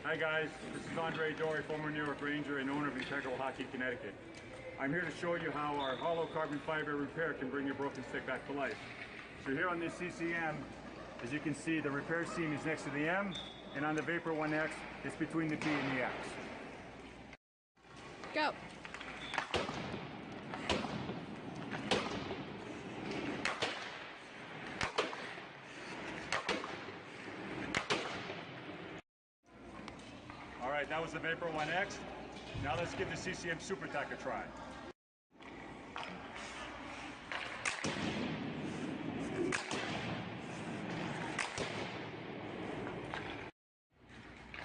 Hi guys, this is Andre Dory, former New York Ranger and owner of Integral Hockey, Connecticut. I'm here to show you how our hollow carbon fiber repair can bring your broken stick back to life. So here on this CCM, as you can see, the repair seam is next to the M, and on the Vapor 1X, it's between the B and the X. Go. All right, that was the Vapor 1X. Now let's give the CCM Super Tack a try.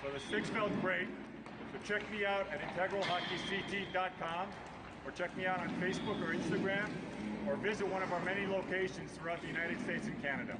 So the sticks felt great. So check me out at integralhockeyct.com, or check me out on Facebook or Instagram, or visit one of our many locations throughout the United States and Canada.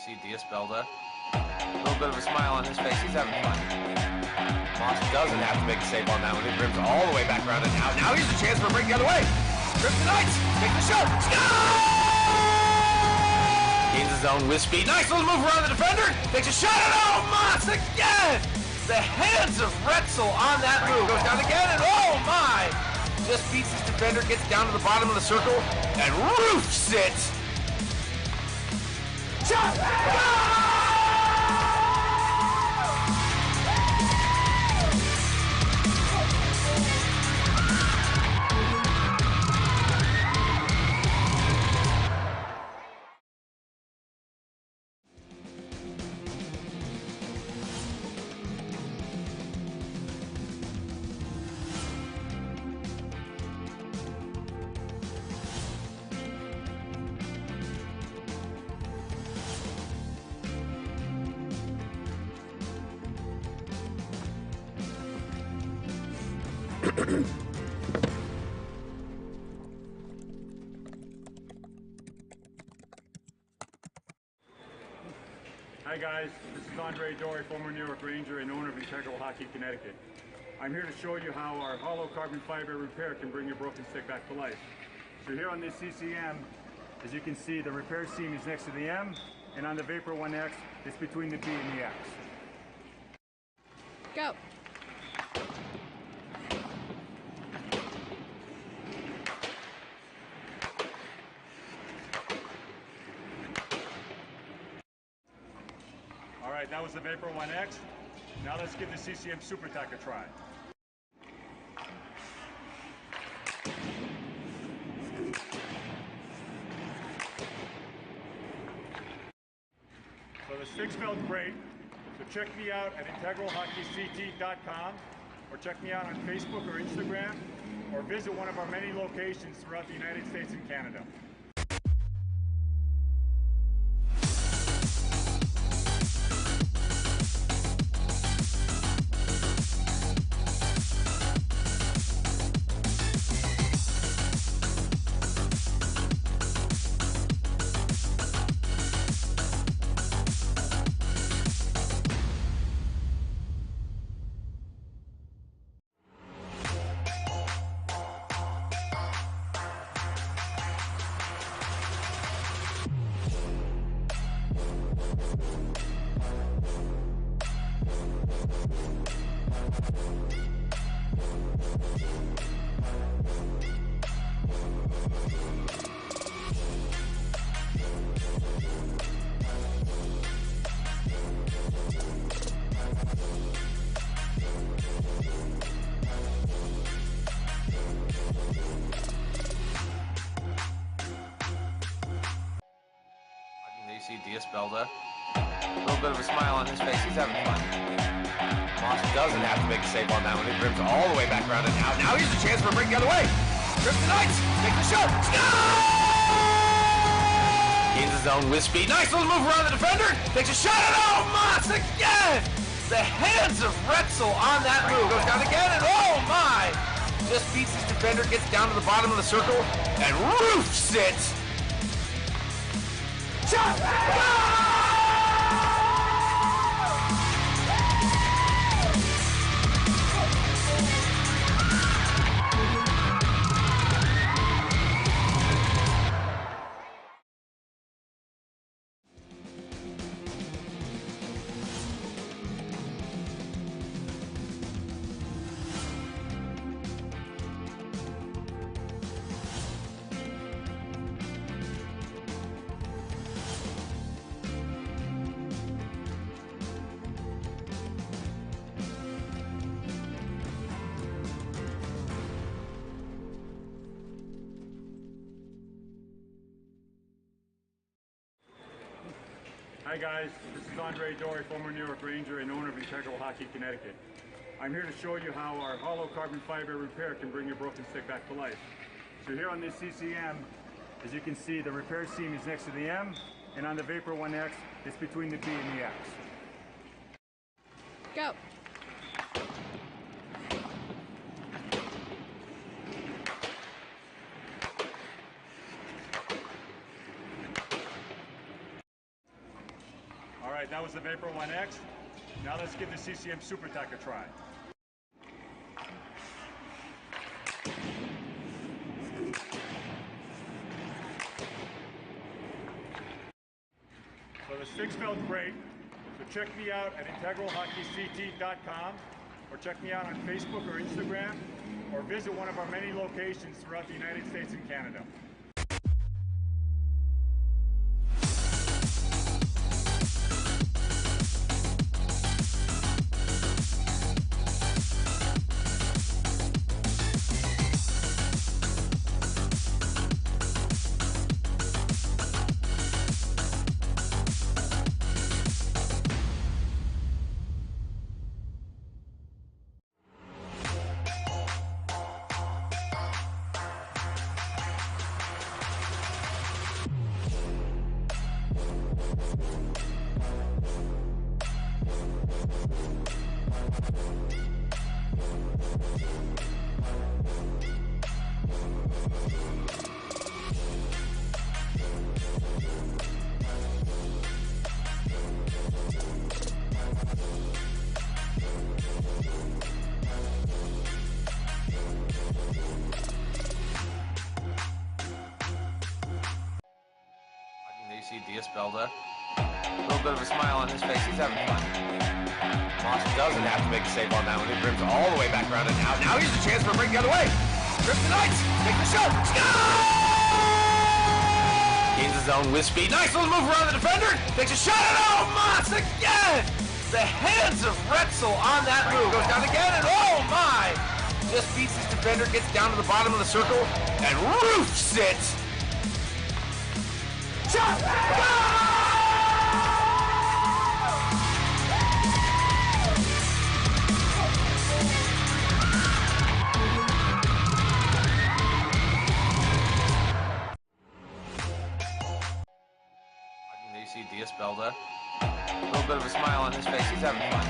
See Diaz-Belda, a little bit of a smile on his face. He's having fun. Moss doesn't have to make a save on that one. He rims all the way back around, and now here's a chance for a break the other way. Trips the Knights, take the shot. Gains his own with speed. Nice little move around the defender. Takes a shot, and oh, Moss again! The hands of Retzel on that move. Goes down again, and oh my! Just beats his defender, gets down to the bottom of the circle, and roofs it. Shot! Hi guys, this is Andre Dory, former New York Ranger and owner of Integral Hockey, Connecticut. I'm here to show you how our hollow carbon fiber repair can bring your broken stick back to life. So here on this CCM, as you can see, the repair seam is next to the M, and on the Vapor 1X, it's between the B and the X. Go. All right, that was the Vapor 1X. Now let's give the CCM Super Tack a try. So the sticks felt great. So check me out at integralhockeyct.com, or check me out on Facebook or Instagram, or visit one of our many locations throughout the United States and Canada. see Diaz-Belda. A little bit of a smile on his face. He's having fun. Moss doesn't have to make a save on that one. He rims all the way back around and out. Now here's a chance for a break the other way. Trips the Knights. Take the shot. Gains his zone with speed. Nice little move around the defender. Takes a shot. And oh, Moss again. The hands of Retzel on that move. Goes down again. And oh, my. Just beats his defender. Gets down to the bottom of the circle. And roofs it. Shot. Hi guys, this is Andre Dory, former New York Ranger and owner of Integral Hockey, Connecticut. I'm here to show you how our hollow carbon fiber repair can bring your broken stick back to life. So here on this CCM, as you can see, the repair seam is next to the M, and on the Vapor 1X, it's between the B and the X. Go. All right, that was the Vapor 1X. Now let's give the CCM Super Tack a try. So the sticks felt great. So check me out at integralhockeyct.com, or check me out on Facebook or Instagram, or visit one of our many locations throughout the United States and Canada. See Diaz-Belda. A little bit of a smile on his face. He's having fun. Moss doesn't have to make a save on that one. He rims all the way back around and out. Now here's a chance for a break the other way. Trips the Knights. Take the shot. Gains his zone with speed. Nice little move around the defender. Takes a shot. And oh, Moss again. The hands of Retzel on that move. Goes down again. And oh, my. Just beats his defender. Gets down to the bottom of the circle. And roofs it. Shot! You see Diaz-Belda. A little bit of a smile on his face. He's having fun.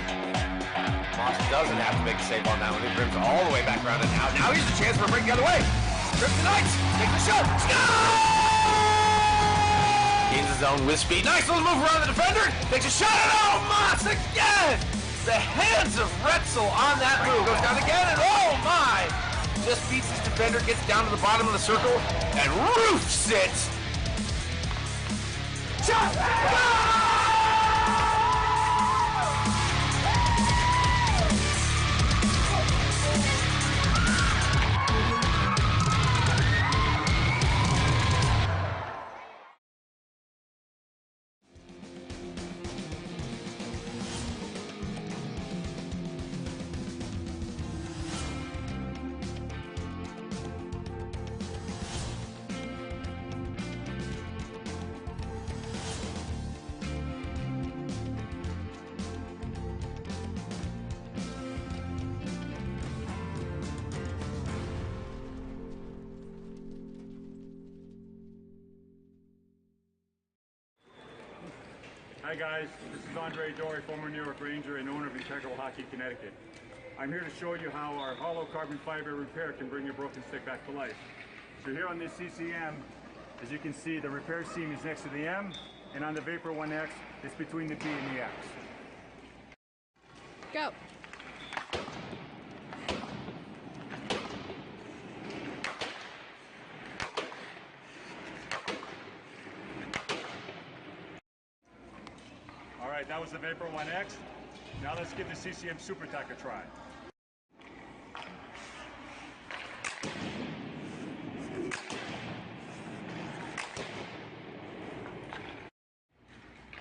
Moss doesn't have to make a save on that one. He rims all the way back around and out. Now here's a chance for a break the other way. Trips the Knights. Take the shot. Gains his zone with speed. Nice little move around the defender. Takes a shot. And oh, Moss again. The hands of Retzel on that move. Goes down again. And oh, my. Just beats his defender. Gets down to the bottom of the circle. And roofs it. Shot. Hi guys, this is Andre Dory, former New York Ranger and owner of Integral Hockey, Connecticut. I'm here to show you how our hollow carbon fiber repair can bring your broken stick back to life. So here on this CCM, as you can see, the repair seam is next to the M, and on the Vapor 1X, it's between the B and the X. Go. All right, that was the Vapor 1X. Now let's give the CCM Super Tack a try.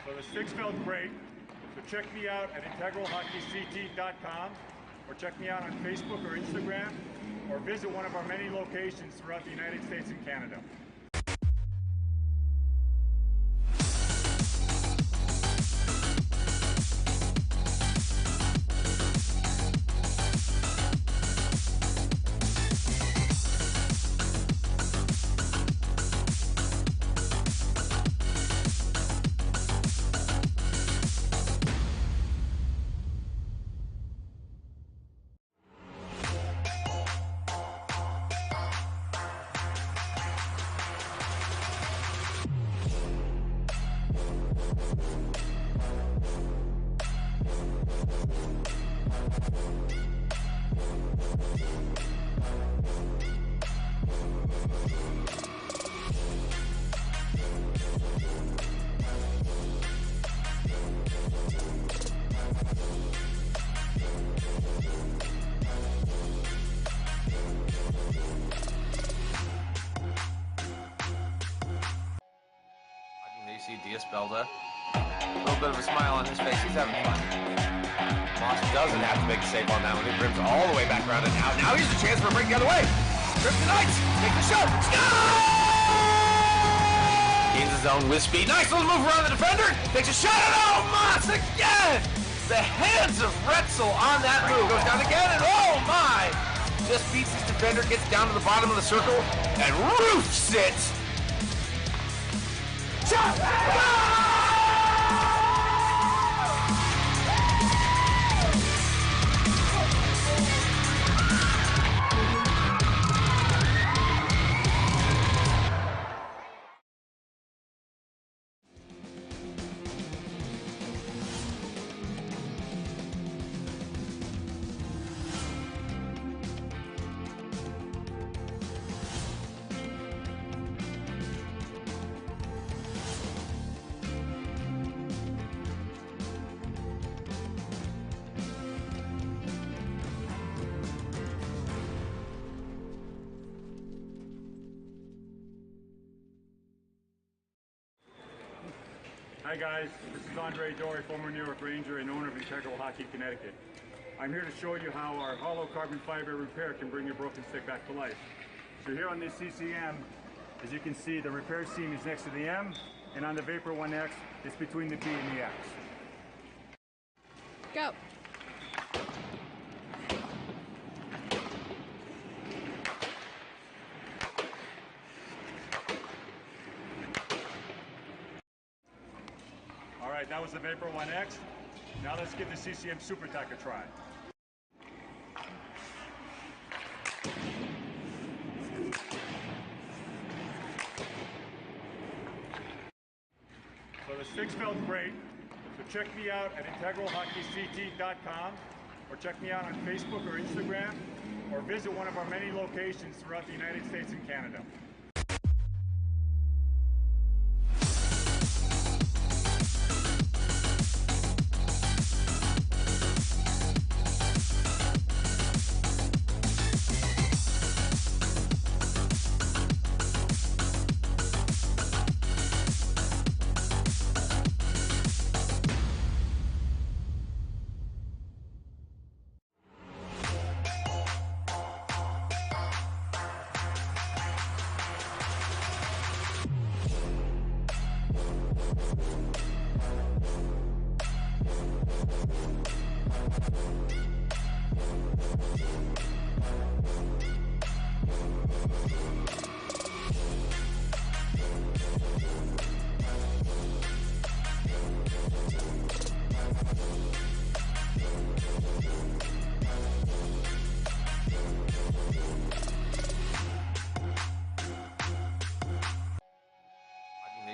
So the sticks felt great. So check me out at integralhockeyct.com, or check me out on Facebook or Instagram, or visit one of our many locations throughout the United States and Canada. Belda. A little bit of a smile on his face. He's having fun. Moss doesn't have to make a save on that one. He brims all the way back around and out. Now here's a chance for a break the other way. Kryptonites take the shot. Gains his own with speed. Nice little move around the defender. Takes a shot. And oh, Moss again. The hands of Retzel on that move. Goes down again. And oh my. Just beats his defender. Gets down to the bottom of the circle and roofs it. Shot! Hi guys, this is Andre Dory, former New York Ranger and owner of Integral Hockey, Connecticut. I'm here to show you how our hollow carbon fiber repair can bring your broken stick back to life. So here on this CCM, as you can see, the repair seam is next to the M, and on the Vapor 1X, it's between the B and the X. Go. All right, that was the Vapor 1X. Now let's give the CCM Super Tack a try. So the sticks felt great. So check me out at integralhockeyct.com, or check me out on Facebook or Instagram, or visit one of our many locations throughout the United States and Canada.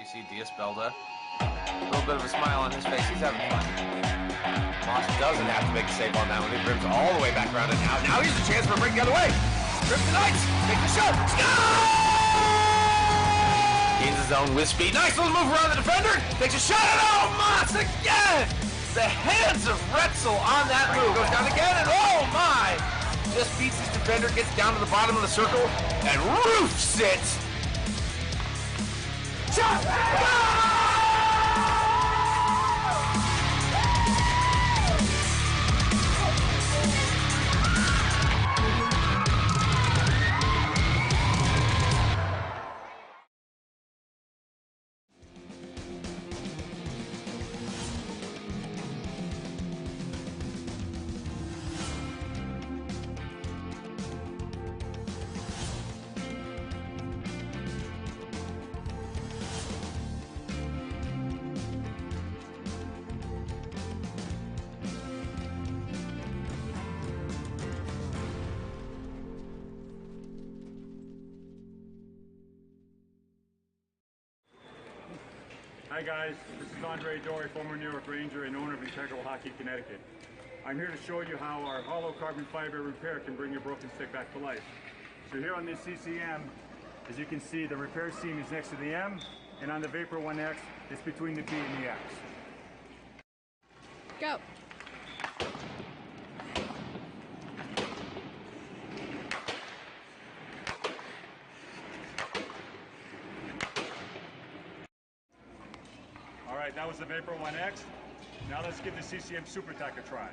You see Diaz-Belda. A little bit of a smile on his face. He's having fun. Moss doesn't have to make a save on that one. He brims all the way back around and out. Now here's a chance for a break the other way. Trips the Knights. Take the shot. Gains his own with speed. Nice little move around the defender. Takes a shot. And oh, Moss again. The hands of Retzel on that move. Goes down again. And oh, my. Just beats his defender. Gets down to the bottom of the circle. And roofs it. Shot. Hi guys, this is Andre Dory, former New York Ranger and owner of Integral Hockey, Connecticut. I'm here to show you how our hollow carbon fiber repair can bring your broken stick back to life. So here on this CCM, as you can see, the repair seam is next to the M, and on the Vapor 1X, it's between the B and the X. Go. All right, that was the Vapor 1X. Now let's give the CCM Super Tack a try.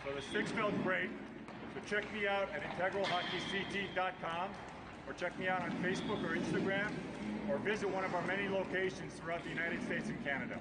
So the stick smelled great. So check me out at integralhockeyct.com, or check me out on Facebook or Instagram, or visit one of our many locations throughout the United States and Canada.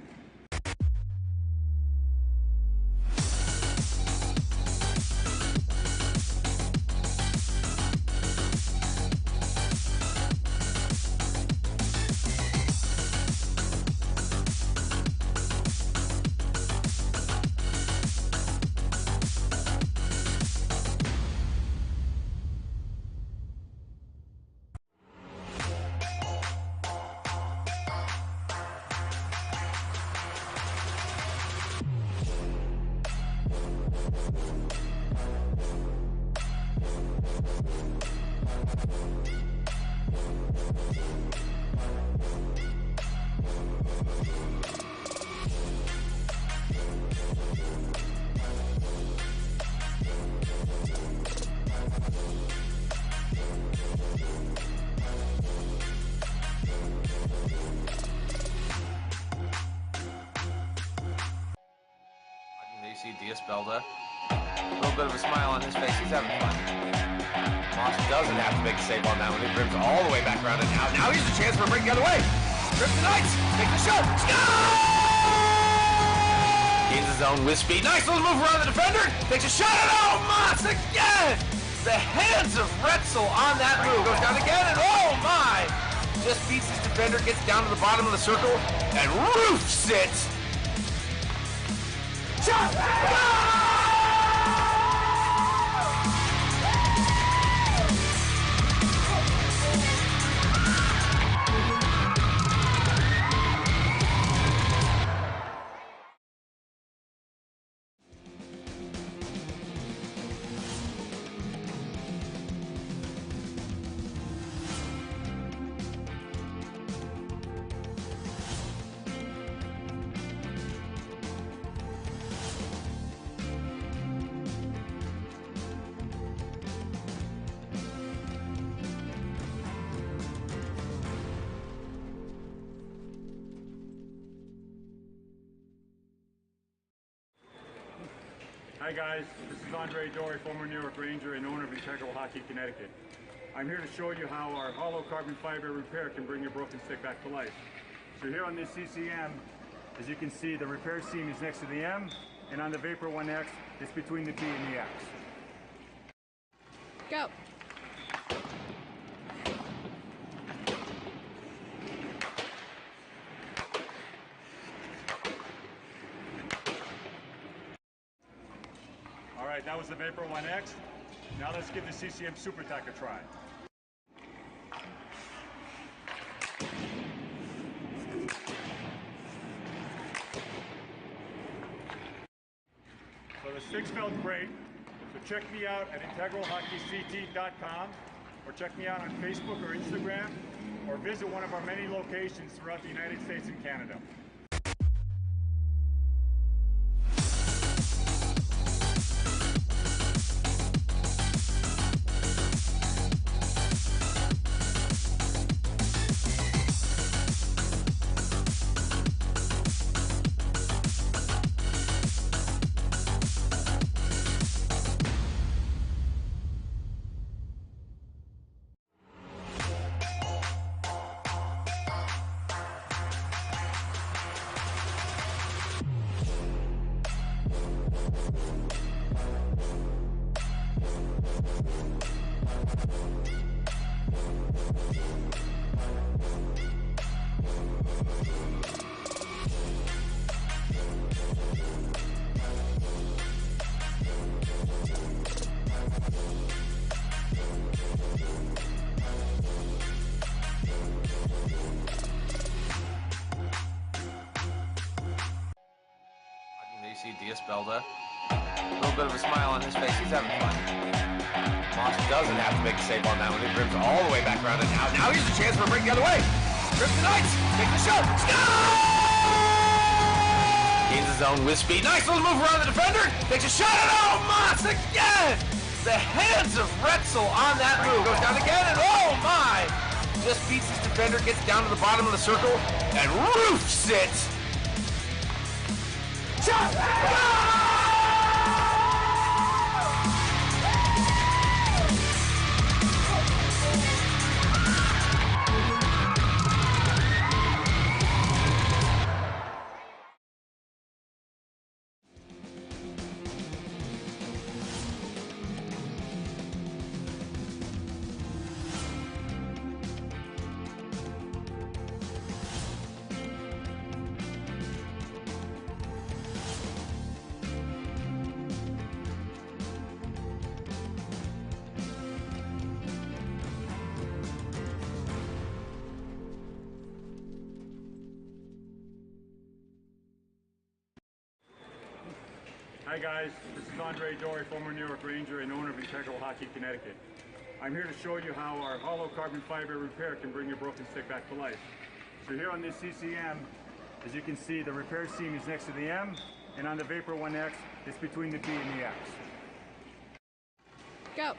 You see Diaz-Belda. A little bit of a smile on his face. He's having fun. Moss doesn't have to make a save on that one. He brims all the way back around and out. Now here's a chance for a break the other way. Trips the Knights. Take the shot. Gains his own with speed. Nice little move around the defender. Takes a shot. And oh, Moss again. The hands of Retzel on that move. Goes down again. And oh, my. Just beats his defender. Gets down to the bottom of the circle. And roofs it. Shot! Hi guys, this is Andre Dory, former New York Ranger and owner of Integral Hockey, Connecticut. I'm here to show you how our hollow carbon fiber repair can bring your broken stick back to life. So here on this CCM, as you can see, the repair seam is next to the M, and on the Vapor 1X, it's between the B and the X. Go. right, that was the Vapor 1X. Now let's give the CCM Super Tack a try. So the sticks felt great. So check me out at integralhockeyct.com, or check me out on Facebook or Instagram, or visit one of our many locations throughout the United States and Canada. Belda. A little bit of a smile on his face. He's having fun. Moss doesn't have to make a save on that one. He rims all the way back around and out. Now here's a chance for a break the other way. Rips the Knights. Take the shot. Gains his own with speed. Nice little move around the defender. Takes a shot. And oh, Moss again. The hands of Retzel on that move. Goes down again. And oh, my. Just beats his defender. Gets down to the bottom of the circle. And roofs it. Hi guys, this is Andre Dory, former New York Ranger and owner of Integral Hockey Connecticut. I'm here to show you how our hollow carbon fiber repair can bring your broken stick back to life. So here on this CCM, as you can see, the repair seam is next to the M, and on the Vapor 1X, it's between the D and the X. Go.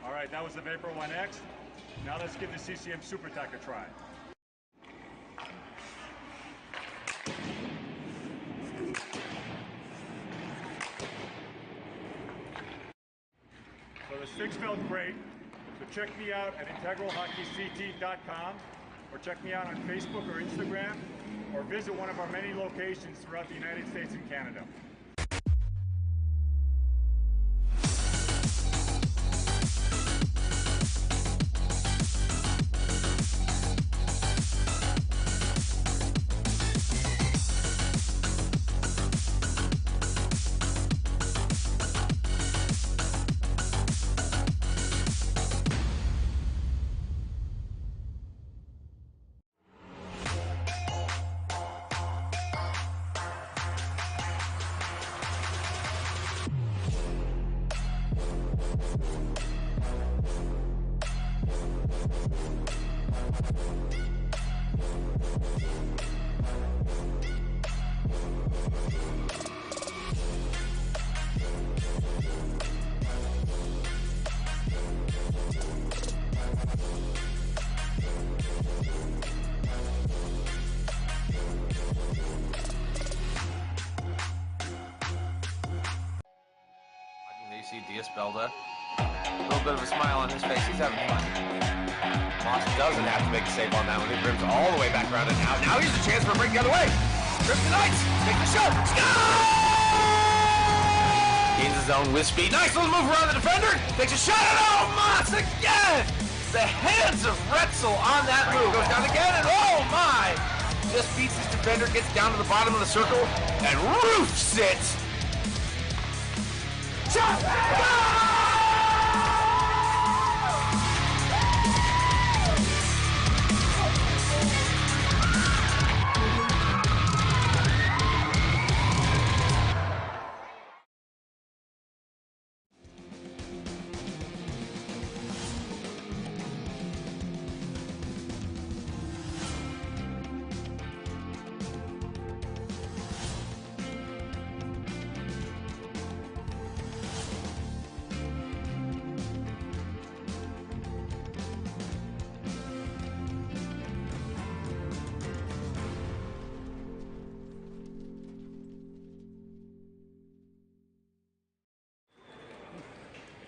All right, that was the Vapor 1X. Now let's give the CCM Super Tack a try. So the sticks felt great. So check me out at integralhockeyct.com, or check me out on Facebook or Instagram, or visit one of our many locations throughout the United States and Canada. Belda. A little bit of a smile on his face. He's having fun. Moss doesn't have to make a save on that one. He rims all the way back around and out. Now here's a chance for a break the other way. Rips the Knights. Take the shot. Gains his own with speed. Nice little move around the defender. Takes a shot. And oh, Moss once again! The hands of Retzel on that move. Goes down again, and oh my! Just beats his defender, gets down to the bottom of the circle, and roofs it! Shot! Goal!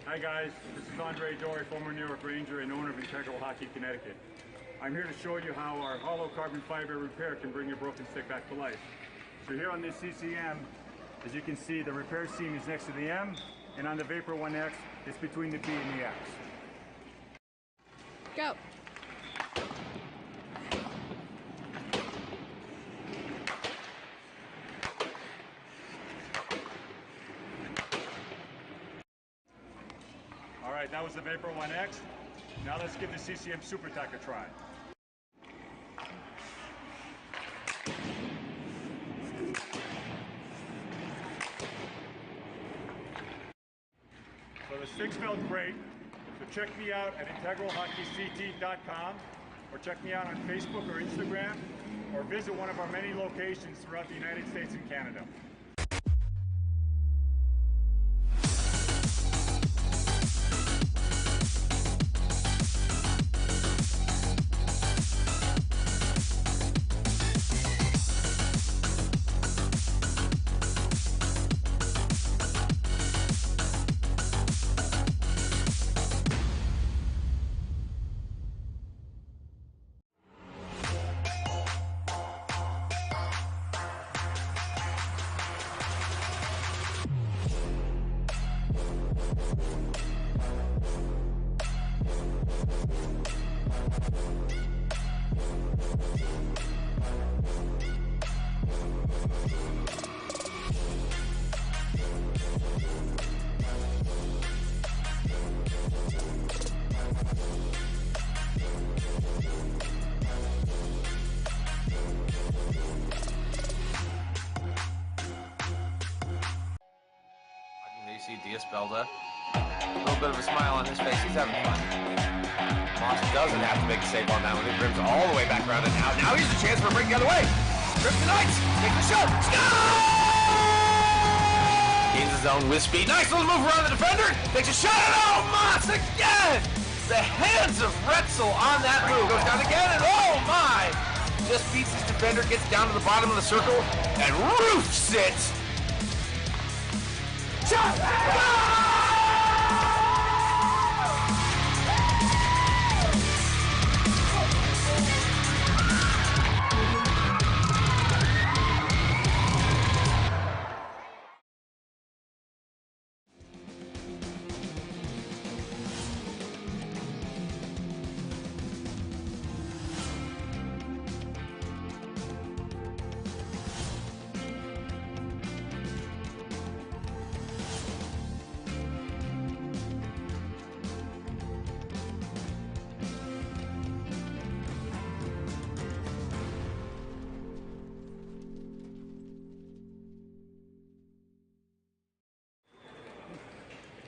Hi guys, this is Andre Dory, former New York Ranger and owner of Integral Hockey, Connecticut. I'm here to show you how our hollow carbon fiber repair can bring your broken stick back to life. So here on this CCM, as you can see, the repair seam is next to the M, and on the Vapor 1X, it's between the B and the X. Go. All right, that was the Vapor 1X. Now let's give the CCM Super Tack a try. So the sticks felt great. So check me out at integralhockeyct.com, or check me out on Facebook or Instagram, or visit one of our many locations throughout the United States and Canada. Belda. A little bit of a smile on his face. He's having fun. Moss doesn't have to make a save on that one. He brims all the way back around it now. Now here's a chance for a break the other way. Kryptonites, take the shot. Gains his own with speed. Nice little move around the defender. Takes a shot and oh, Moss again! The hands of Retzel on that move. Goes down again and oh my! Just beats his defender, gets down to the bottom of the circle, and roofs it! Shot! Goal!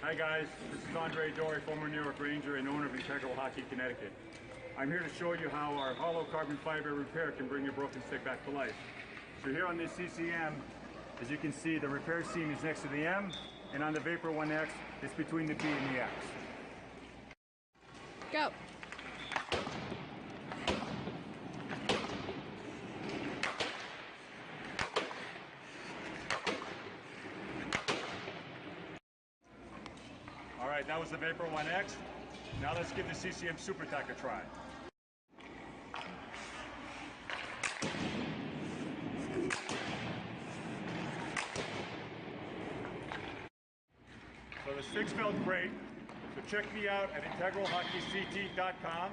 Hi guys, this is Andre Dory, former New York Ranger and owner of Integral Hockey, Connecticut. I'm here to show you how our hollow carbon fiber repair can bring your broken stick back to life. So here on this CCM, as you can see, the repair seam is next to the M, and on the Vapor 1X, it's between the B and the X. Go. All right, that was the Vapor 1X. Now let's give the CCM Super Tack a try. So the sticks felt great. So check me out at integralhockeyct.com,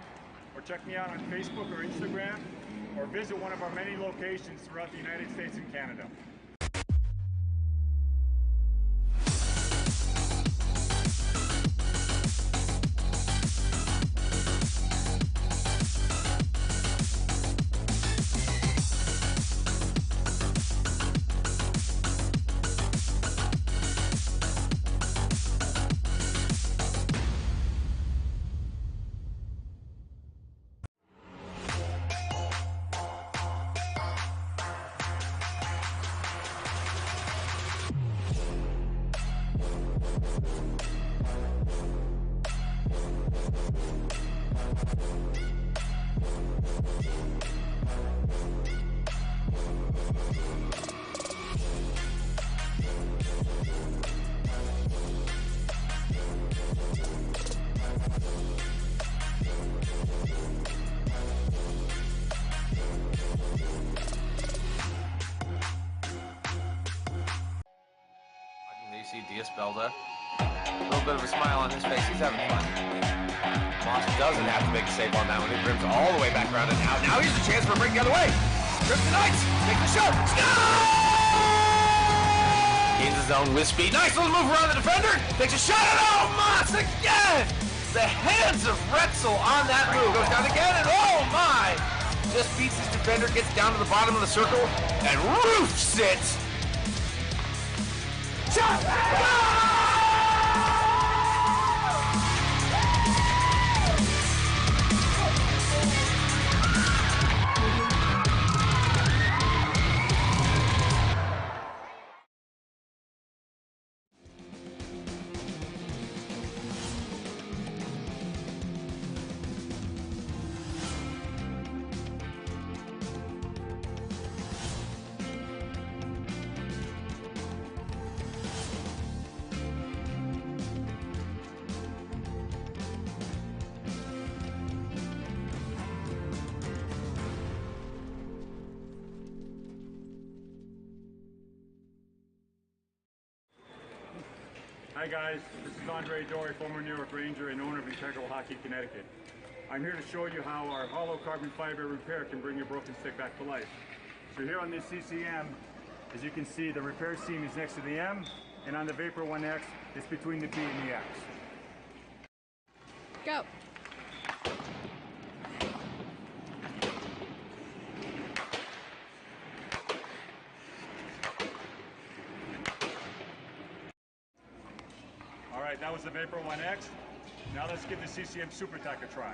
or check me out on Facebook or Instagram, or visit one of our many locations throughout the United States and Canada. Belda. A little bit of a smile on his face. He's having fun. Moss doesn't have to make a save on that one. He brims all the way back around and out. Now here's a chance for a break the other way. Grips the Knights. Take the shot. Gains his own with speed. Nice little move around the defender. Takes a shot. And oh, Moss again. The hands of Retzel on that move. Goes down again. And oh, my. Just beats his defender. Gets down to the bottom of the circle. And roofs it. Shot! Hi guys, this is Andre Dory, former New York Ranger and owner of Integral Hockey Connecticut. I'm here to show you how our hollow carbon fiber repair can bring your broken stick back to life. So here on this CCM, as you can see, the repair seam is next to the M, and on the Vapor 1X, it's between the B and the X. Go. Alright, that was the Vapor 1X. Now let's give the CCM Super Tack a try.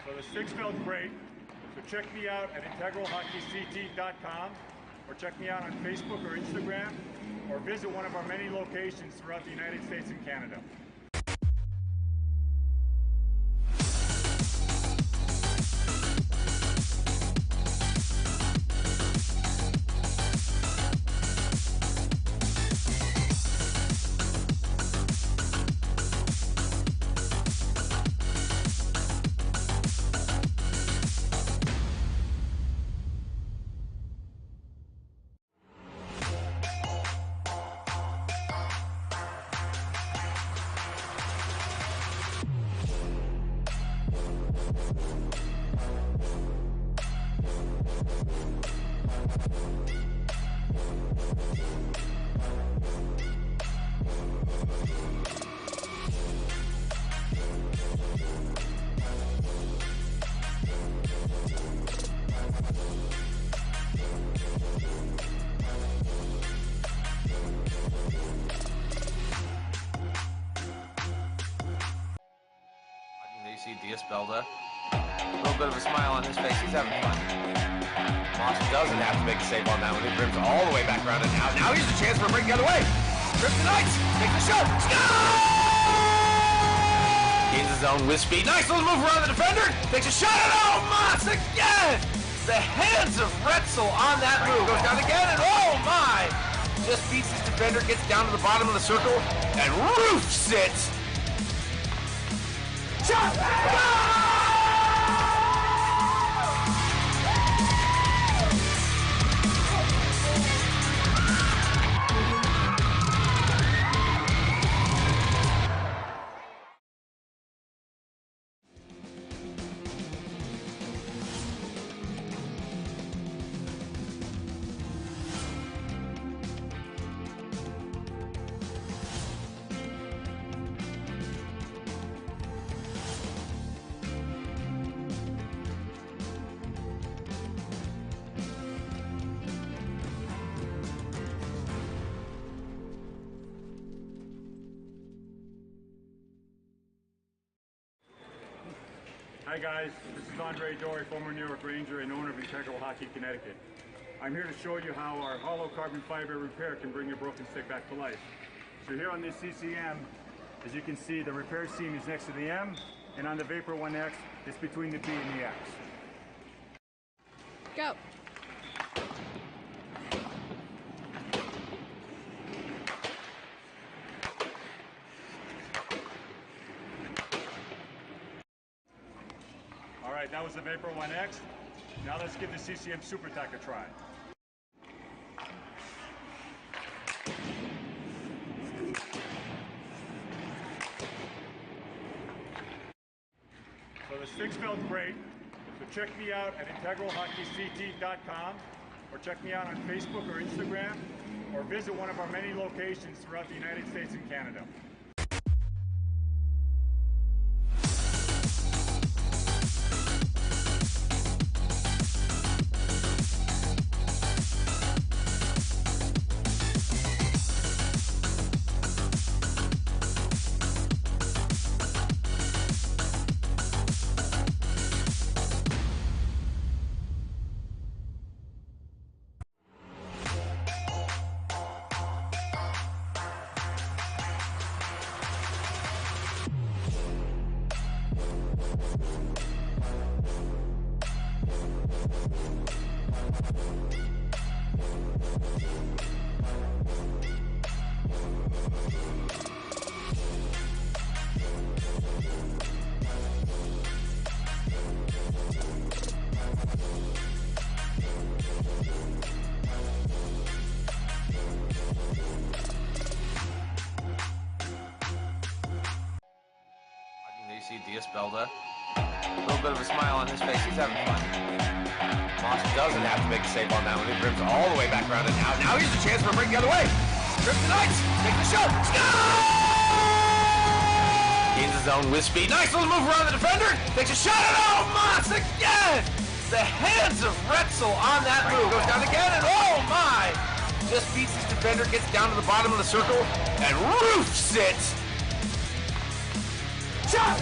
So the sticks felt great. So check me out at integralhockeyct.com, or check me out on Facebook or Instagram, or visit one of our many locations throughout the United States and Canada. Belda. A little bit of a smile on his face. He's having fun. Moss doesn't have to make a save on that one. He brims all the way back around and out. Now here's a chance for a break the other way. Grips the Knights. Take the shot. Gains his own with speed. Nice little move around the defender. Takes a shot. And oh, Moss again. The hands of Retzel on that move. Goes down again. And oh, my. Just beats his defender. Gets down to the bottom of the circle. And roofs it. Shot! Hi guys, this is Andre Dory, former New York Ranger and owner of Integral Hockey, Connecticut. I'm here to show you how our hollow carbon fiber repair can bring your broken stick back to life. So here on this CCM, as you can see, the repair seam is next to the M, and on the Vapor 1X, it's between the B and the X. Go. All right, that was the Vapor 1X. Now let's give the CCM Super Tack a try. So the sticks felt great. So check me out at integralhockeyct.com, or check me out on Facebook or Instagram, or visit one of our many locations throughout the United States and Canada. You see Diaz-Belda, a little bit of a smile on his face. He's having fun. Moss doesn't have to make a save on that one. He rims all the way back around and out. Now here's a chance for a break the other way. Trips the Knights, take the shot. Gains his own with speed. Nice little move around the defender. Takes a shot at Moss again. The hands of Retzel on that move. Goes down again and oh my! Just beats his defender, gets down to the bottom of the circle and roofs it. Shot!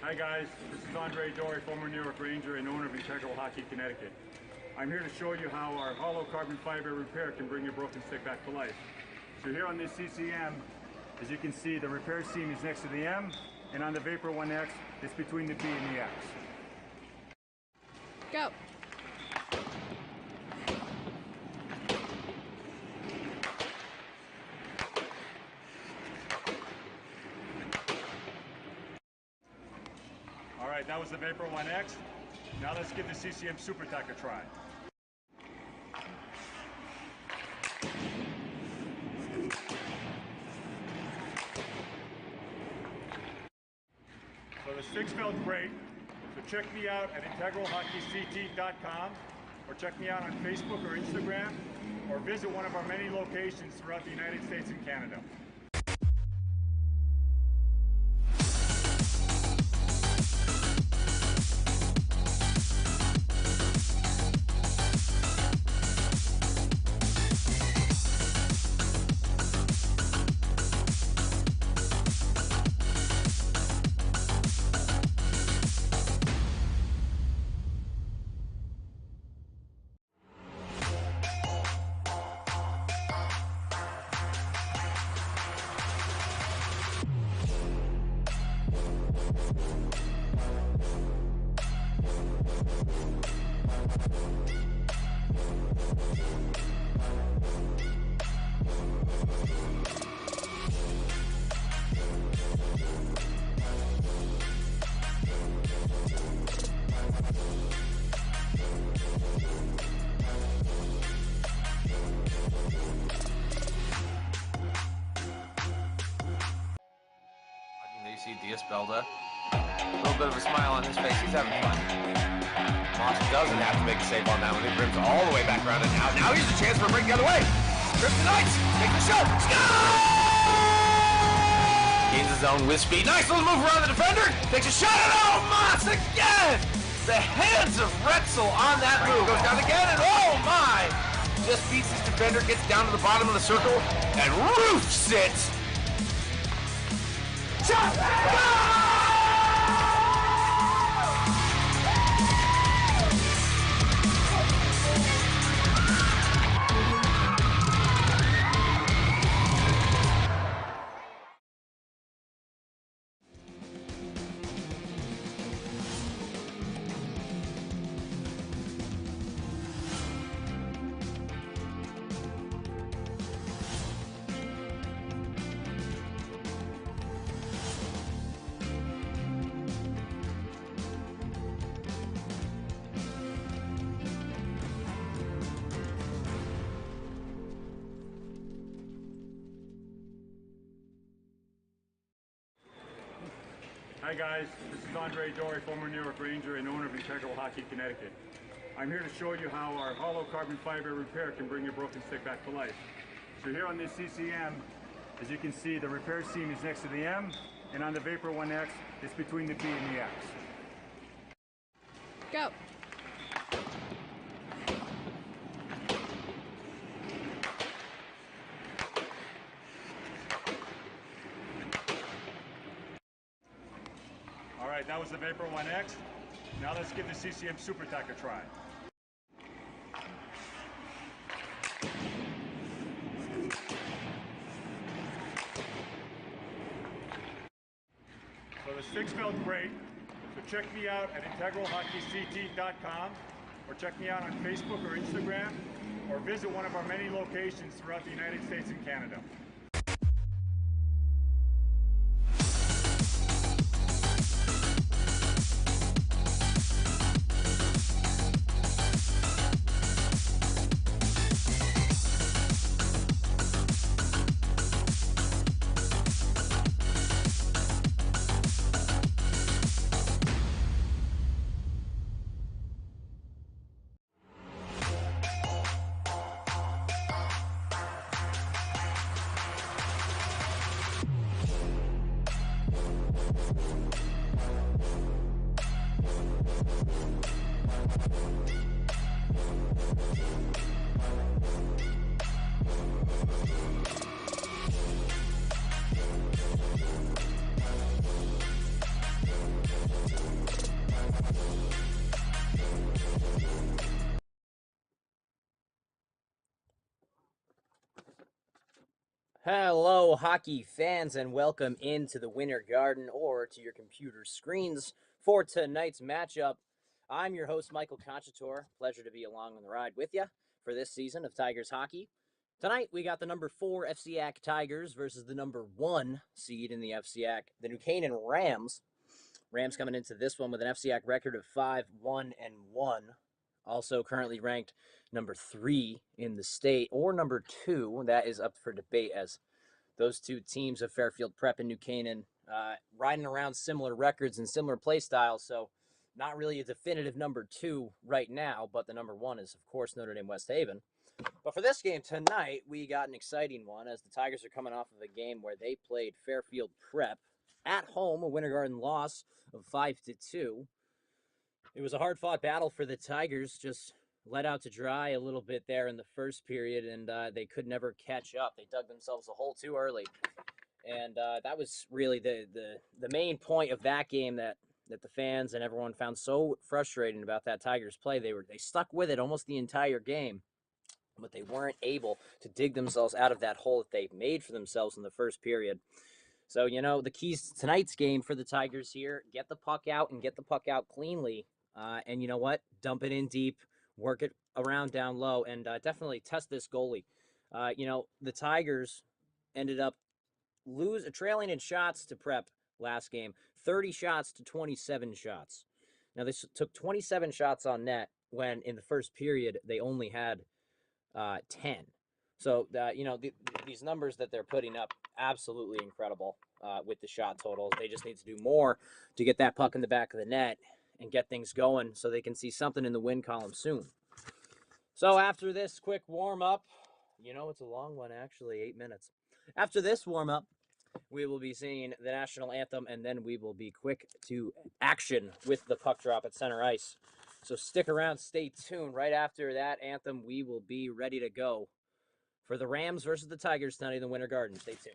Hi guys, this is Andre Dory, former New York Ranger and owner of Integral Hockey, Connecticut. I'm here to show you how our hollow carbon fiber repair can bring your broken stick back to life. So here on this CCM, as you can see, the repair seam is next to the M, and on the Vapor 1X, it's between the B and the X. Go. All right, that was the Vapor 1X. Now let's give the CCM Super Tack a try. So the sticks felt great. So check me out at integralhockeyct.com, or check me out on Facebook or Instagram, or visit one of our many locations throughout the United States and Canada. You see Diaz-Belda. A little bit of a smile on his face. He's having fun. Moss doesn't have to make a save on that one. It rims all the way back around it now. Now here's a chance for a break the other way. Crimson Knights take the shot. Gains his own with speed. Nice little move around the defender. Takes a shot. And oh, Moss again! The hands of Retzel on that move. Goes down again, and oh my! Just beats his defender, gets down to the bottom of the circle, and roofs it. Shot! Hi guys, this is Andre Dory, former New York Ranger and owner of Integral Hockey, Connecticut. I'm here to show you how our hollow carbon fiber repair can bring your broken stick back to life. So here on this CCM, as you can see, the repair seam is next to the M, and on the Vapor 1X, it's between the B and the X. Go. All right, that was the Vapor 1X. Now let's give the CCM Super Tack a try. So the sticks felt great. So check me out at integralhockeyct.com, or check me out on Facebook or Instagram, or visit one of our many locations throughout the United States and Canada. Hello, hockey fans, and welcome into the Winter Garden or to your computer screens for tonight's matchup. I'm your host, Michael Conchator. Pleasure to be along on the ride with you for this season of Tigers hockey. Tonight, we got the number 4 FCAC Tigers versus the number 1 seed in the FCAC, the New Canaan Rams. Rams coming into this one with an FCAC record of 5-1-1. Also currently ranked number 3 in the state, or number 2. That is up for debate, as those two teams of Fairfield Prep and New Canaan riding around similar records and similar play styles. So not really a definitive number 2 right now, but the number 1 is, of course, Notre Dame West Haven. But for this game tonight, we got an exciting one, as the Tigers are coming off of a game where they played Fairfield Prep at home, a Winter Garden loss of 5-2. It was a hard-fought battle for the Tigers, just let out to dry a little bit there in the first period, and they could never catch up. They dug themselves a hole too early. And that was really the main point of that game that the fans and everyone found so frustrating about that Tigers play. They stuck with it almost the entire game, but they weren't able to dig themselves out of that hole that they made for themselves in the first period. So, you know, the keys to tonight's game for the Tigers here: get the puck out and get the puck out cleanly. And you know what? Dump it in deep, work it around down low, and definitely test this goalie. You know, the Tigers ended up trailing in shots to Prep last game, 30 shots to 27 shots. Now, they took 27 shots on net when in the first period they only had 10. So, these numbers that they're putting up, absolutely incredible with the shot totals. They just need to do more to get that puck in the back of the net and get things going so they can see something in the win column soon. So after this quick warm-up, it's a long one, actually, 8 minutes. After this warm-up, we will be seeing the national anthem, and then we will be quick to action with the puck drop at center ice. So stick around, stay tuned. Right after that anthem, we will be ready to go for the Rams versus the Tigers tonight in the Winter Garden. Stay tuned.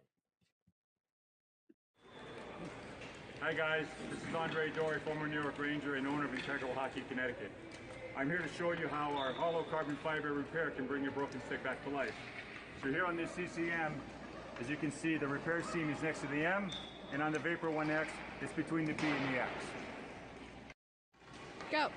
Hi guys, this is Andre Dory, former New York Ranger and owner of Integral Hockey, Connecticut. I'm here to show you how our hollow carbon fiber repair can bring your broken stick back to life. So here on this CCM, as you can see, the repair seam is next to the M, and on the Vapor 1X, it's between the B and the X. Go.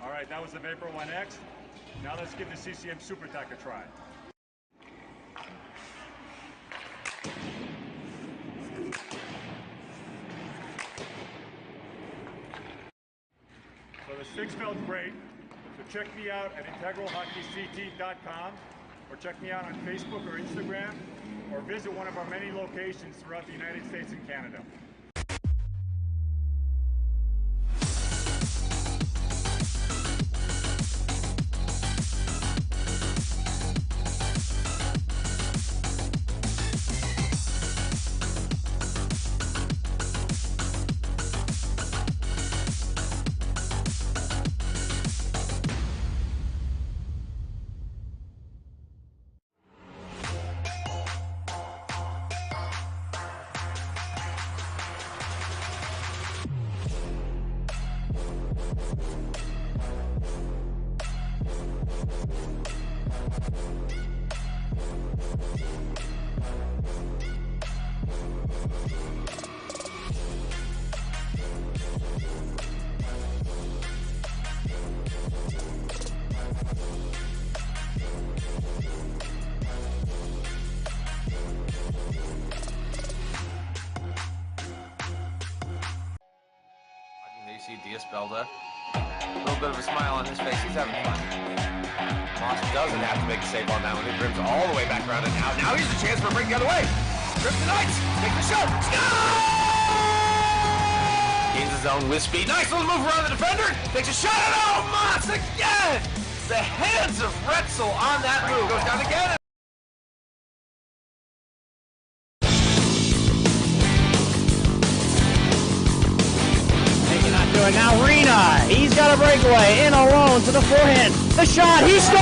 All right, that was the Vapor 1X. Now let's give the CCM Super Tack a try. So the sticks felt great. So check me out at integralhockeyct.com, or check me out on Facebook or Instagram, or visit one of our many locations throughout the United States and Canada. There you see Diaz-Belda. A little bit of a smile on his face. He's having fun. Moss doesn't have to make a save on that one. He drims all the way back around and out. Now here's a chance for a break the other way. Trips the Knights. Take the shot. Gains his zone with speed. Nice little move around the defender. Takes a shot. And oh, Moss again. The hands of Retzel on that move. Goes down again. And now Rena, he's got a breakaway in alone to the forehand. The shot, he scores!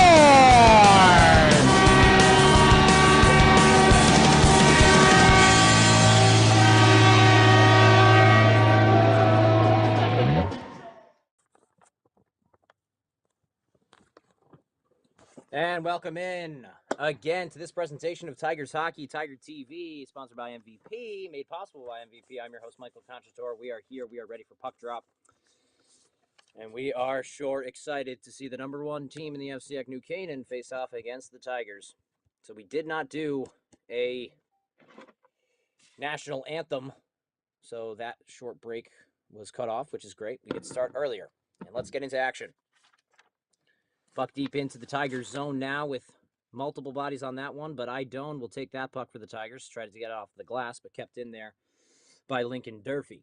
And welcome in again to this presentation of Tigers Hockey, Tiger TV, sponsored by MVP, made possible by MVP. I'm your host, Michael Conchator. We are here. We are ready for puck drop. And we are sure excited to see the number one team in the FCX, New Canaan, face off against the Tigers. So we did not do a national anthem, so that short break was cut off, which is great. We could start earlier. And let's get into action. Puck deep into the Tigers zone now with multiple bodies on that one, but Idone will take that puck for the Tigers. Tried to get it off the glass, but kept in there by Lincoln Durfee.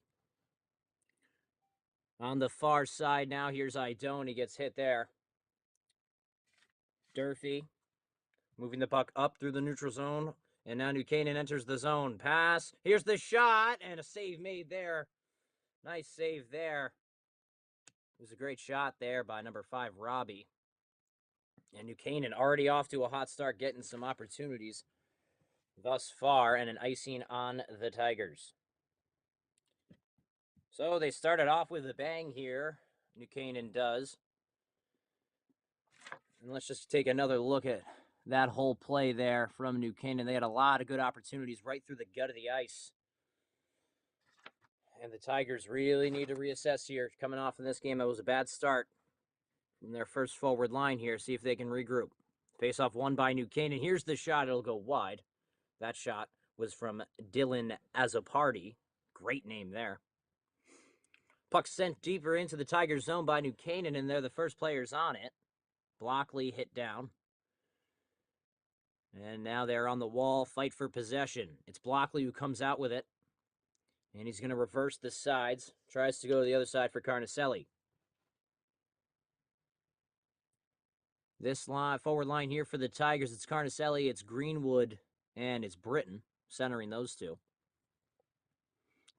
On the far side now, here's Idone. He gets hit there. Durfee moving the puck up through the neutral zone, and now New Canaan enters the zone. Pass. Here's the shot, and a save made there. Nice save there. It was a great shot there by number 5, Robbie. And New Canaan already off to a hot start, getting some opportunities thus far, and an icing on the Tigers. So they started off with a bang here. New Canaan does. And let's just take another look at that whole play there from New Canaan. They had a lot of good opportunities right through the gut of the ice. And the Tigers really need to reassess here. Coming off in this game, it was a bad start. from their first forward line here, see if they can regroup. Face-off won by New Canaan. Here's the shot. It'll go wide. That shot was from Dylan Azapardi. Great name there. Puck sent deeper into the Tigers' zone by New Canaan, and they're the first players on it. Blockley hit down. And now they're on the wall, fight for possession. It's Blockley who comes out with it. And he's going to reverse the sides. Tries to go to the other side for Carnicelli. This forward line here for the Tigers, it's Carnicelli, it's Greenwood, and it's Britton, centering those two.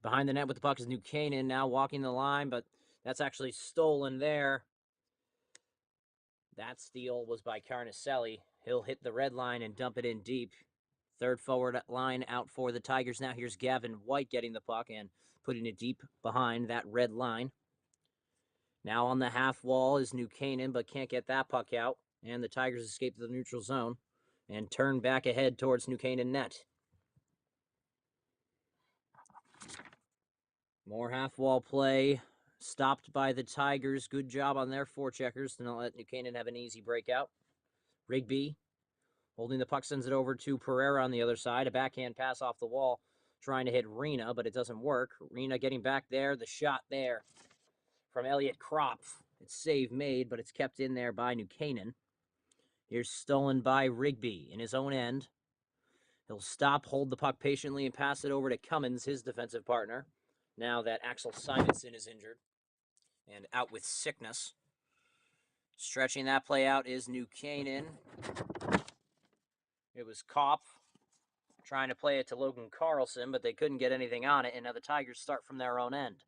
Behind the net with the puck is New Canaan, now walking the line, but that's actually stolen there. That steal was by Carnicelli. He'll hit the red line and dump it in deep. Third forward line out for the Tigers. Now here's Gavin White getting the puck and putting it deep behind that red line. Now on the half wall is New Canaan, but can't get that puck out. And the Tigers escape the neutral zone and turn back ahead towards New Canaan net. More half-wall play stopped by the Tigers. Good job on their forecheckers to not let New Canaan have an easy breakout. Rigby holding the puck, sends it over to Pereira on the other side. A backhand pass off the wall, trying to hit Rena, but it doesn't work. Rena getting back there. The shot there from Elliot Kropf. It's save made, but it's kept in there by New Canaan. Here's stolen by Rigby in his own end. He'll stop, hold the puck patiently, and pass it over to Cummins, his defensive partner, now that Axel Simonson is injured and out with sickness. Stretching that play out is New Canaan. It was Kopp trying to play it to Logan Carlson, but they couldn't get anything on it, and now the Tigers start from their own end.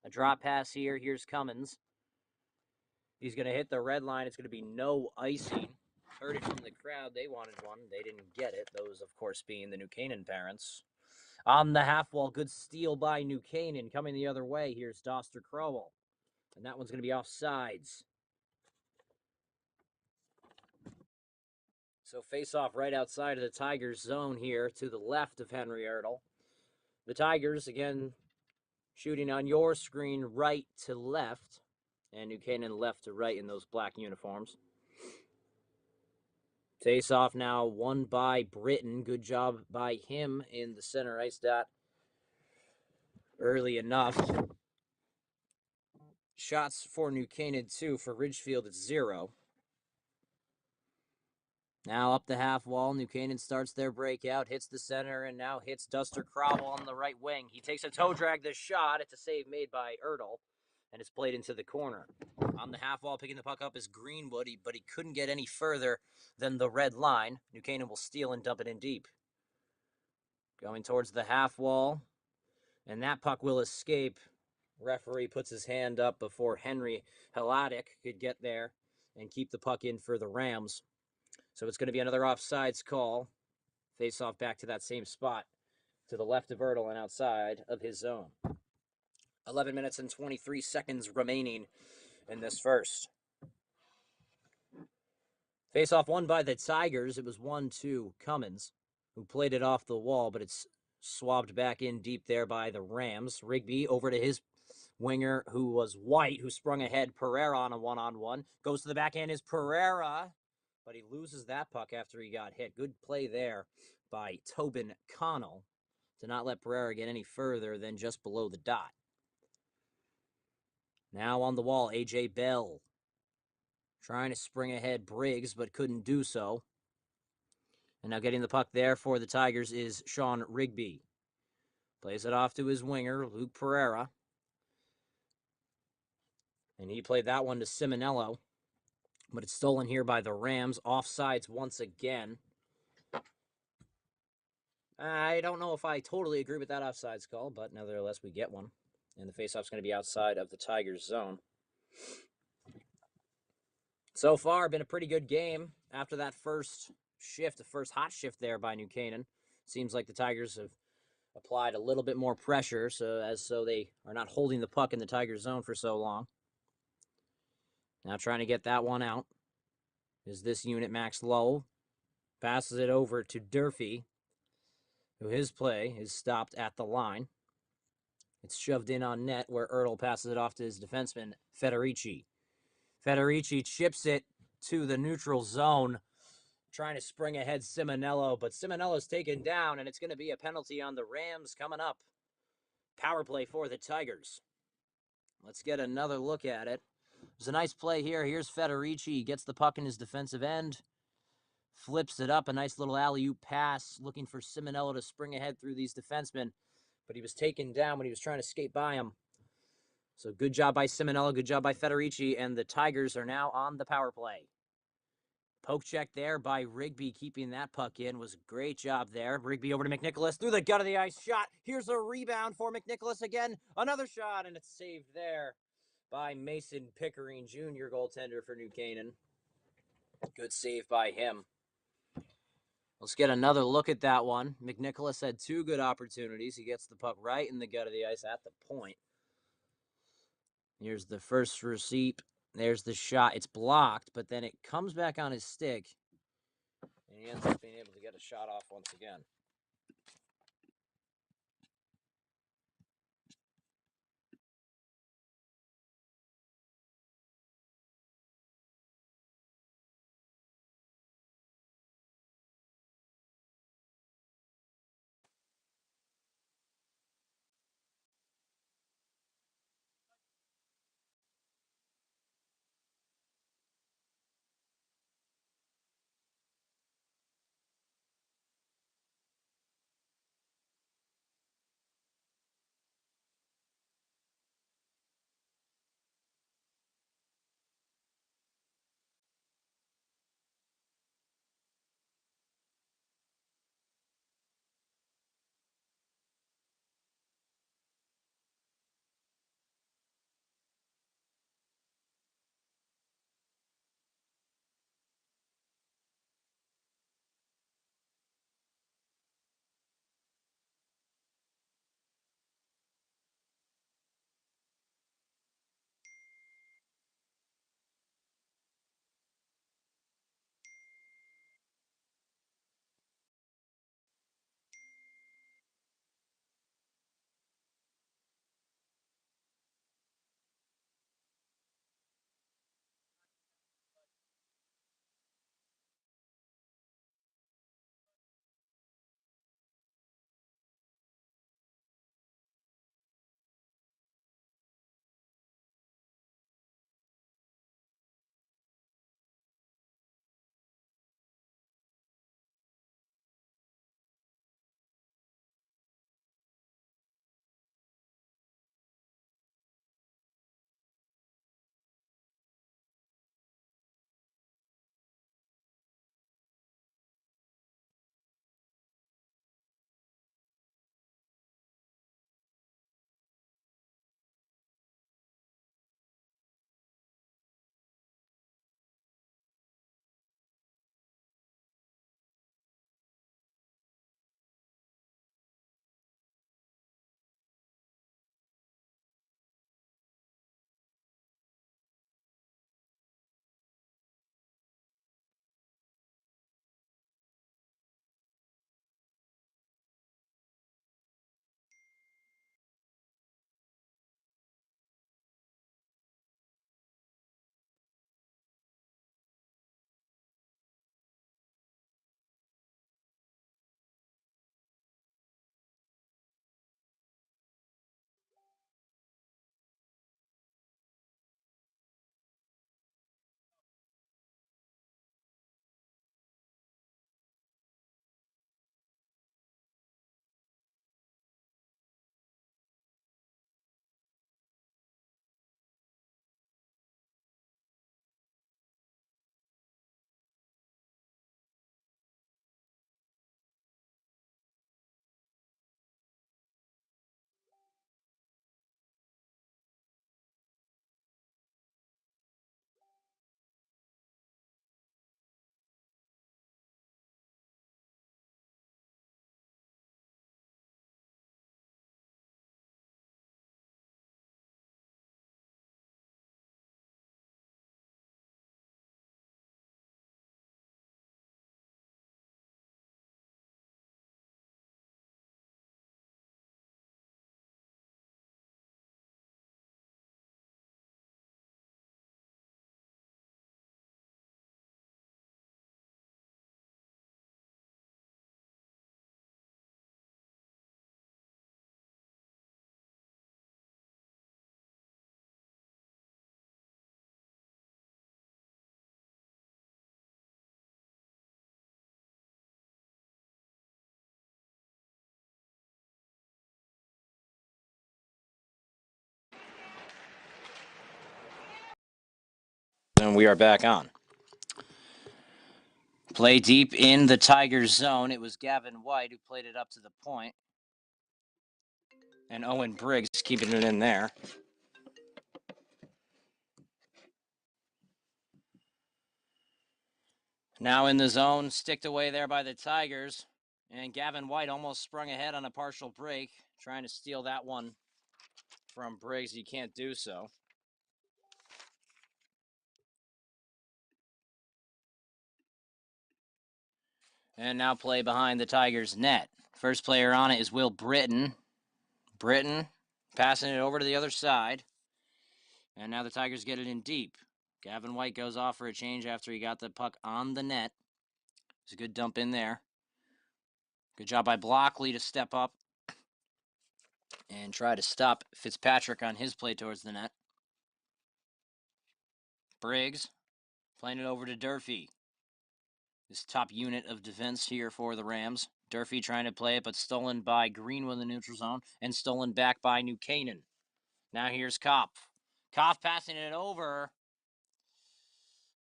A drop pass here. Here's Cummins. He's going to hit the red line. It's going to be no icing. Heard it from the crowd. They wanted one. They didn't get it. Those, of course, being the New Canaan parents. On the half wall, good steal by New Canaan. Coming the other way, here's Doster Crowell. And that one's going to be offsides. So face-off right outside of the Tigers' zone here to the left of Henry Ertl. The Tigers, again, shooting on your screen right to left. And New Canaan left to right in those black uniforms. Face-off now won by Britton. Good job by him in the center ice dot early enough. Shots for New Canaan 2. For Ridgefield, it's 0. Now up the half wall. New Canaan starts their breakout, hits the center, and now hits Duster Crowell on the right wing. He takes a toe drag the shot. It's a save made by Ertl, and it's played into the corner. On the half wall, picking the puck up is Greenwood, but he couldn't get any further than the red line. New Canaan will steal and dump it in deep. Going towards the half wall, and that puck will escape. Referee puts his hand up before Henry Haladic could get there and keep the puck in for the Rams. So it's going to be another offsides call. Face off back to that same spot to the left of Ertl and outside of his zone. 11 minutes and 23 seconds remaining in this first. Face off won by the Tigers. It was 1-2 Cummins, who played it off the wall, but it's swabbed back in deep there by the Rams. Rigby over to his winger, who was White, who sprung ahead. Pereira on a one-on-one. Goes to the backhand is Pereira, but he loses that puck after he got hit. Good play there by Tobin Connell to not let Pereira get any further than just below the dot. Now on the wall, A.J. Bell trying to spring ahead Briggs, but couldn't do so. And now getting the puck there for the Tigers is Sean Rigby. Plays it off to his winger, Luke Pereira. And he played that one to Simonello. But it's stolen here by the Rams. Offsides once again. I don't know if I totally agree with that offsides call, but nevertheless, we get one. And the faceoff's going to be outside of the Tigers' zone. So far, been a pretty good game after that first shift, the first hot shift there by New Canaan. Seems like the Tigers have applied a little bit more pressure, so they are not holding the puck in the Tigers' zone for so long. Now trying to get that one out is this unit, Max Lowell. Passes it over to Durfee, who his play is stopped at the line. It's shoved in on net where Ertl passes it off to his defenseman, Federici. Federici chips it to the neutral zone, trying to spring ahead Simonello, but Simonello's taken down, and it's going to be a penalty on the Rams coming up. Power play for the Tigers. Let's get another look at it. There's a nice play here. Here's Federici. He gets the puck in his defensive end. Flips it up. A nice little alley-oop pass. Looking for Simonello to spring ahead through these defensemen. But he was taken down when he was trying to skate by him. So good job by Simonello. Good job by Federici. And the Tigers are now on the power play. Poke check there by Rigby, keeping that puck in. Was a great job there. Rigby over to McNicholas through the gut of the ice shot. Here's a rebound for McNicholas again. Another shot, and it's saved there by Mason Pickering, Jr., goaltender for New Canaan. Good save by him. Let's get another look at that one. McNicholas had two good opportunities. He gets the puck right in the gut of the ice at the point. Here's the first receipt. There's the shot. It's blocked, but then it comes back on his stick, and he ends up being able to get a shot off once again. And we are back on. Play deep in the Tigers zone. It was Gavin White who played it up to the point. And Owen Briggs keeping it in there. Now in the zone, sticked away there by the Tigers. And Gavin White almost sprung ahead on a partial break, trying to steal that one from Briggs. He can't do so. And now play behind the Tigers' net. First player on it is Will Britton. Britton passing it over to the other side. And now the Tigers get it in deep. Gavin White goes off for a change after he got the puck on the net. It's a good dump in there. Good job by Blockley to step up and try to stop Fitzpatrick on his play towards the net. Briggs playing it over to Durfee. This top unit of defense here for the Rams. Durfee trying to play it, but stolen by Greenwood in the neutral zone and stolen back by New Canaan. Now here's Kopf. Kopf passing it over,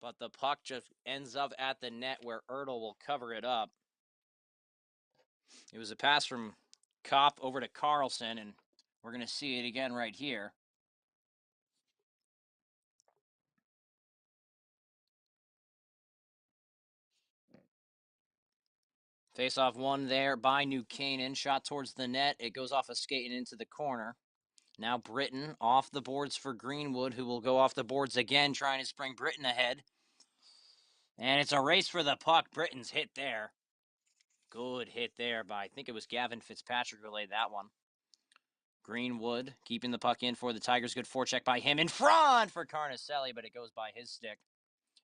but the puck just ends up at the net where Ertl will cover it up. It was a pass from Kopf over to Carlson, and we're going to see it again right here. Face-off one there by New Canaan. Shot towards the net. It goes off a skate and into the corner. Now Britton off the boards for Greenwood, who will go off the boards again, trying to spring Britton ahead. And it's a race for the puck. Britton's hit there. Good hit there by, I think it was Gavin Fitzpatrick who laid that one. Greenwood keeping the puck in for the Tigers. Good forecheck by him in front for Carnicelli, but it goes by his stick.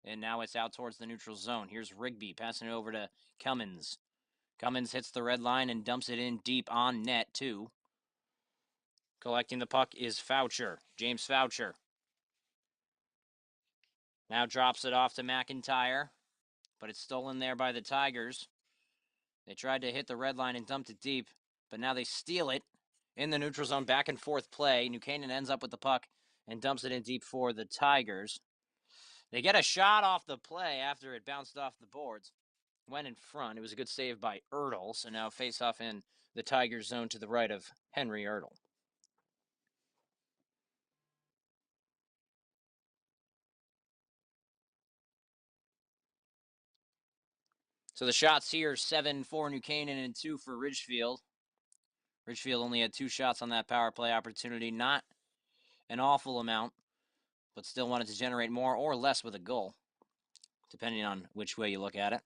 And now it's out towards the neutral zone. Here's Rigby passing it over to Cummins. Cummins hits the red line and dumps it in deep on net, too. Collecting the puck is Foucher, James Foucher. Now drops it off to McIntyre, but it's stolen there by the Tigers. They tried to hit the red line and dumped it deep, but now they steal it in the neutral zone, back and forth play. New Canaan ends up with the puck and dumps it in deep for the Tigers. They get a shot off the play after it bounced off the boards. Went in front. It was a good save by Ertl, so now face off in the Tigers zone to the right of Henry Ertl. So the shots here, 7 for New Canaan and 2 for Ridgefield. Ridgefield only had 2 shots on that power play opportunity. Not an awful amount, but still wanted to generate more or less with a goal, depending on which way you look at it.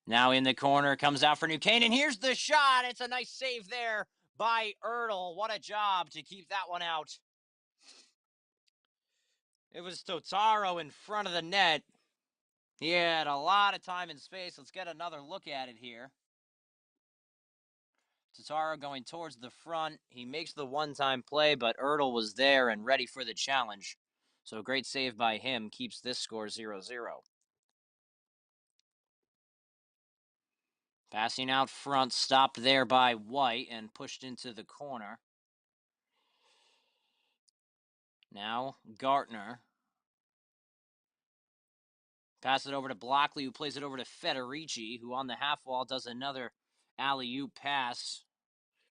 Now in the corner, comes out for New Canaan. Here's the shot. It's a nice save there by Ertl. What a job to keep that one out. It was Totaro in front of the net. He had a lot of time and space. Let's get another look at it here. Totaro going towards the front. He makes the one-time play, but Ertl was there and ready for the challenge. So a great save by him keeps this score 0-0. Passing out front, stopped there by White and pushed into the corner. Now Gartner. Pass it over to Blockley, who plays it over to Federici, who on the half wall does another alley-oop pass.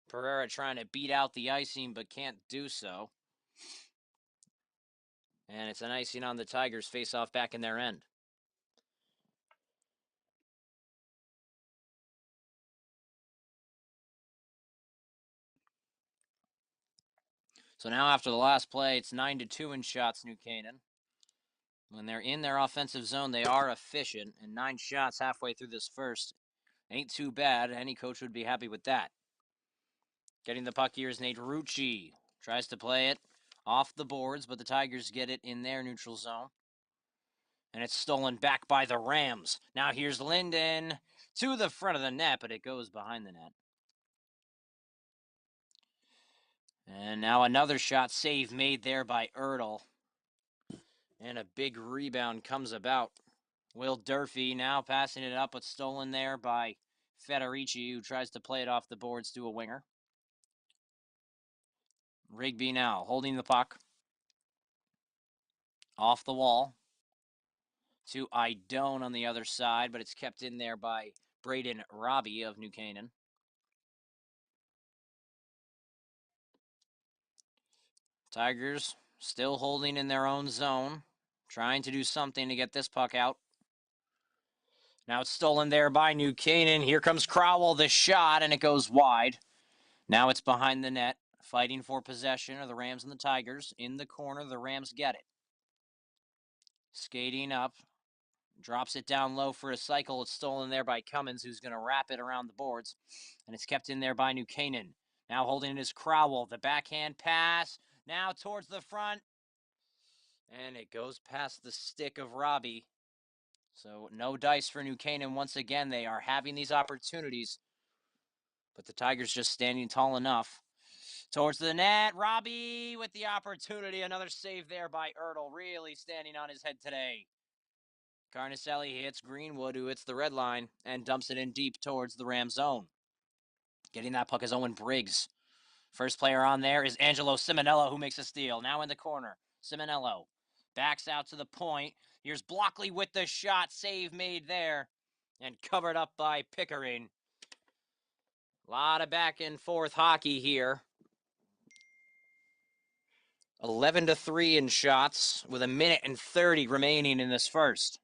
Pereira trying to beat out the icing, but can't do so. And it's an icing on the Tigers face-off back in their end. So now after the last play, it's 9-2 in shots, New Canaan. When they're in their offensive zone, they are efficient, and 9 shots halfway through this first ain't too bad. Any coach would be happy with that. Getting the puck here is Nate Rucci. Tries to play it off the boards, but the Tigers get it in their neutral zone. And it's stolen back by the Rams. Now here's Linden to the front of the net, but it goes behind the net. And now another shot save made there by Ertl. And a big rebound comes about. Will Durfee now passing it up, but stolen there by Federici, who tries to play it off the boards to a winger. Rigby now holding the puck. Off the wall to Idone on the other side, but it's kept in there by Braden Robbie of New Canaan. Tigers still holding in their own zone, trying to do something to get this puck out. Now it's stolen there by New Canaan. Here comes Crowell, the shot, and it goes wide. Now it's behind the net, fighting for possession of the Rams and the Tigers. In the corner, the Rams get it. Skating up, drops it down low for a cycle. It's stolen there by Cummins, who's going to wrap it around the boards. And it's kept in there by New Canaan. Now holding it is Crowell. The backhand pass. Now towards the front. And it goes past the stick of Robbie. So no dice for New Canaan once again. They are having these opportunities. But the Tigers just standing tall enough. Towards the net. Robbie with the opportunity. Another save there by Ertl. Really standing on his head today. Carnicelli hits Greenwood, who hits the red line, and dumps it in deep towards the Ram zone. Getting that puck is Owen Briggs. First player on there is Angelo Simonello, who makes a steal. Now in the corner, Simonello backs out to the point. Here's Blockley with the shot. Save made there and covered up by Pickering. A lot of back and forth hockey here. 11-3 in shots with 1:30 remaining in this first.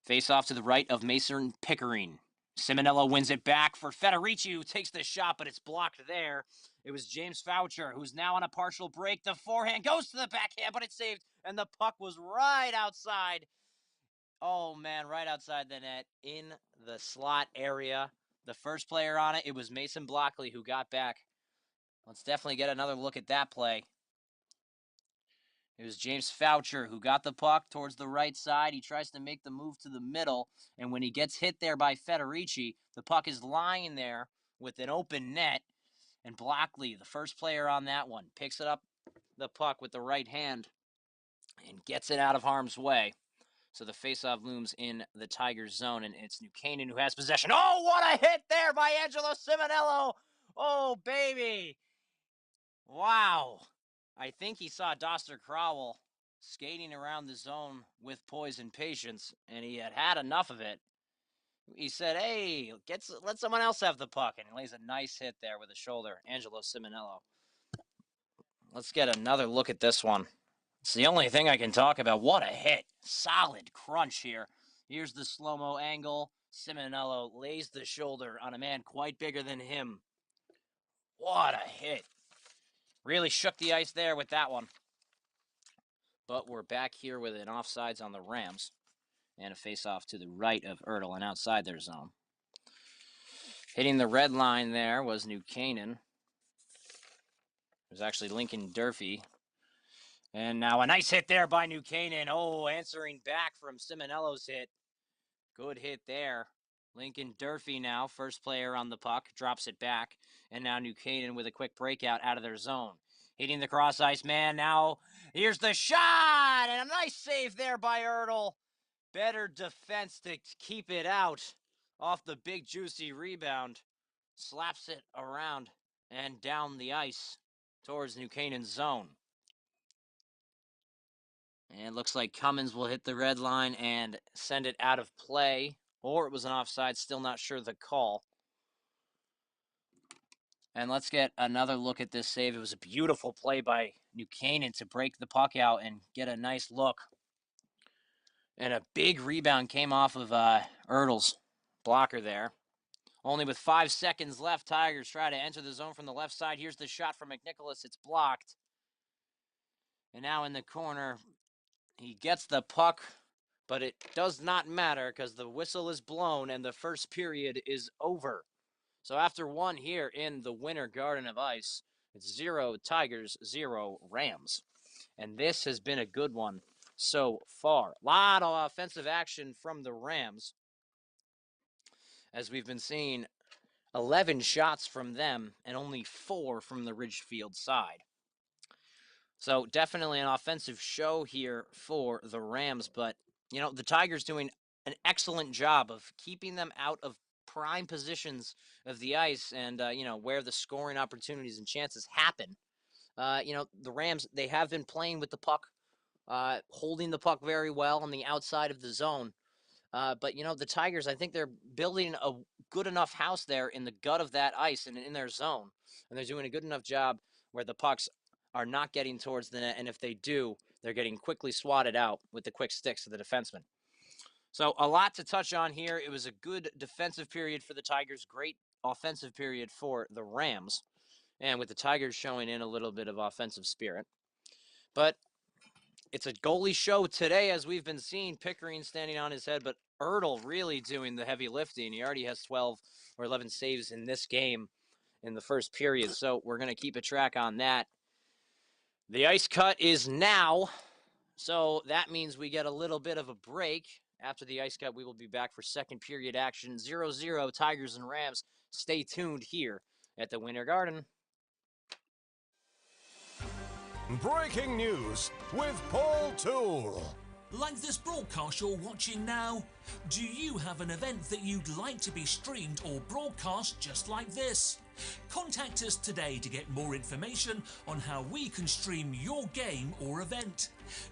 Face off to the right of Mason Pickering. Simonello wins it back for Federici, who takes the shot, but it's blocked there. It was James Foucher, who's now on a partial break. The forehand goes to the backhand, but it's saved, and the puck was right outside. Oh, man, right outside the net in the slot area. The first player on it, it was Mason Blockley, who got back. Let's definitely get another look at that play. It was James Foucher who got the puck towards the right side. He tries to make the move to the middle, and when he gets hit there by Federici, the puck is lying there with an open net, and Blockley, the first player on that one, picks it up the puck with the right hand and gets it out of harm's way. So the faceoff looms in the Tigers zone, and it's New Canaan who has possession. Oh, what a hit there by Angelo Simonello! Oh, baby! Wow. I think he saw Doster Crowell skating around the zone with poise and patience, and he had had enough of it. He said, hey, let someone else have the puck, and he lays a nice hit there with a shoulder. Angelo Simonello. Let's get another look at this one. It's the only thing I can talk about. What a hit. Solid crunch here. Here's the slow-mo angle. Simonello lays the shoulder on a man quite bigger than him. What a hit. Really shook the ice there with that one. But we're back here with an offsides on the Rams. And a face-off to the right of Ertl and outside their zone. Hitting the red line there was New Canaan. It was actually Lincoln Durfee. And now a nice hit there by New Canaan. Oh, answering back from Simonello's hit. Good hit there. Lincoln Durfee now, first player on the puck, drops it back. And now New Canaan with a quick breakout out of their zone. Hitting the cross ice man now. Here's the shot! And a nice save there by Ertl. Better defense to keep it out off the big juicy rebound. Slaps it around and down the ice towards New Canaan's zone. And it looks like Cummins will hit the red line and send it out of play. Or it was an offside, still not sure the call. And let's get another look at this save. It was a beautiful play by New Canaan to break the puck out and get a nice look. And a big rebound came off of Ertl's blocker there. Only with 5 seconds left, Tigers try to enter the zone from the left side. Here's the shot from McNicholas. It's blocked. And now in the corner, he gets the puck, but it does not matter because the whistle is blown and the first period is over. So after one here in the Winter Garden of Ice, it's 0 Tigers, 0 Rams. And this has been a good one so far. A lot of offensive action from the Rams, as we've been seeing 11 shots from them and only 4 from the Ridgefield side. So definitely an offensive show here for the Rams, but, you know, the Tigers doing an excellent job of keeping them out of prime positions of the ice and, where the scoring opportunities and chances happen. The Rams, they have been playing with the puck, holding the puck very well on the outside of the zone. But the Tigers, I think they're building a good enough house there in the gut of that ice and in their zone. And they're doing a good enough job where the pucks are not getting towards the net. And if they do, they're getting quickly swatted out with the quick sticks of the defenseman. So a lot to touch on here. It was a good defensive period for the Tigers, great offensive period for the Rams. And with the Tigers showing in a little bit of offensive spirit. But it's a goalie show today, as we've been seeing. Pickering standing on his head, but Ertl really doing the heavy lifting. He already has 12 or 11 saves in this game in the first period, so we're going to keep a track on that. The ice cut is now, so that means we get a little bit of a break. After the ice cut, we will be back for second period action. 0-0, Tigers and Rams. Stay tuned here at the Winter Garden. Breaking news with Paul Toole. Like this broadcast you're watching now? Do you have an event that you'd like to be streamed or broadcast just like this? Contact us today to get more information on how we can stream your game or event.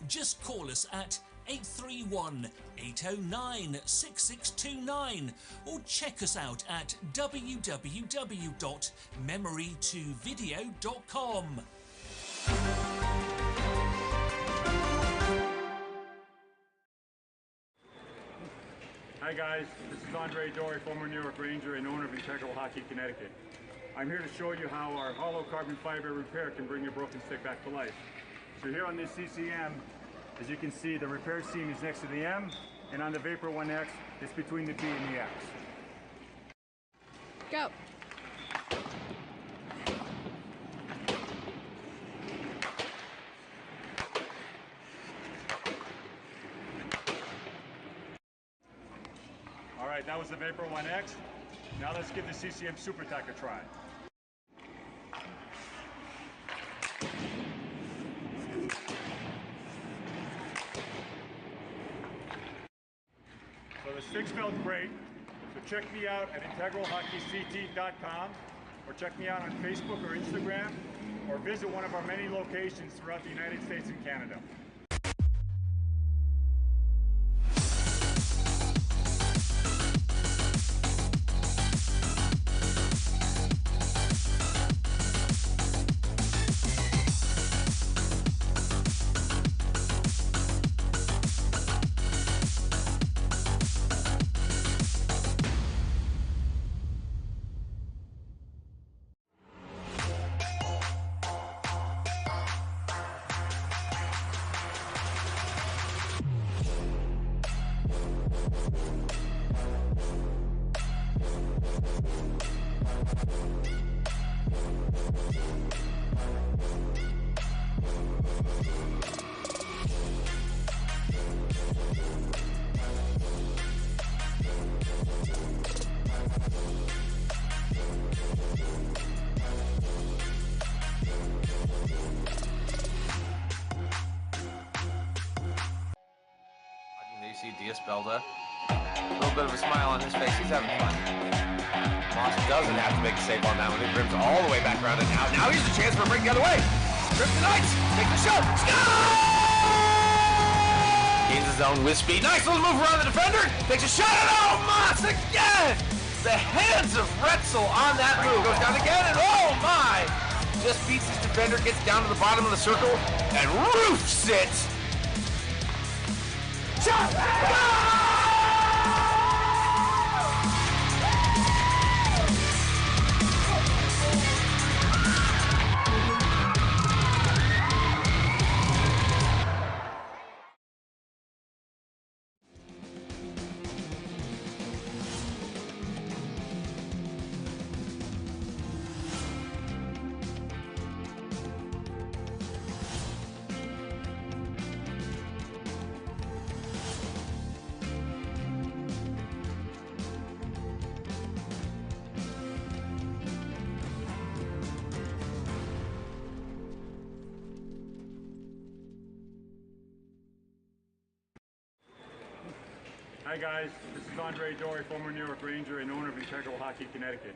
Just call us at 831-809-6629 or check us out at www.memory2video.com. Hi guys, this is Andre Dory, former New York Ranger and owner of Integral Hockey, Connecticut. I'm here to show you how our hollow carbon fiber repair can bring your broken stick back to life. So here on this CCM, as you can see, the repair seam is next to the M, and on the Vapor 1X, it's between the B and the X. Go. All right, that was the Vapor 1X. Now let's give the CCM Super Tack a try. So the sticks felt great. So check me out at integralhockeyct.com, or check me out on Facebook or Instagram, or visit one of our many locations throughout the United States and Canada. Belda. A little bit of a smile on his face. He's having fun. Moss doesn't have to make a save on that one. He rims all the way back around and out. Now here's a chance for a break the other way. Rips the Knights. Take the shot. Gains his zone with speed. Nice little move around the defender. Takes a shot. And oh, Moss again. The hands of Retzel on that move. Goes down again. And oh my. Just beats his defender. Gets down to the bottom of the circle. And roofs it. Shot! Hi guys, this is Andre Dory, former New York Ranger and owner of Integral Hockey, Connecticut.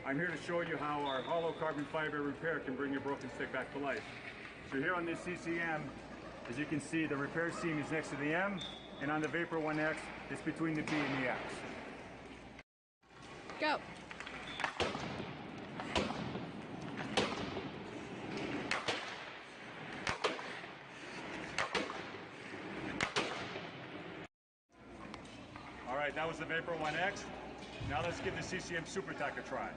I'm here to show you how our hollow carbon fiber repair can bring your broken stick back to life. So here on this CCM, as you can see, the repair seam is next to the M, and on the Vapor 1X, it's between the B and the X. Go. All right, that was the Vapor 1X. Now let's give the CCM Super Tack a try.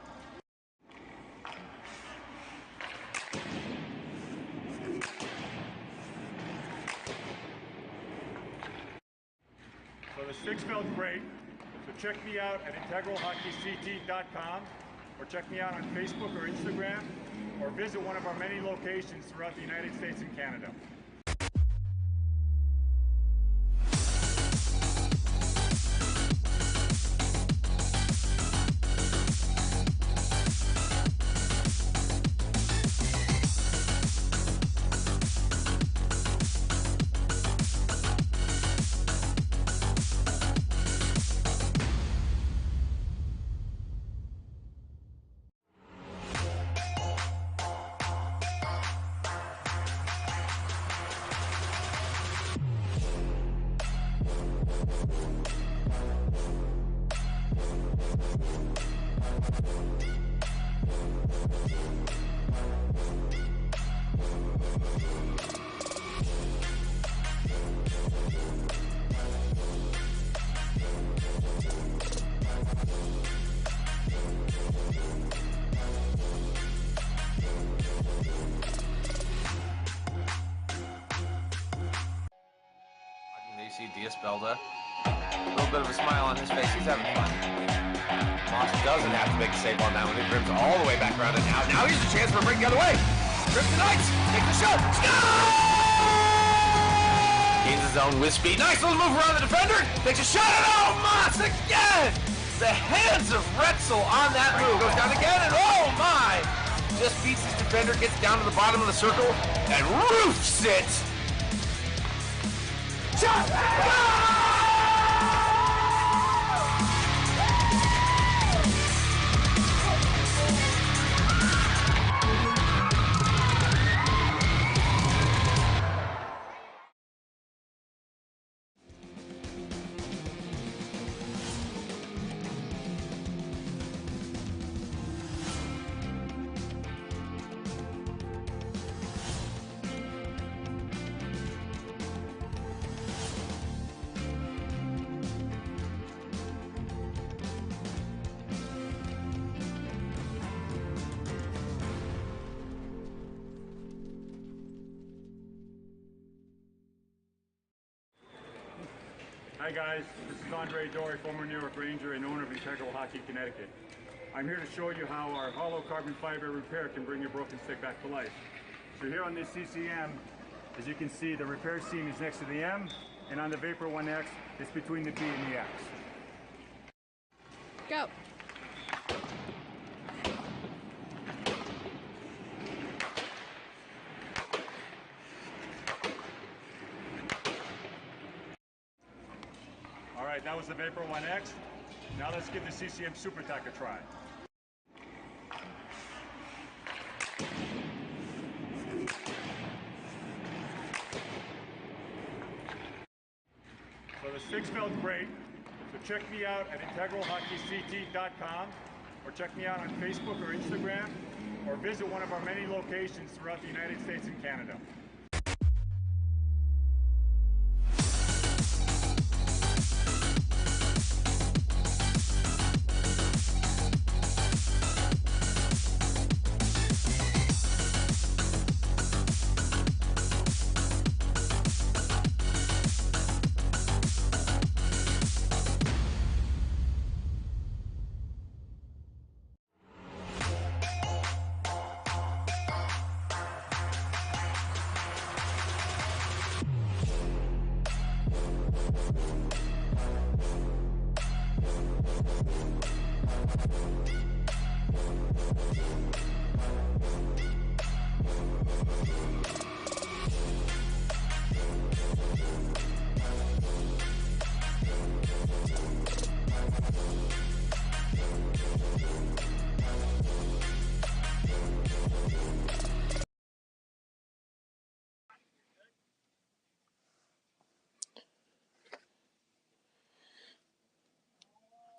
So the sticks felt great. So check me out at integralhockeyct.com, or check me out on Facebook or Instagram, or visit one of our many locations throughout the United States and Canada. There you see Diaz-Belda. A little bit of a smile on his face. He's having fun. Moss doesn't have to make a save on that one. He brims all the way back around it now. Now here's a chance for a break the other way. Grips the Knights. Take the shot. Gains his own with speed. Nice little move around the defender. Takes a shot. And oh, Moss again. The hands of Retzel on that move. Goes down again. And oh, my. Just beats his defender. Gets down to the bottom of the circle. And roofs it. Shot! Hi guys, this is Andre Dory, former New York Ranger and owner of Integral Hockey, Connecticut. I'm here to show you how our hollow carbon fiber repair can bring your broken stick back to life. So here on this CCM, as you can see, the repair seam is next to the M, and on the Vapor 1X, it's between the B and the X. Go. All right, that was the Vapor 1X. Now let's give the CCM Super Tack a try. So the sticks felt great. So check me out at integralhockeyct.com, or check me out on Facebook or Instagram, or visit one of our many locations throughout the United States and Canada.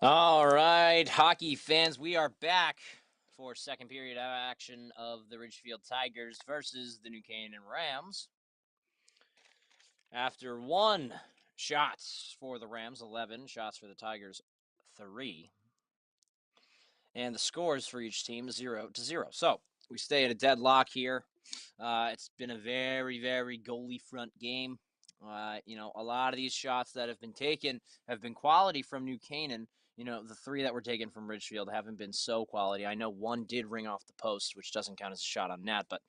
All right, hockey fans, we are back for second period action of the Ridgefield Tigers versus the New Canaan Rams. After 1 shots for the Rams, 11 shots for the Tigers, 3. And the scores for each team 0-0. So we stay at a deadlock here. It's been a very, very goalie front game. A lot of these shots that have been taken have been quality from New Canaan. The 3 that were taken from Ridgefield haven't been so quality. I know 1 did ring off the post, which doesn't count as a shot on net, but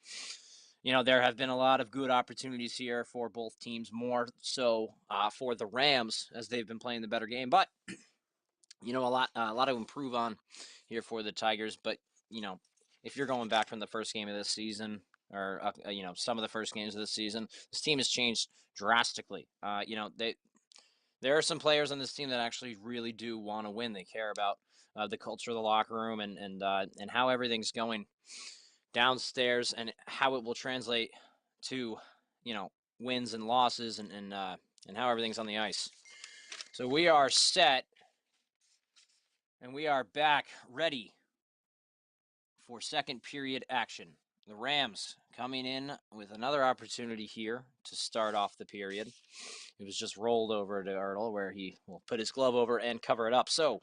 there have been a lot of good opportunities here for both teams, more so for the Rams as they've been playing the better game. But a lot to improve on here for the Tigers. But if you're going back from the first game of this season, or some of the first games of this season, this team has changed drastically. There are some players on this team that actually really do want to win. They care about the culture of the locker room and how everything's going downstairs and how it will translate to wins and losses and how everything's on the ice. So we are set. And we are back ready for second period action. The Rams coming in with another opportunity here to start off the period. It was just rolled over to Ertl, where he will put his glove over and cover it up. So,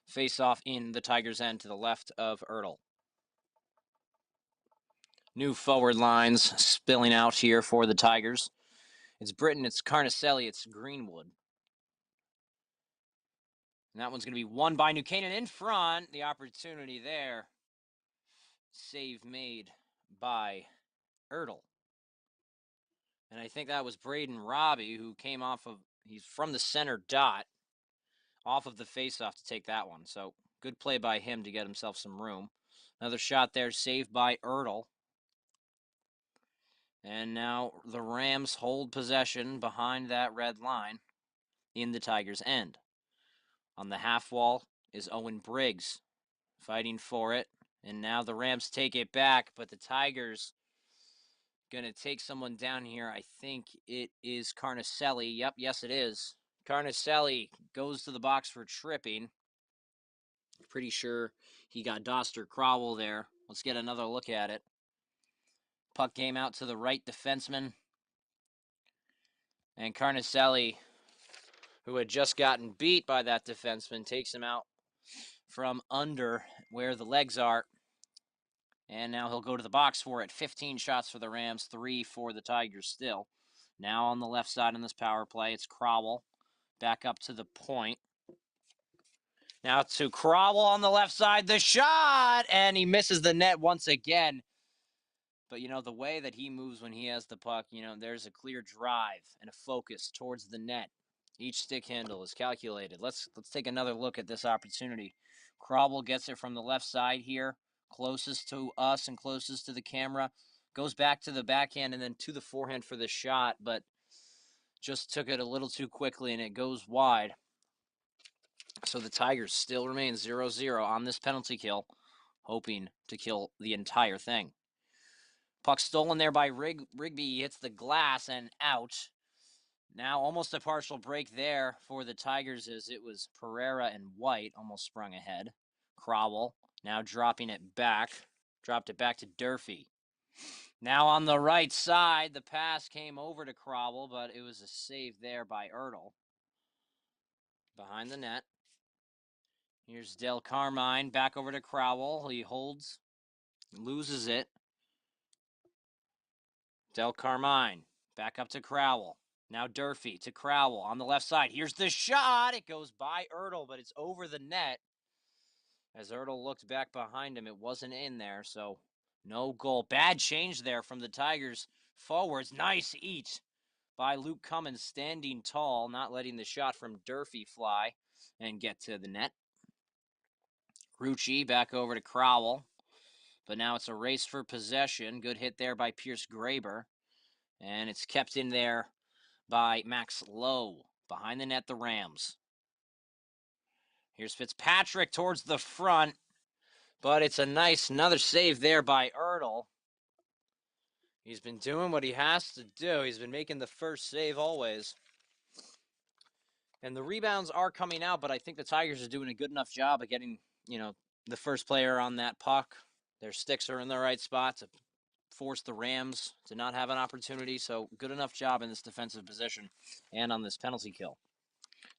face off in the Tigers' end to the left of Ertl. New forward lines spilling out here for the Tigers. It's Britton, it's Carnicelli, it's Greenwood. And that one's going to be won by New Canaan in front. The opportunity there. Save made by Ertl. And I think that was Braden Robbie who came he's from the center dot, off of the faceoff to take that one. So good play by him to get himself some room. Another shot there, saved by Ertl. And now the Rams hold possession behind that red line in the Tigers' end. On the half wall is Owen Briggs fighting for it. And now the Rams take it back, but the Tigers going to take someone down here. I think it is Carnicelli. Yep, yes it is. Carnicelli goes to the box for tripping. Pretty sure he got Doster Crowell there. Let's get another look at it. Puck came out to the right defenseman. And Carnicelli, who had just gotten beat by that defenseman, takes him out from under where the legs are. And now he'll go to the box for it. 15 shots for the Rams, 3 for the Tigers still. Now on the left side in this power play, it's Crowell. Back up to the point. Now to Crowell on the left side, the shot! And he misses the net once again. But, the way that he moves when he has the puck, there's a clear drive and a focus towards the net. Each stick handle is calculated. Let's take another look at this opportunity. Crowell gets it from the left side here, closest to us and closest to the camera. Goes back to the backhand and then to the forehand for the shot, but just took it a little too quickly and it goes wide. So the Tigers still remain 0-0 on this penalty kill, hoping to kill the entire thing. Puck stolen there by Rigby. He hits the glass and out. Now almost a partial break there for the Tigers as it was Pereira and White almost sprung ahead. Crowell now dropping it back. Dropped it back to Durfee. Now on the right side, the pass came over to Crowell, but it was a save there by Ertl. Behind the net. Here's Del Carmine back over to Crowell. He holds, loses it. Del Carmine back up to Crowell. Now Durfee to Crowell on the left side. Here's the shot. It goes by Ertl, but it's over the net. As Ertl looked back behind him, it wasn't in there, so no goal. Bad change there from the Tigers forwards. Nice eat by Luke Cummins, standing tall, not letting the shot from Durfee fly and get to the net. Rucci back over to Crowell. But now it's a race for possession. Good hit there by Pierce Graber. And it's kept in there by Max Lowe. Behind the net, the Rams. Here's Fitzpatrick towards the front, but it's another save there by Ertl. He's been doing what he has to do. He's been making the first save always. And the rebounds are coming out, but I think the Tigers are doing a good enough job of getting, the first player on that puck. Their sticks are in the right spot to force the Rams to not have an opportunity. So good enough job in this defensive position and on this penalty kill.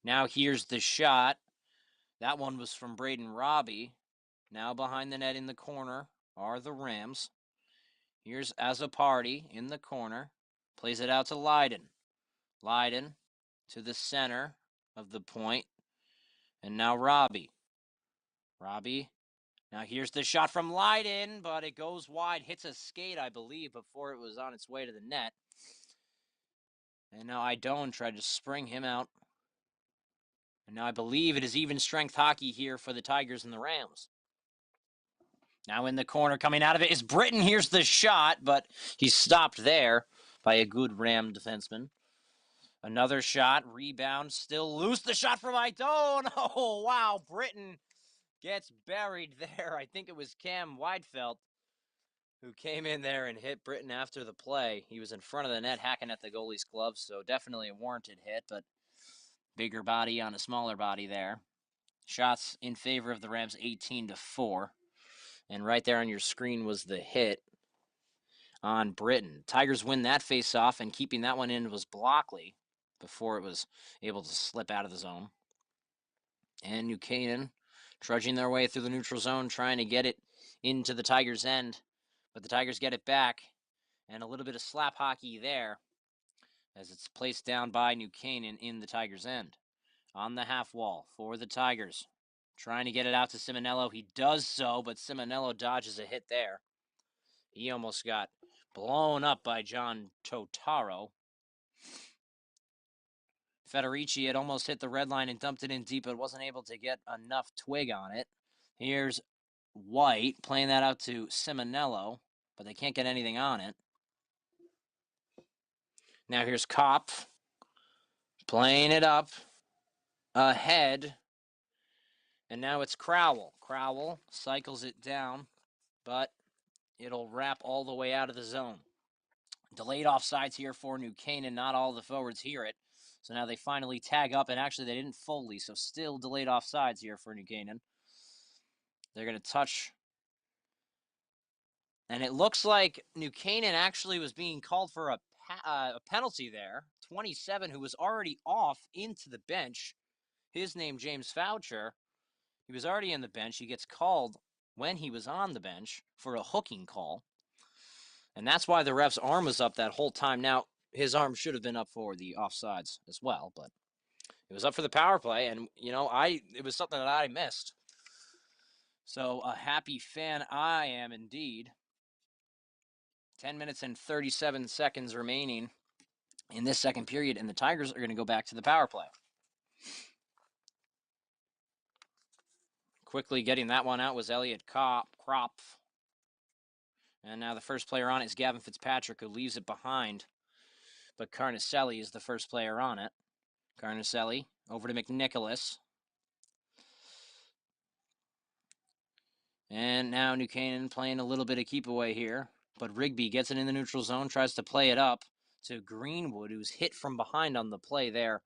Now here's the shot. That one was from Braden Robbie. Now behind the net in the corner are the Rams. Here's Azzopardi in the corner. Plays it out to Leiden. Leiden to the center of the point. And now Robbie. Robbie. Now here's the shot from Leiden, but it goes wide. Hits a skate, I believe, before it was on its way to the net. And now Idone tried to spring him out. And now I believe it is even strength hockey here for the Tigers and the Rams. Now in the corner coming out of it is Britton. Here's the shot, but he's stopped there by a good Ram defenseman. Another shot, rebound, still loose. The shot from Idone. Oh, wow. Britton gets buried there. I think it was Cam Weidfeld who came in there and hit Britton after the play. He was in front of the net hacking at the goalie's gloves, so definitely a warranted hit, but bigger body on a smaller body there. Shots in favor of the Rams 18-4. And right there on your screen was the hit on Britton. Tigers win that face-off, and keeping that one in was Blockley before it was able to slip out of the zone. And New Canaan trudging their way through the neutral zone, trying to get it into the Tigers' end. But the Tigers get it back, and a little bit of slap hockey there as it's placed down by New Canaan in the Tigers' end. On the half wall for the Tigers. Trying to get it out to Simonello. He does so, but Simonello dodges a hit there. He almost got blown up by John Totaro. Federici had almost hit the red line and dumped it in deep, but wasn't able to get enough twig on it. Here's White playing that out to Simonello, but they can't get anything on it. Now here's Kopf playing it up ahead. And now it's Crowell. Crowell cycles it down, but it'll wrap all the way out of the zone. Delayed offsides here for New Canaan. Not all the forwards hear it. So now they finally tag up, and actually they didn't fully, so still delayed offsides here for New Canaan. They're going to touch. And it looks like New Canaan actually was being called for a penalty there. 27, who was already off into the bench. His name, James Foucher. He was already in the bench. He gets called when he was on the bench for a hooking call. And that's why the ref's arm was up that whole time. Now, his arm should have been up for the offsides as well, but it was up for the power play, and, it was something that I missed. So a happy fan I am indeed. 10 minutes and 37 seconds remaining in this second period, and the Tigers are going to go back to the power play. Quickly getting that one out was Elliot Kropf. And now the first player on it is Gavin Fitzpatrick, who leaves it behind. But Carnicelli is the first player on it. Carnicelli over to McNicholas. And now New Canaan playing a little bit of keep away here. But Rigby gets it in the neutral zone, tries to play it up to Greenwood, who's hit from behind on the play there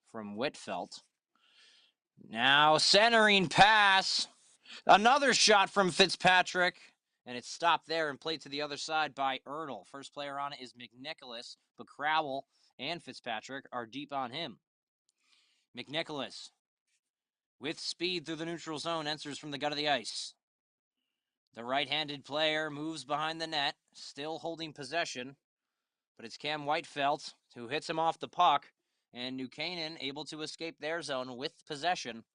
from Whitfeld. Now centering pass. Another shot from Fitzpatrick. And it's stopped there and played to the other side by Ertl. First player on it is McNicholas, but Crowell and Fitzpatrick are deep on him. McNicholas, with speed through the neutral zone, enters from the gut of the ice. The right-handed player moves behind the net, still holding possession, but it's Cam Whitefeld who hits him off the puck, and New Canaan able to escape their zone with possession.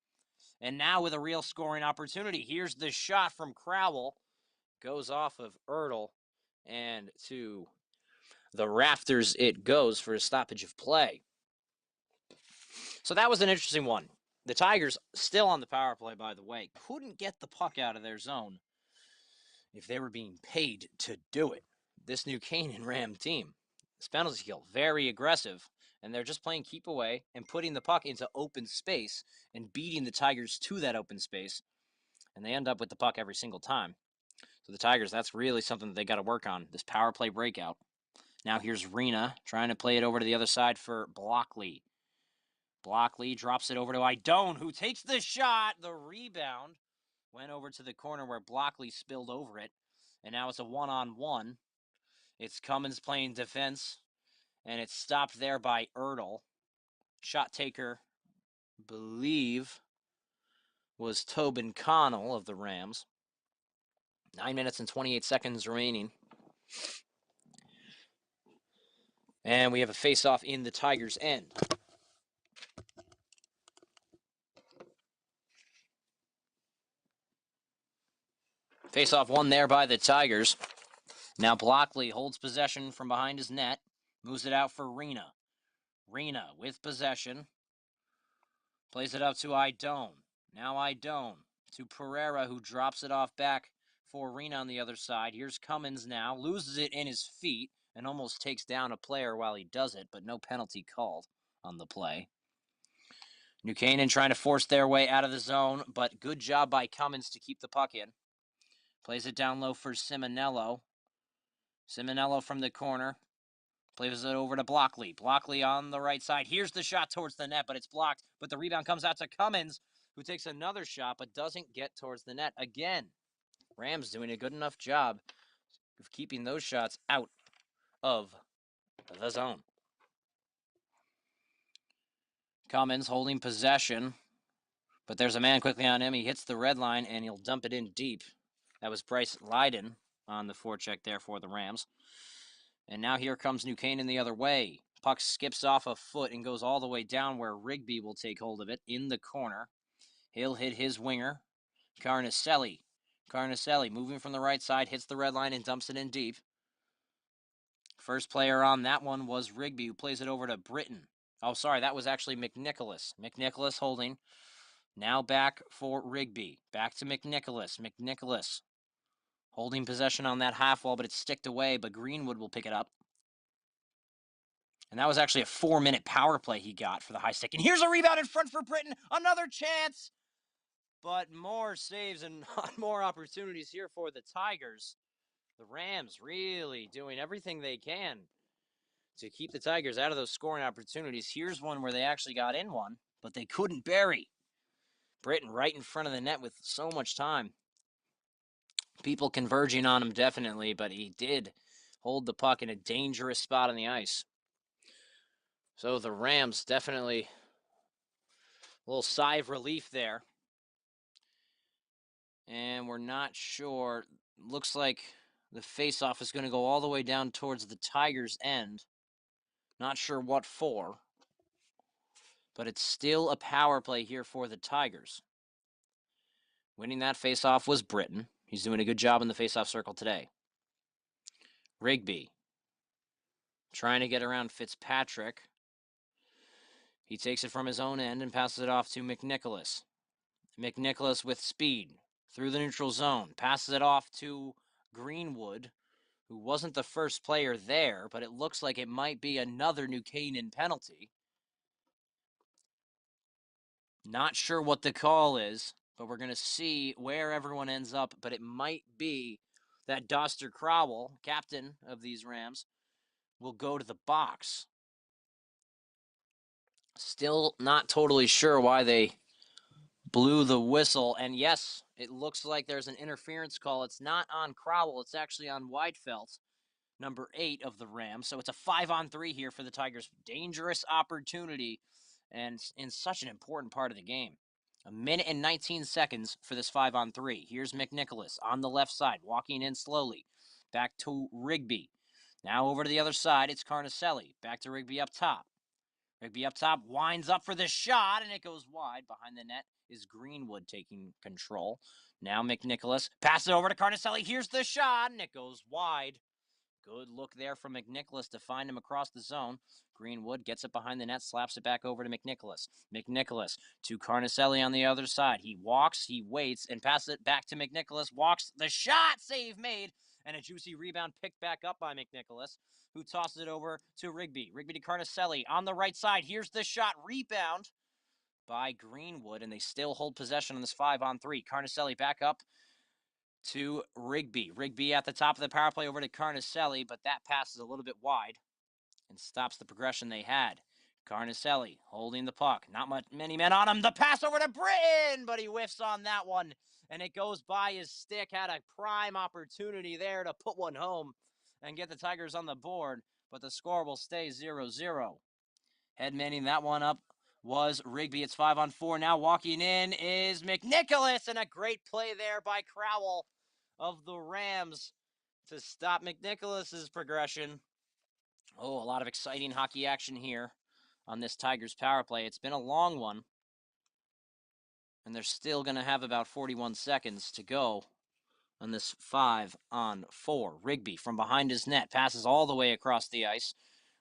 And now with a real scoring opportunity. Here's the shot from Crowell. Goes off of Ertl, and to the rafters it goes for a stoppage of play. So that was an interesting one. The Tigers, still on the power play, by the way, couldn't get the puck out of their zone if they were being paid to do it. This New Canaan Ram team, this penalty kill, very aggressive, And they're just playing keep away and putting the puck into open space and beating the Tigers to that open space. And they end up with the puck every single time. So the Tigers, that's really something that they got to work on, this power play breakout. Now here's Rena trying to play it over to the other side for Blockley. Blockley drops it over to Idone, who takes the shot. The rebound went over to the corner where Blockley spilled over it. And now it's a one-on-one. It's Cummins playing defense, and it's stopped there by Ertl. Shot taker, believe, was Tobin Connell of the Rams. 9 minutes and 28 seconds remaining. And we have a face-off in the Tigers' end. Face-off won there by the Tigers. Now Blockley holds possession from behind his net. Moves it out for Rena. Rena with possession. Plays it up to Idone. Now Idone to Pereira, who drops it off back for Rena on the other side. Here's Cummins now. Loses it in his feet and almost takes down a player while he does it, but no penalty called on the play. New Canaan trying to force their way out of the zone, but good job by Cummins to keep the puck in. Plays it down low for Simonello. Simonello from the corner. Plays it over to Blockley. Blockley on the right side. Here's the shot towards the net, but it's blocked. But the rebound comes out to Cummins, who takes another shot but doesn't get towards the net again. Rams doing a good enough job of keeping those shots out of the zone. Cummins holding possession, but there's a man quickly on him. He hits the red line, and he'll dump it in deep. That was Bryce Leiden on the forecheck there for the Rams. And now here comes New Canaan the other way. Puck skips off a foot and goes all the way down where Rigby will take hold of it in the corner. He'll hit his winger, Carnicelli. Carnicelli moving from the right side, hits the red line and dumps it in deep. First player on that one was Rigby, who plays it over to Britton. Oh, sorry, that was actually McNicholas. McNicholas holding. Now back for Rigby. Back to McNicholas. McNicholas holding possession on that half wall, but it's sticked away, but Greenwood will pick it up. And that was actually a 4-minute power play he got for the high stick. And here's a rebound in front for Britton. Another chance. But more saves and more opportunities here for the Tigers. The Rams really doing everything they can to keep the Tigers out of those scoring opportunities. Here's one where they actually got in one, but they couldn't bury. Britton right in front of the net with so much time. People converging on him definitely, but he did hold the puck in a dangerous spot on the ice. So the Rams definitely a little sigh of relief there. And we're not sure. Looks like the face-off is going to go all the way down towards the Tigers' end. Not sure what for. But it's still a power play here for the Tigers. Winning that face-off was Britton. He's doing a good job in the face-off circle today. Rigby trying to get around Fitzpatrick. He takes it from his own end and passes it off to McNicholas. McNicholas with speed through the neutral zone. Passes it off to Greenwood, who wasn't the first player there, but it looks like it might be another New Canaan penalty. Not sure what the call is, but we're going to see where everyone ends up. But it might be that Doster Crowell, captain of these Rams, will go to the box. Still not totally sure why they blew the whistle. And yes, it looks like there's an interference call. It's not on Crowell. It's actually on Whitefelt, number 8 of the Rams. So it's a 5-on-3 here for the Tigers. Dangerous opportunity and in such an important part of the game. 1 minute and 19 seconds for this 5-on-3. Here's McNicholas on the left side, walking in slowly. Back to Rigby. Now over to the other side, it's Carnicelli. Back to Rigby up top. Rigby up top, winds up for the shot, and it goes wide. Behind the net is Greenwood taking control. Now McNicholas passes it over to Carnicelli. Here's the shot, and it goes wide. Good look there from McNicholas to find him across the zone. Greenwood gets it behind the net, slaps it back over to McNicholas. McNicholas to Carnicelli on the other side. He walks, he waits, and passes it back to McNicholas. Walks, the shot, save made, and a juicy rebound picked back up by McNicholas. who tosses it over to Rigby. Rigby to Carnicelli on the right side. Here's the shot. Rebound by Greenwood, and they still hold possession on this 5-on-3. Carnicelli back up to Rigby. Rigby at the top of the power play over to Carnicelli, but that pass is a little bit wide and stops the progression they had. Carnicelli holding the puck. Not many men on him. The pass over to Britton, but he whiffs on that one, and it goes by his stick. Had a prime opportunity there to put one home and get the Tigers on the board, but the score will stay 0-0. Headmanning that one up was Rigby. It's 5-on-4 now. Walking in is McNicholas, and a great play there by Crowell of the Rams to stop McNicholas's progression. Oh, a lot of exciting hockey action here on this Tigers power play. It's been a long one, and they're still going to have about 41 seconds to go on this 5-on-4. Rigby from behind his net passes all the way across the ice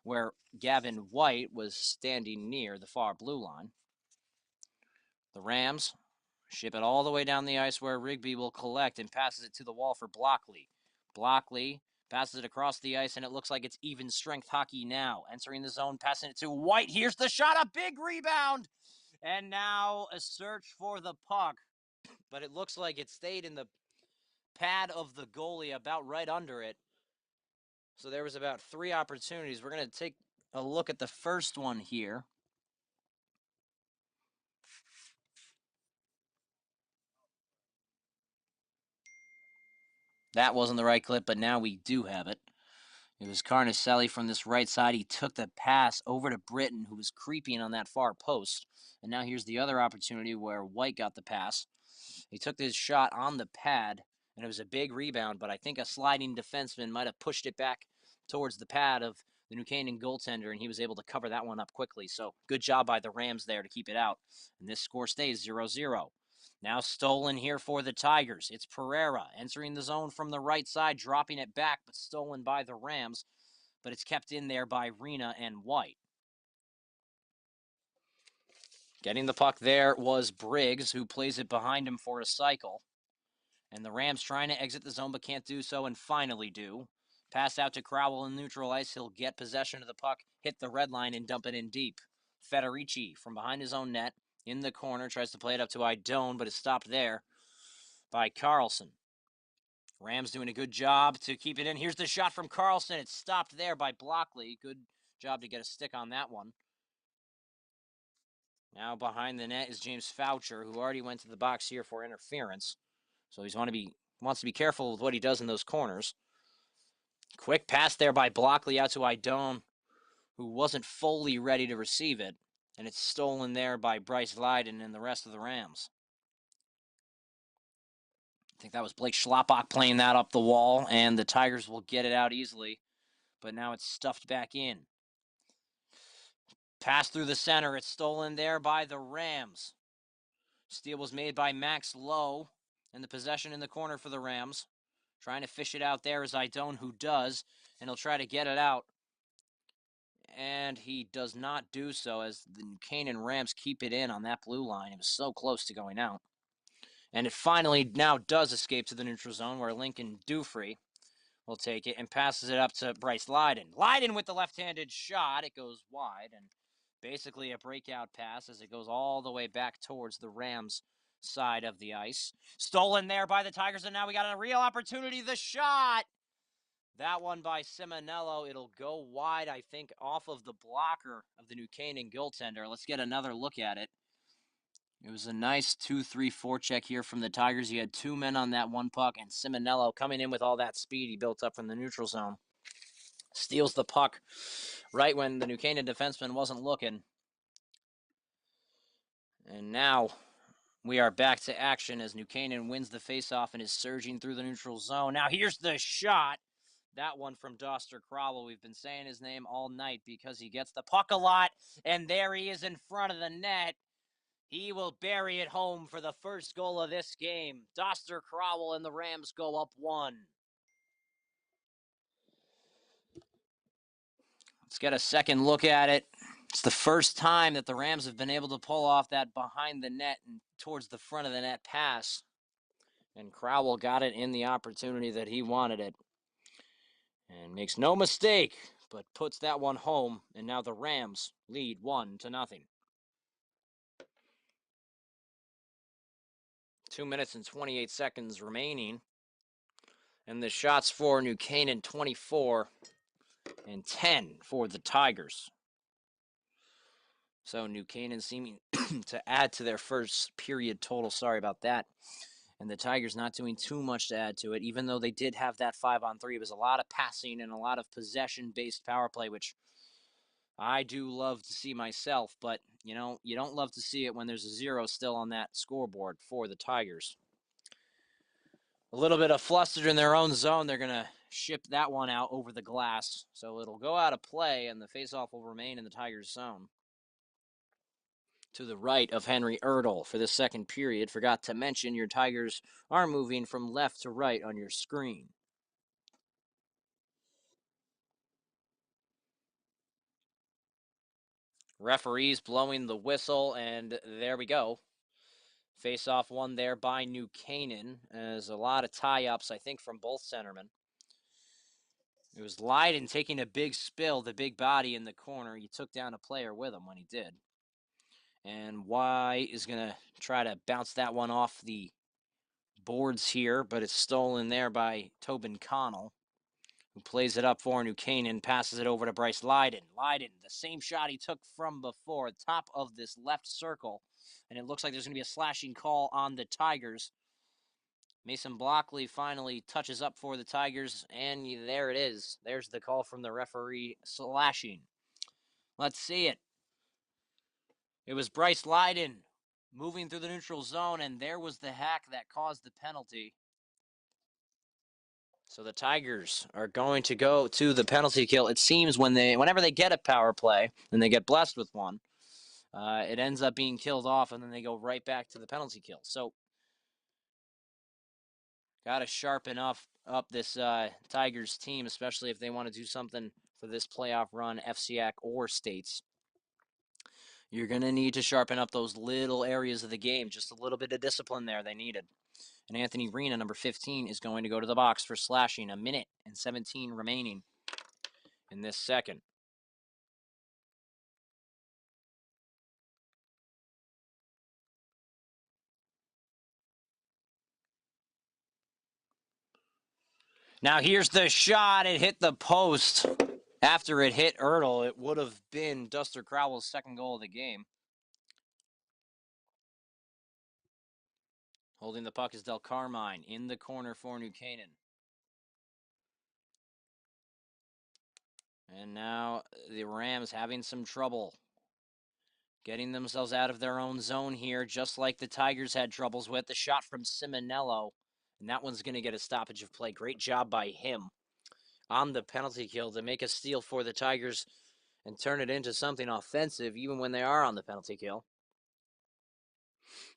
where Gavin White was standing near the far blue line. The Rams ship it all the way down the ice where Rigby will collect and passes it to the wall for Blockley. Blockley passes it across the ice, and it looks like it's even strength hockey now. Entering the zone, passing it to White. Here's the shot, a big rebound. And now a search for the puck, but it looks like it stayed in the pad of the goalie about right under it. So there was about 3 opportunities. We're going to take a look at the first one here. That wasn't the right clip, but now we do have it. It was Carnicelli from this right side. He took the pass over to Britton, who was creeping on that far post. And now here's the other opportunity where White got the pass. He took this shot on the pad, and it was a big rebound, but I think a sliding defenseman might have pushed it back towards the pad of the New Canaan goaltender, and he was able to cover that one up quickly. So good job by the Rams there to keep it out. And this score stays 0-0. Now stolen here for the Tigers. It's Pereira entering the zone from the right side, dropping it back, but stolen by the Rams. But it's kept in there by Rena and White. Getting the puck there was Briggs, who plays it behind him for a cycle. And the Rams trying to exit the zone but can't do so, and finally do. Pass out to Crowell in neutral ice. He'll get possession of the puck, hit the red line, and dump it in deep. Federici from behind his own net in the corner tries to play it up to Idone, but is stopped there by Carlson. Rams doing a good job to keep it in. Here's the shot from Carlson. It's stopped there by Blockley. Good job to get a stick on that one. Now behind the net is James Foucher, who already went to the box here for interference. So he wants to be careful with what he does in those corners. Quick pass there by Blockley out to Idone, who wasn't fully ready to receive it. And it's stolen there by Bryce Lydon and the rest of the Rams. I think that was Blake Schlappak playing that up the wall, and the Tigers will get it out easily. But now it's stuffed back in. Pass through the center. It's stolen there by the Rams. Steal was made by Max Lowe, and the possession in the corner for the Rams. Trying to fish it out there is Idone, who does, and he'll try to get it out. And he does not do so as the Canaan Rams keep it in on that blue line. It was so close to going out. And it finally now does escape to the neutral zone where Lincoln Dufree will take it and passes it up to Bryce Lydon. Lydon with the left-handed shot. It goes wide, and basically a breakout pass as it goes all the way back towards the Rams' side of the ice. Stolen there by the Tigers, and now we got a real opportunity. The shot! That one by Simonello. It'll go wide, I think, off of the blocker of the New Canaan goaltender. Let's get another look at it. It was a nice 2-3-4 check here from the Tigers. You had 2 men on that one puck, and Simonello coming in with all that speed he built up from the neutral zone. Steals the puck right when the New Canaan defenseman wasn't looking. And now we are back to action as New Canaan wins the faceoff and is surging through the neutral zone. Now here's the shot. That one from Doster Crowell. We've been saying his name all night because he gets the puck a lot, and there he is in front of the net. He will bury it home for the first goal of this game. Doster Crowell and the Rams go up 1. Let's get a second look at it. It's the first time that the Rams have been able to pull off that behind the net and towards the front of the net pass. And Crowell got it in the opportunity that he wanted it. And makes no mistake, but puts that one home, and now the Rams lead 1-0. 2 minutes and 28 seconds remaining. And the shots for New Canaan, 24 and 10 for the Tigers. So New Canaan seeming to add to their first period total. Sorry about that. And the Tigers not doing too much to add to it, even though they did have that 5-on-3. It was a lot of passing and a lot of possession-based power play, which I do love to see myself. But, you know, you don't love to see it when there's a 0 still on that scoreboard for the Tigers. A little bit of flustered in their own zone. They're going to ship that one out over the glass. So it'll go out of play, and the faceoff will remain in the Tigers' zone. To the right of Henry Erdl for the second period. Forgot to mention your Tigers are moving from left to right on your screen. Referees blowing the whistle, and there we go. Face-off one there by New Canaan. There's a lot of tie-ups, I think, from both centermen. It was Leiden taking a big spill, the big body in the corner. He took down a player with him when he did. And Y is going to try to bounce that one off the boards here, but it's stolen there by Tobin Connell, who plays it up for New Canaan, passes it over to Bryce Leiden. Leiden, the same shot he took from before, top of this left circle, and it looks like there's going to be a slashing call on the Tigers. Mason Blockley finally touches up for the Tigers, and there it is. There's the call from the referee, slashing. Let's see it. It was Bryce Leiden moving through the neutral zone, and there was the hack that caused the penalty. So the Tigers are going to go to the penalty kill. It seems whenever they get a power play and they get blessed with one, it ends up being killed off, and then they go right back to the penalty kill. So got to sharpen up this Tigers team, especially if they want to do something for this playoff run, FCAC or States. You're going to need to sharpen up those little areas of the game. Just a little bit of discipline there they needed. And Anthony Rena, number 15, is going to go to the box for slashing. 1 minute and 17 remaining in this second. Now here's the shot. It hit the post. After it hit Erdl, it would have been Duster Crowell's second goal of the game. Holding the puck is Del Carmine in the corner for New Canaan. And now the Rams having some trouble getting themselves out of their own zone here, just like the Tigers had troubles with. The shot from Simonello, and that one's going to get a stoppage of play. Great job by him on the penalty kill to make a steal for the Tigers and turn it into something offensive, even when they are on the penalty kill.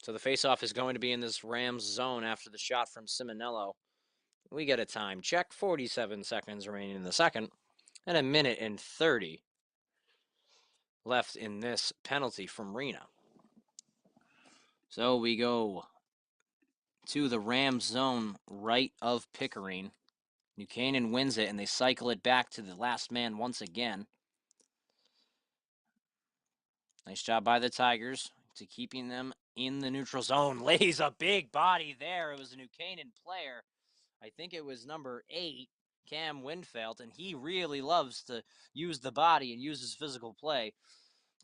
So the faceoff is going to be in this Rams zone after the shot from Simonello. We get a time check, 47 seconds remaining in the second, and 1 minute and 30 left in this penalty from Rena. So we go to the Rams zone right of Pickering. New Canaan wins it, and they cycle it back to the last man once again. Nice job by the Tigers to keeping them in the neutral zone. Lays a big body there. It was a New Canaan player. I think it was number 8, Cam Winfeld, and he really loves to use the body and use his physical play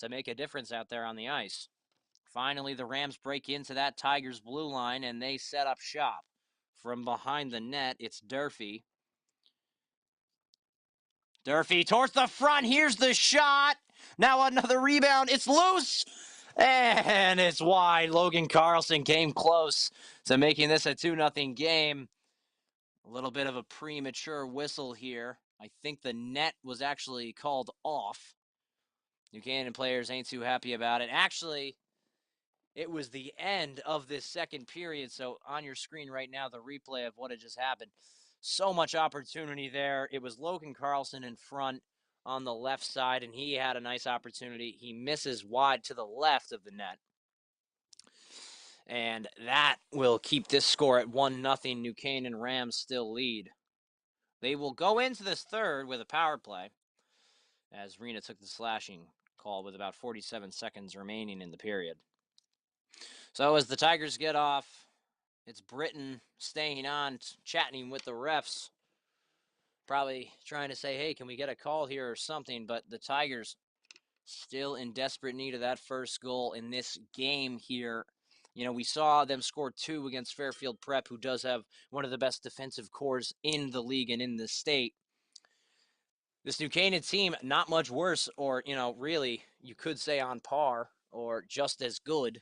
to make a difference out there on the ice. Finally, the Rams break into that Tigers blue line, and they set up shop. From behind the net, it's Durfee. Durfee towards the front. Here's the shot. Now another rebound. It's loose. And it's wide. Logan Carlson came close to making this a 2-0 game. A little bit of a premature whistle here. I think the net was actually called off. New Canaan players ain't too happy about it. Actually, it was the end of this second period. So on your screen right now, the replay of what had just happened. So much opportunity there. It was Logan Carlson in front on the left side, and he had a nice opportunity. He misses wide to the left of the net. And that will keep this score at 1-0. New Canaan Rams still lead. They will go into this third with a power play. as Rena took the slashing call with about 47 seconds remaining in the period. So as the Tigers get off, it's Britton staying on, chatting with the refs, probably trying to say, hey, can we get a call here or something? But the Tigers still in desperate need of that first goal in this game here. You know, we saw them score 2 against Fairfield Prep, who does have one of the best defensive cores in the league and in the state. This New Canaan team, not much worse, or, you know, really, you could say on par or just as good.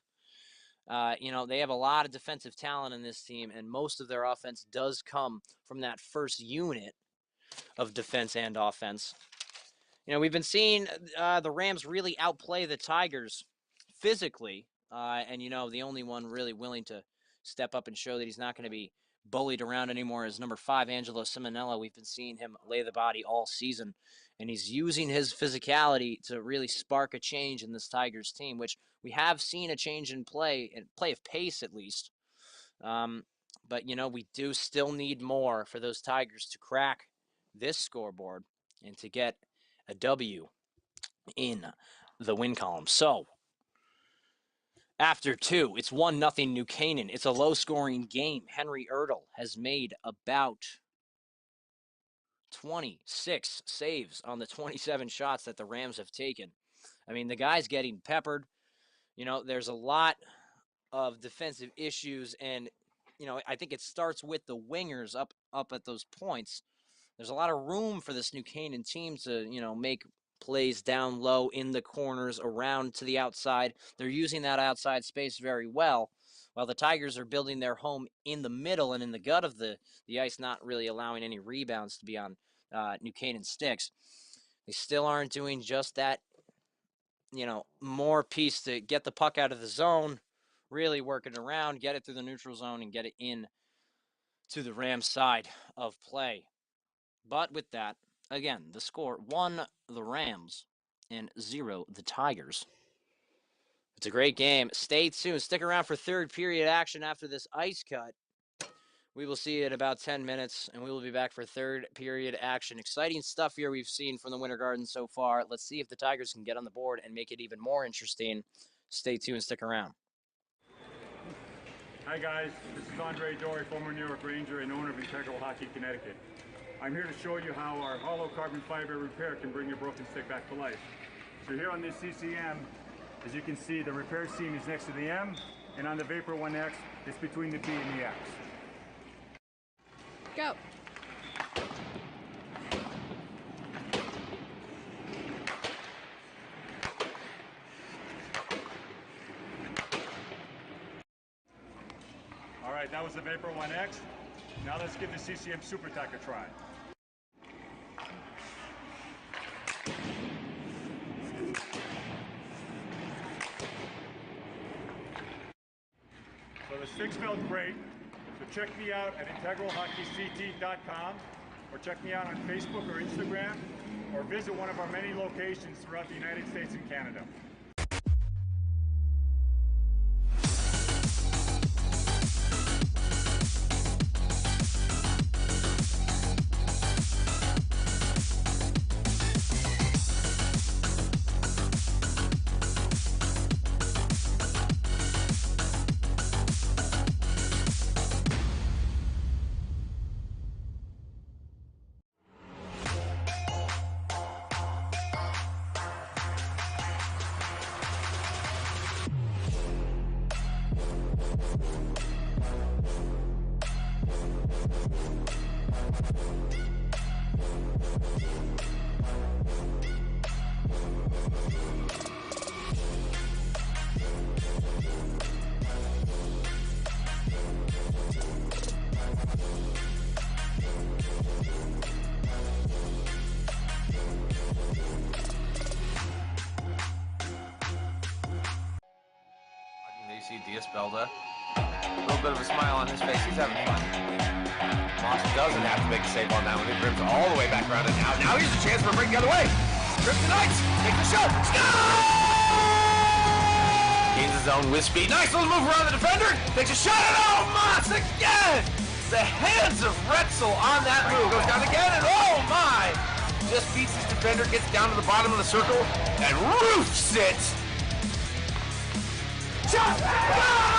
You know, they have a lot of defensive talent in this team, and most of their offense does come from that first unit of defense and offense. You know, we've been seeing the Rams really outplay the Tigers physically, and, you know, the only one really willing to step up and show that he's not going to be bullied around anymore is number 5, Angelo Simonella. We've been seeing him lay the body all season, and he's using his physicality to really spark a change in this Tigers team, which we have seen a change in play of pace at least. But, you know, we do still need more for those Tigers to crack this scoreboard and to get a W in the win column. So, after 2, it's 1-0 New Canaan. It's a low-scoring game. Henry Ertl has made about 26 saves on the 27 shots that the Rams have taken. I mean, the guy's getting peppered. You know, there's a lot of defensive issues, and, you know, I think it starts with the wingers up at those points. There's a lot of room for this New Canaan team to, you know, make plays down low in the corners around to the outside. They're using that outside space very well, while the Tigers are building their home in the middle and in the gut of the ice, not really allowing any rebounds to be on New Canaan sticks. They still aren't doing just that, you know, more piece to get the puck out of the zone, really work it around, get it through the neutral zone, and get it in to the Rams side of play. But with that, again, the score 1 the Rams and 0 the Tigers. It's a great game. Stay tuned. Stick around for third period action after this ice cut. We will see you in about 10 minutes, and we will be back for third period action. Exciting stuff here we've seen from the Winter Garden so far. Let's see if the Tigers can get on the board and make it even more interesting. Stay tuned. Stick around. Hi guys, this is Andre Dory, former New York Ranger and owner of Integral Hockey, Connecticut. I'm here to show you how our hollow carbon fiber repair can bring your broken stick back to life. So here on this CCM, as you can see, the repair seam is next to the M, and on the Vapor 1X, it's between the B and the X. Go. All right, that was the Vapor 1X. Now let's give the CCM Super Tack a try. So the sticks felt great. So check me out at integralhockeyct.com, or check me out on Facebook or Instagram, or visit one of our many locations throughout the United States and Canada. Belda. A little bit of a smile on his face. He's having fun. Moss doesn't have to make a save on that one. He rims all the way back around and out. Now here's a chance for a break the other way. Tristan Knights takes the shot. Gains his own with speed. Nice little move around the defender. Takes a shot and oh, Moss again! The hands of Retzel on that move. Goes down again and oh my! Just beats his defender. defender gets down to the bottom of the circle and roofs it. Shot! Goal!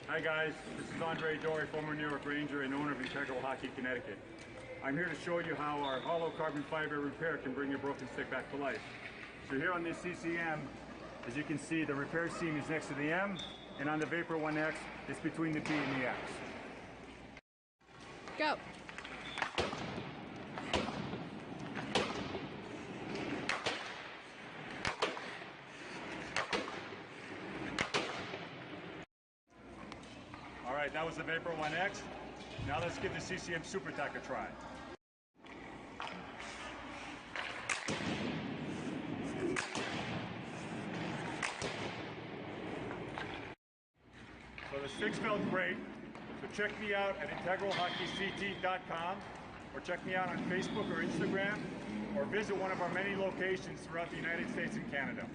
Hi guys, this is Andre Dory, former New York Ranger and owner of Integral Hockey, Connecticut. I'm here to show you how our hollow carbon fiber repair can bring your broken stick back to life. So here on this CCM, as you can see, the repair seam is next to the M, and on the Vapor 1X, it's between the B and the X. Go. All right, that was the Vapor 1X. Now let's give the CCM Super Tack a try. So the sticks felt great. So check me out at integralhockeyct.com, or check me out on Facebook or Instagram, or visit one of our many locations throughout the United States and Canada.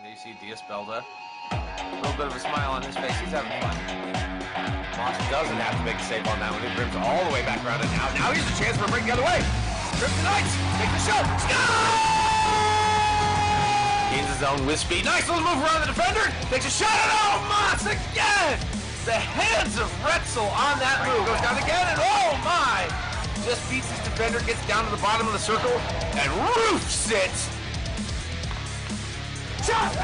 You see Diaz-Belda, a little bit of a smile on his face. He's having fun. Moss doesn't have to make a save on that one. It rims all the way back around it now. Now here's a chance for a break the other way. Trips the Knights. Take the shot. Score! Gains his own with speed. Nice little move around the defender. Takes a shot. And oh, Moss again! The hands of Retzel on that move. Goes down again, and oh my! Just beats his defender, gets down to the bottom of the circle, and roofs it. Shot! Goal!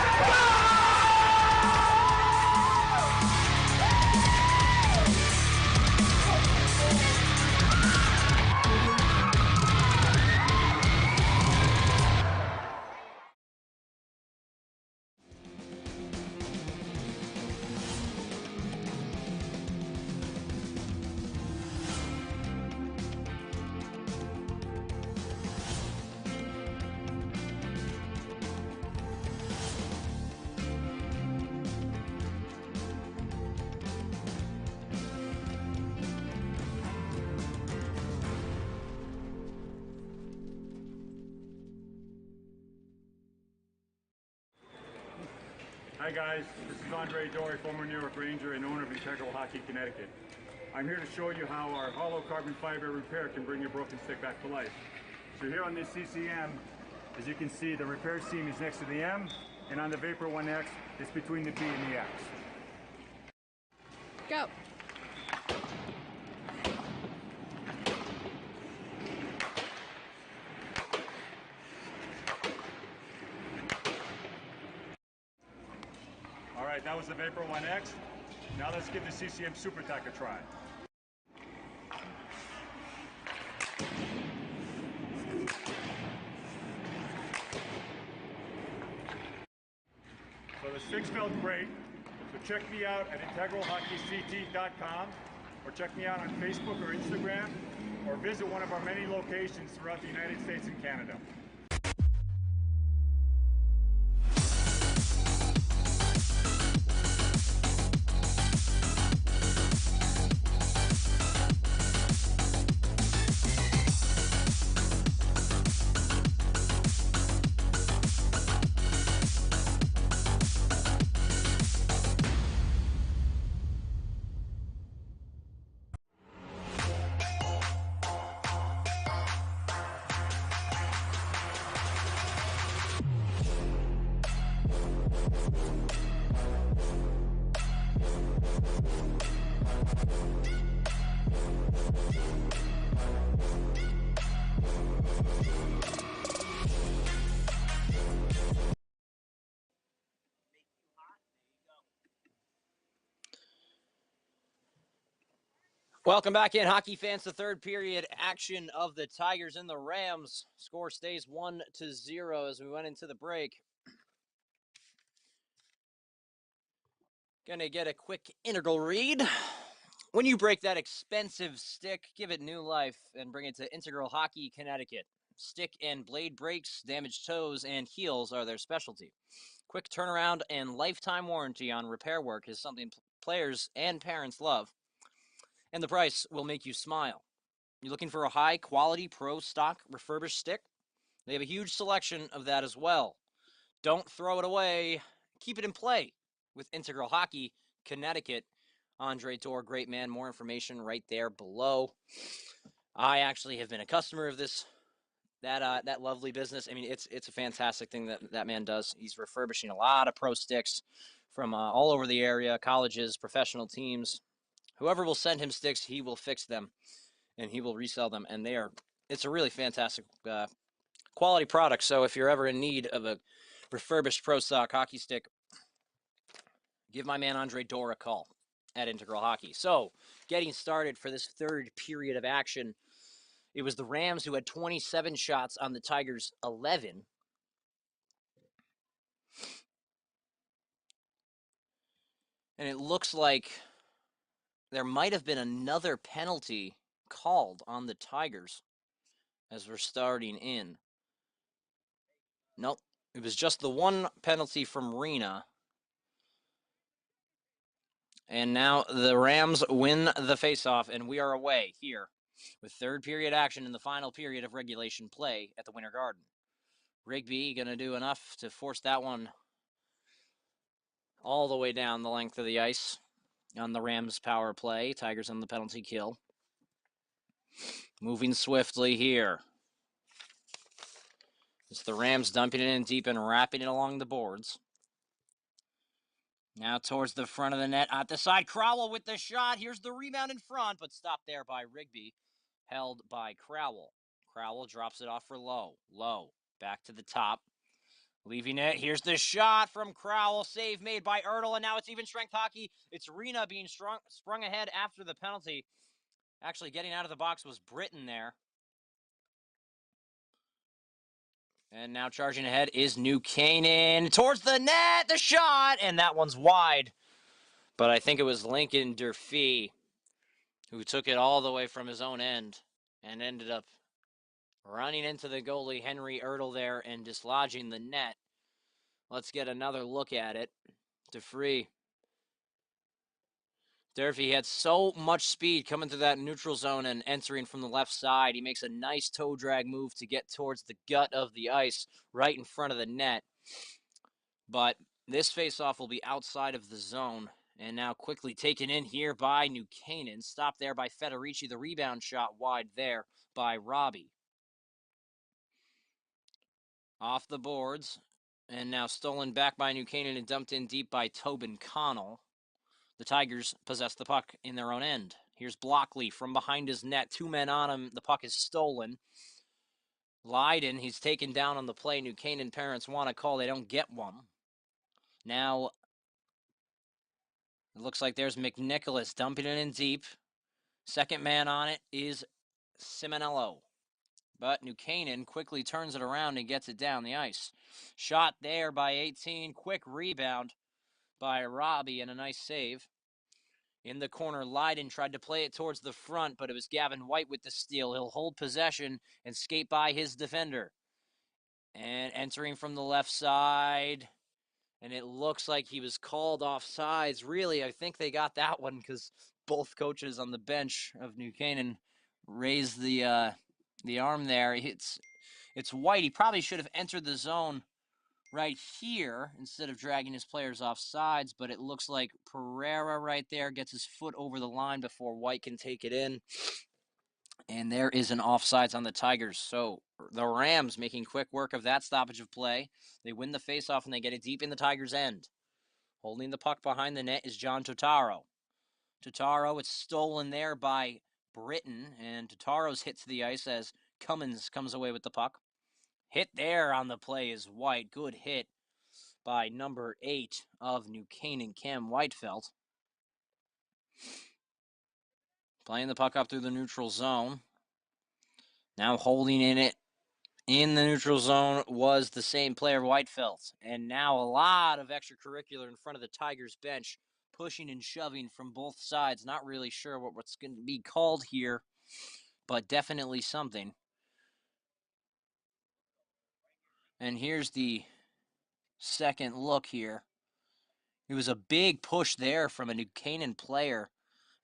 Hi guys, this is Andre Dory, former New York Ranger and owner of Integral Hockey, Connecticut. I'm here to show you how our hollow carbon fiber repair can bring your broken stick back to life. So here on this CCM, as you can see, the repair seam is next to the M, and on the Vapor 1X, it's between the B and the X. Go. All right, that was the Vapor 1X. Now let's give the CCM Super Tack a try. So the sticks felt great. So check me out at integralhockeyct.com, or check me out on Facebook or Instagram, or visit one of our many locations throughout the United States and Canada. Welcome back in, hockey fans. The third period action of the Tigers and the Rams. Score stays 1-0 as we went into the break. Gonna get a quick integral read. When you break that expensive stick, give it new life and bring it to Integral Hockey, Connecticut. Stick and blade breaks, damaged toes, and heels are their specialty. Quick turnaround and lifetime warranty on repair work is something players and parents love. And the price will make you smile. You're looking for a high-quality pro stock refurbished stick? They have a huge selection of that as well. Don't throw it away. Keep it in play with Integral Hockey, Connecticut. Andre Dorr, great man. More information right there below. I actually have been a customer of that lovely business. I mean, it's a fantastic thing that man does. He's refurbishing a lot of pro sticks from all over the area, colleges, professional teams. Whoever will send him sticks, he will fix them, and he will resell them. And it's a really fantastic quality product. So if you're ever in need of a refurbished pro stock hockey stick, give my man Andre Dorr a call at Integral Hockey. So getting started for this third period of action, it was the Rams who had 27 shots on the Tigers' 11. And it looks like there might have been another penalty called on the Tigers as we're starting in. Nope, it was just the one penalty from Rena. And now the Rams win the faceoff, and we are away here with third period action in the final period of regulation play at the Winter Garden. Rigby going to do enough to force that one all the way down the length of the ice on the Rams power play. Tigers on the penalty kill. Moving swiftly here. It's the Rams dumping it in deep and wrapping it along the boards. Now towards the front of the net at the side. Crowell with the shot. Here's the rebound in front, but stopped there by Rigby. Held by Crowell. Crowell drops it off for Lowe. Lowe back to the top. Leaving it. Here's the shot from Crowell. Save made by Ertl, and now it's even strength hockey. It's Rena being sprung ahead after the penalty. Actually, getting out of the box was Britton there. And now charging ahead is New Canaan. Towards the net, the shot, and that one's wide. But I think it was Lincoln Durfee who took it all the way from his own end and ended up running into the goalie, Henry Ertl, there and dislodging the net. Let's get another look at it. Durfee had so much speed coming through that neutral zone and entering from the left side. He makes a nice toe drag move to get towards the gut of the ice right in front of the net. But this faceoff will be outside of the zone. And now quickly taken in here by New Canaan. Stopped there by Federici. The rebound shot wide there by Robbie. Off the boards. And now stolen back by New Canaan and dumped in deep by Tobin Connell. The Tigers possess the puck in their own end. Here's Blockley from behind his net. Two men on him. The puck is stolen. Lydon, he's taken down on the play. New Canaan parents want a call. They don't get one. Now, it looks like there's McNicholas dumping it in deep. Second man on it is Simonello. But New Canaan quickly turns it around and gets it down the ice. Shot there by 18. Quick rebound by Robbie and a nice save. In the corner, Leiden tried to play it towards the front, but it was Gavin White with the steal. He'll hold possession and skate by his defender. And entering from the left side, and it looks like he was called offsides. Really, I think they got that one because both coaches on the bench of New Canaan raised the arm there. It's White. He probably should have entered the zone right here instead of dragging his players off sides, but it looks like Pereira right there gets his foot over the line before White can take it in. And there is an offsides on the Tigers. So the Rams making quick work of that stoppage of play. They win the faceoff and they get it deep in the Tigers' end. Holding the puck behind the net is John Totaro. Totaro, it's stolen there by Britton, and Totaro's hit to the ice as Cummins comes away with the puck. Hit there on the play is White. Good hit by number 8 of New Canaan, Cam Whitefeld. Playing the puck up through the neutral zone. Now holding in it in the neutral zone was the same player, Whitefeld. And now a lot of extracurricular in front of the Tigers bench, pushing and shoving from both sides. Not really sure what's going to be called here, but definitely something. And here's the second look here. It was a big push there from a New Canaan player.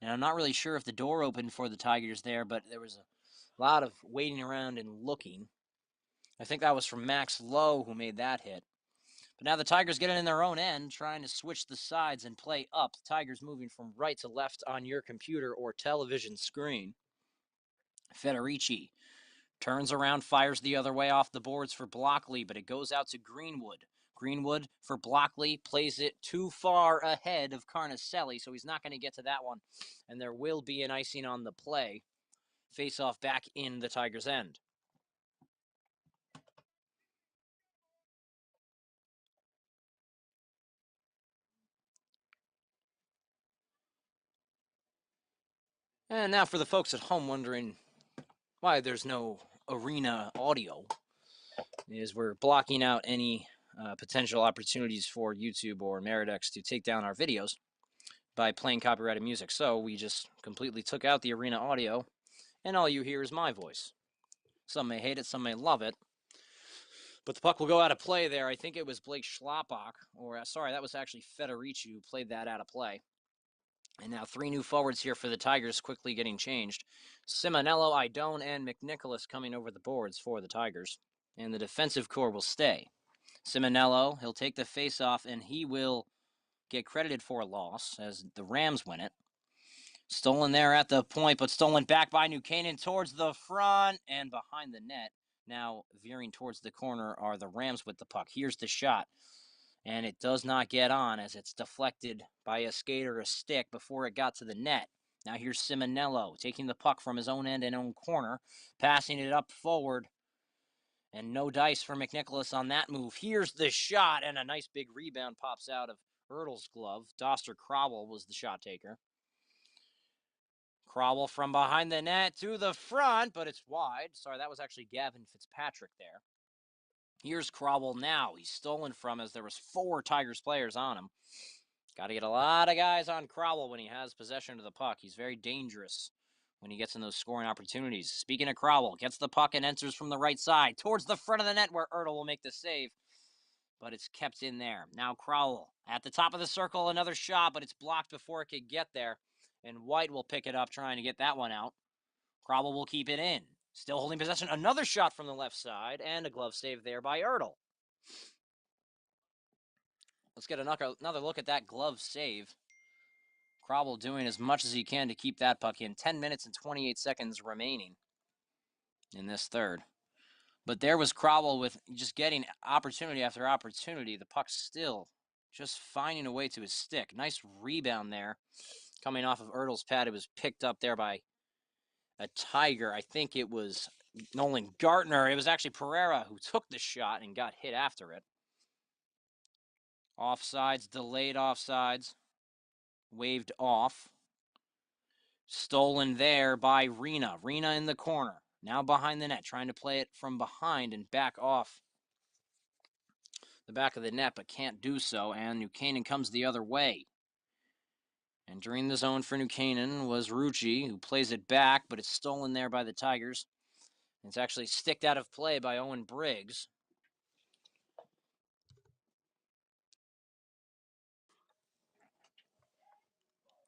And I'm not really sure if the door opened for the Tigers there, but there was a lot of waiting around and looking. I think that was from Max Lowe who made that hit. But now the Tigers get it in their own end, trying to switch the sides and play up. The Tigers moving from right to left on your computer or television screen. Federici turns around, fires the other way off the boards for Blockley, but it goes out to Greenwood. Greenwood for Blockley plays it too far ahead of Carnicelli, so he's not going to get to that one. And there will be an icing on the play. Face off back in the Tigers' end. And now for the folks at home wondering why there's no arena audio, is we're blocking out any potential opportunities for YouTube or Meridex to take down our videos by playing copyrighted music. So we just completely took out the arena audio, and all you hear is my voice. Some may hate it, some may love it. But the puck will go out of play there. I think it was Blake Schlapbach, or sorry, that was actually Federici who played that out of play. And now 3 new forwards here for the Tigers, quickly getting changed. Simonello, Idone, and McNicholas coming over the boards for the Tigers. And the defensive core will stay. Simonello, he'll take the face-off, and he will get credited for a loss as the Rams win it. Stolen there at the point, but stolen back by New Canaan towards the front and behind the net. Now veering towards the corner are the Rams with the puck. Here's the shot. And it does not get on as it's deflected by a skate or a stick before it got to the net. Now here's Simonello taking the puck from his own end and own corner, passing it up forward. And no dice for McNicholas on that move. Here's the shot, and a nice big rebound pops out of Ertl's glove. Doster Crowell was the shot taker. Crowell from behind the net to the front, but it's wide. Sorry, that was actually Gavin Fitzpatrick there. Here's Crowell now. He's stolen from as there was 4 Tigers players on him. Got to get a lot of guys on Crowell when he has possession of the puck. He's very dangerous when he gets in those scoring opportunities. Speaking of Crowell, gets the puck and enters from the right side towards the front of the net where Ertl will make the save. But it's kept in there. Now Crowell at the top of the circle, another shot, but it's blocked before it could get there. And White will pick it up trying to get that one out. Crowell will keep it in. Still holding possession. Another shot from the left side, and a glove save there by Ertl. Let's get another look at that glove save. Crowell doing as much as he can to keep that puck in. 10 minutes and 28 seconds remaining in this third. But there was Crowell with just getting opportunity after opportunity. The puck still just finding a way to his stick. Nice rebound there. Coming off of Ertl's pad, it was picked up there by a Tiger. I think it was Nolan Gartner. It was actually Pereira who took the shot and got hit after it. Offsides, delayed offsides, waved off. Stolen there by Rena. Rena in the corner. Now behind the net, trying to play it from behind and back off the back of the net, but can't do so. And New Canaan comes the other way. Entering the zone for New Canaan was Rucci, who plays it back, but it's stolen there by the Tigers. It's actually sticked out of play by Owen Briggs.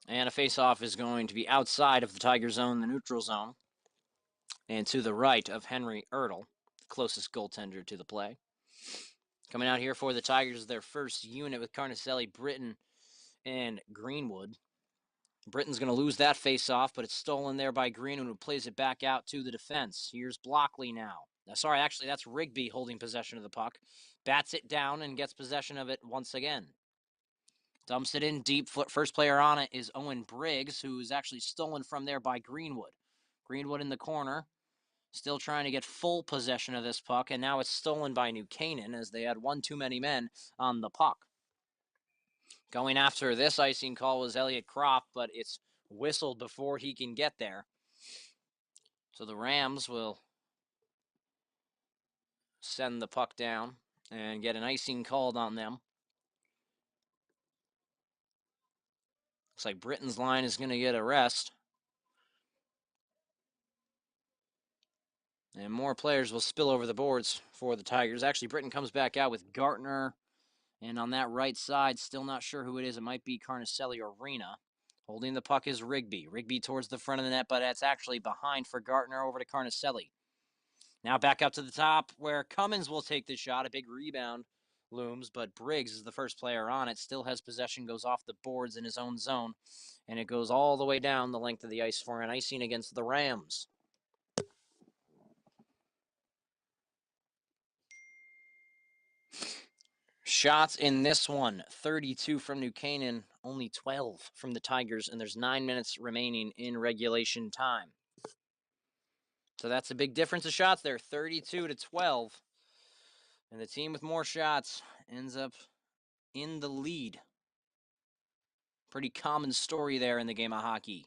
And a face-off is going to be outside of the Tiger zone, the neutral zone, and to the right of Henry Ertl, the closest goaltender to the play. Coming out here for the Tigers, their first unit with Carnicelli, Britton, and Greenwood. Britton's going to lose that face-off, but it's stolen there by Greenwood, who plays it back out to the defense. Here's Blockley now. Sorry, actually, that's Rigby holding possession of the puck. Bats it down and gets possession of it once again. Dumps it in deep. First player on it is Owen Briggs, who's actually stolen from there by Greenwood. Greenwood in the corner, still trying to get full possession of this puck, and now it's stolen by New Canaan as they had one too many men on the puck. Going after this icing call was Elliot Kropp, but it's whistled before he can get there. So the Rams will send the puck down and get an icing called on them. Looks like Britton's line is going to get a rest. And more players will spill over the boards for the Tigers. Actually, Britton comes back out with Gartner. And on that right side, still not sure who it is. It might be Carnicelli or Rena. Holding the puck is Rigby. Rigby towards the front of the net, but it's actually behind for Gartner over to Carnicelli. Now back up to the top where Cummins will take the shot. A big rebound looms, but Briggs is the first player on it. Still has possession, goes off the boards in his own zone. And it goes all the way down the length of the ice for an icing against the Rams. Shots in this one, 32 from New Canaan, only 12 from the Tigers, and there's 9 minutes remaining in regulation time. So that's a big difference of shots there, 32 to 12. And the team with more shots ends up in the lead. Pretty common story there in the game of hockey.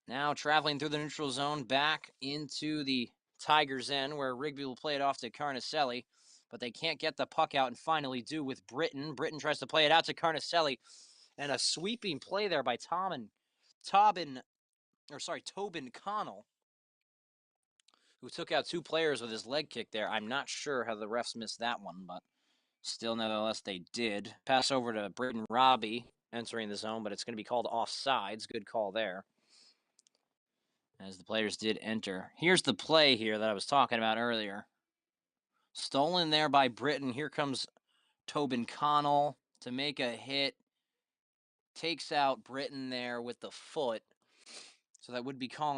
Now traveling through the neutral zone back into the Tigers' end, where Rigby will play it off to Carnicelli. But they can't get the puck out and finally do with Britton. Britton tries to play it out to Carnicelli. And a sweeping play there by Tobin Connell, who took out two players with his leg kick there. I'm not sure how the refs missed that one, but still, nevertheless, they did. Pass over to Britton Robbie entering the zone, but it's going to be called offsides. Good call there, as the players did enter. Here's the play here that I was talking about earlier. Stolen there by Britton. Here comes Tobin Connell to make a hit. Takes out Britton there with the foot. So that would be called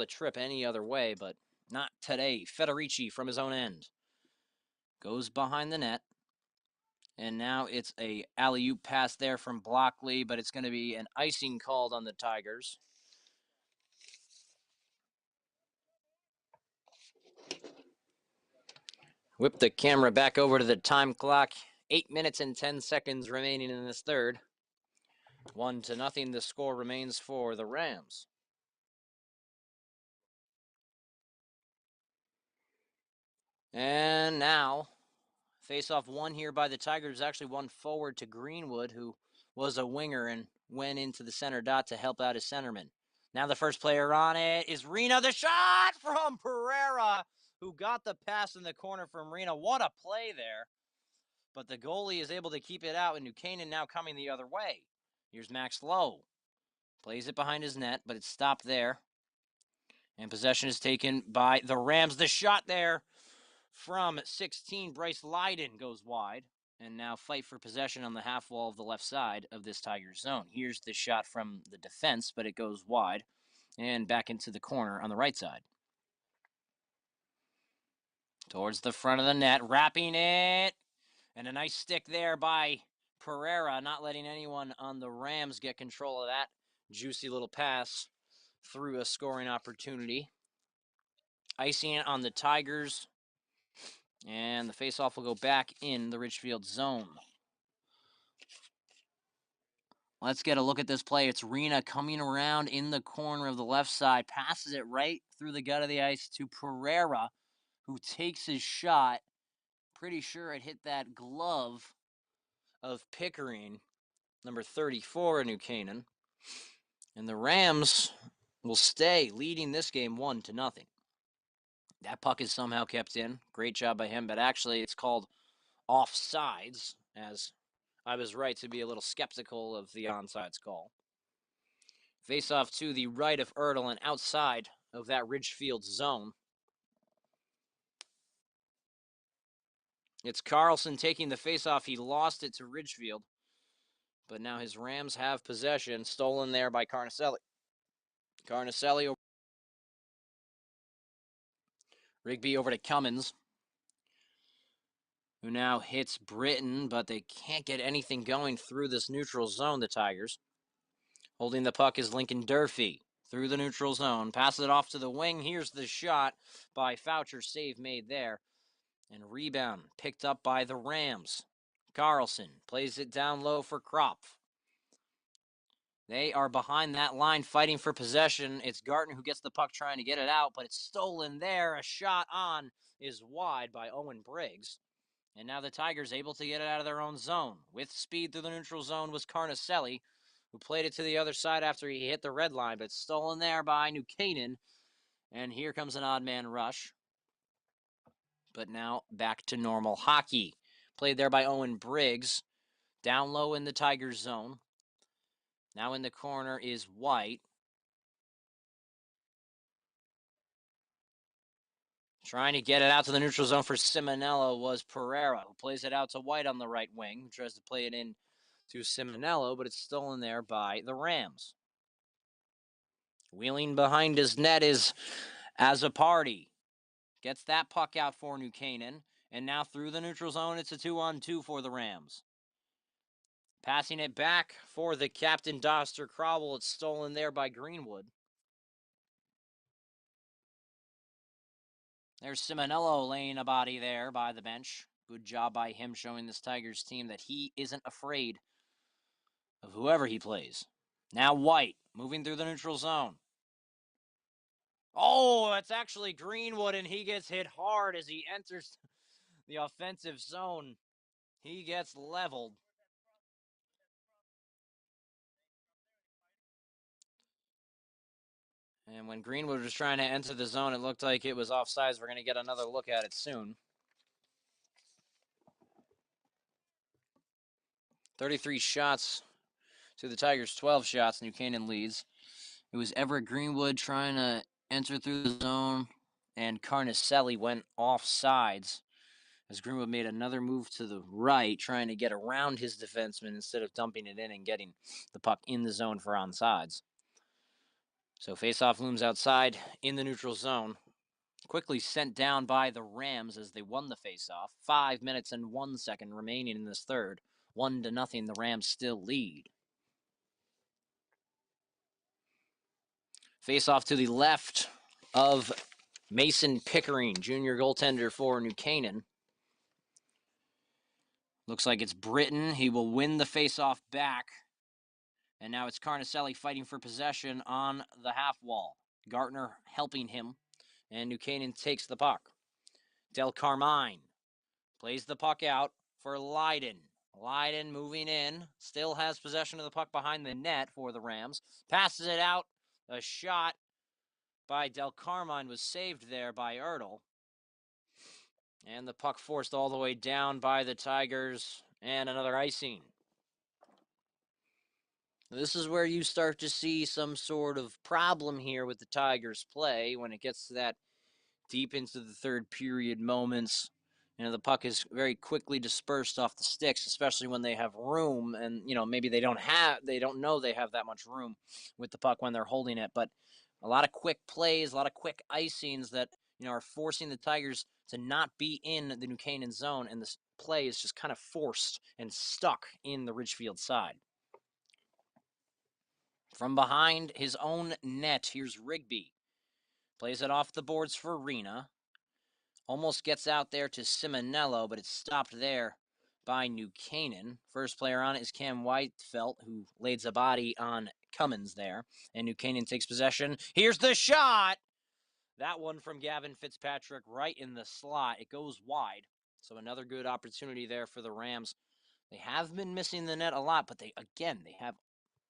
a trip any other way, but not today. Federici from his own end goes behind the net. And now it's a alley-oop pass there from Blockley, but it's going to be an icing called on the Tigers. Whip the camera back over to the time clock. 8 minutes and 10 seconds remaining in this third. 1-0, the score remains for the Rams. And now, face-off one here by the Tigers. Actually one forward to Greenwood, who was a winger and went into the center dot to help out his centerman. Now the first player on it is Rena. The shot from Pereira, who got the pass in the corner from Rena. What a play there. But the goalie is able to keep it out, and New Canaan now coming the other way. Here's Max Lowe. Plays it behind his net, but it's stopped there. And possession is taken by the Rams. The shot there from 16, Bryce Lydon goes wide. And now fight for possession on the half wall of the left side of this Tigers zone. Here's the shot from the defense, but it goes wide. And back into the corner on the right side. Towards the front of the net, wrapping it. And a nice stick there by Pereira, not letting anyone on the Rams get control of that juicy little pass through a scoring opportunity. Icing it on the Tigers. And the faceoff will go back in the Ridgefield zone. Let's get a look at this play. It's Rena coming around in the corner of the left side, passes it right through the gut of the ice to Pereira, who takes his shot. Pretty sure it hit that glove of Pickering, number 34 in New Canaan. And the Rams will stay leading this game 1-0. That puck is somehow kept in. Great job by him, but actually it's called offsides, as I was right to be a little skeptical of the onside call. Face off to the right of Ertl and outside of that Ridgefield zone. It's Carlson taking the face-off. He lost it to Ridgefield, but now his Rams have possession, stolen there by Carnicelli. Carnicelli, Rigby over to Cummins, who now hits Britton, but they can't get anything going through this neutral zone, the Tigers. Holding the puck is Lincoln Durfee through the neutral zone. Passes it off to the wing. Here's the shot by Foucher. Save made there. And rebound picked up by the Rams. Carlson plays it down low for Kropf. They are behind that line fighting for possession. It's Gartner who gets the puck trying to get it out, but it's stolen there. A shot on is wide by Owen Briggs. And now the Tigers able to get it out of their own zone. With speed through the neutral zone was Carnicelli, who played it to the other side after he hit the red line, but stolen there by New Canaan. And here comes an odd man rush. But now back to normal hockey. Played there by Owen Briggs. Down low in the Tigers zone. Now in the corner is White. Trying to get it out to the neutral zone for Simonello was Pereira, who plays it out to White on the right wing, who tries to play it in to Simonello, but it's stolen there by the Rams. Wheeling behind his net is Azzopardi. Gets that puck out for New Canaan, and now through the neutral zone, it's a 2-on-2 for the Rams. Passing it back for the captain, Doster Crowell. It's stolen there by Greenwood. There's Simonello laying a body there by the bench. Good job by him showing this Tigers team that he isn't afraid of whoever he plays. Now White moving through the neutral zone. Oh, it's actually Greenwood, and he gets hit hard as he enters the offensive zone. He gets leveled. And when Greenwood was trying to enter the zone, it looked like it was offsides. We're going to get another look at it soon. 33 shots to the Tigers, 12 shots. New Canaan leads. It was Everett Greenwood trying to enter through the zone, and Carnicelli went offsides as Greenwood made another move to the right, trying to get around his defenseman instead of dumping it in and getting the puck in the zone for onside. So faceoff looms outside in the neutral zone. Quickly sent down by the Rams as they won the faceoff. 5 minutes and 1 second remaining in this third. 1-0, the Rams still lead. Faceoff to the left of Mason Pickering, junior goaltender for New Canaan. Looks like it's Britton. He will win the faceoff back. And now it's Carnicelli fighting for possession on the half wall. Gartner helping him. And New Canaan takes the puck. Del Carmine plays the puck out for Leiden. Leiden moving in. Still has possession of the puck behind the net for the Rams. Passes it out. A shot by Del Carmine was saved there by Ertl. And the puck forced all the way down by the Tigers. And another icing. This is where you start to see some sort of problem here with the Tigers' play when it gets to that deep into the third period moments. You know, the puck is very quickly dispersed off the sticks, especially when they have room, and maybe they don't know they have that much room with the puck when they're holding it. But a lot of quick plays, a lot of quick icings that are forcing the Tigers to not be in the New Canaan zone, and this play is just kind of forced and stuck in the Ridgefield side. From behind his own net, here's Rigby. Plays it off the boards for Rena. Almost gets out there to Simonello, but it's stopped there by New Canaan. First player on it is Cam Whitefelt, who lays a body on Cummins there. And New Canaan takes possession. Here's the shot! That one from Gavin Fitzpatrick right in the slot. It goes wide. So another good opportunity there for the Rams They have been missing the net a lot, but they have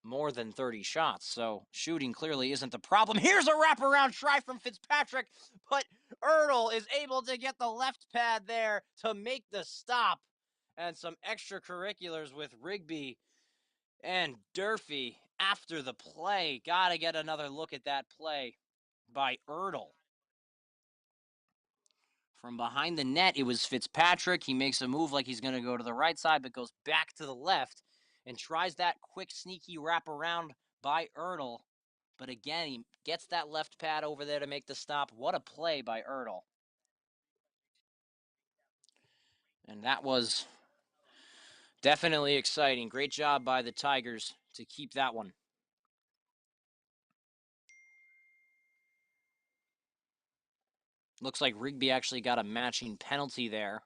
more than 30 shots, so shooting clearly isn't the problem. Here's a wraparound try from Fitzpatrick, but Ertl is able to get the left pad there to make the stop. And some extracurriculars with Rigby and Durfee after the play. Got to get another look at that play by Ertl. From behind the net, it was Fitzpatrick. He makes a move like he's going to go to the right side, but goes back to the left and tries that quick, sneaky wraparound by Ertl. But again, he gets that left pad over there to make the stop. What a play by Ertl. And that was definitely exciting. Great job by the Tigers to keep that one. Looks like Rigby actually got a matching penalty there.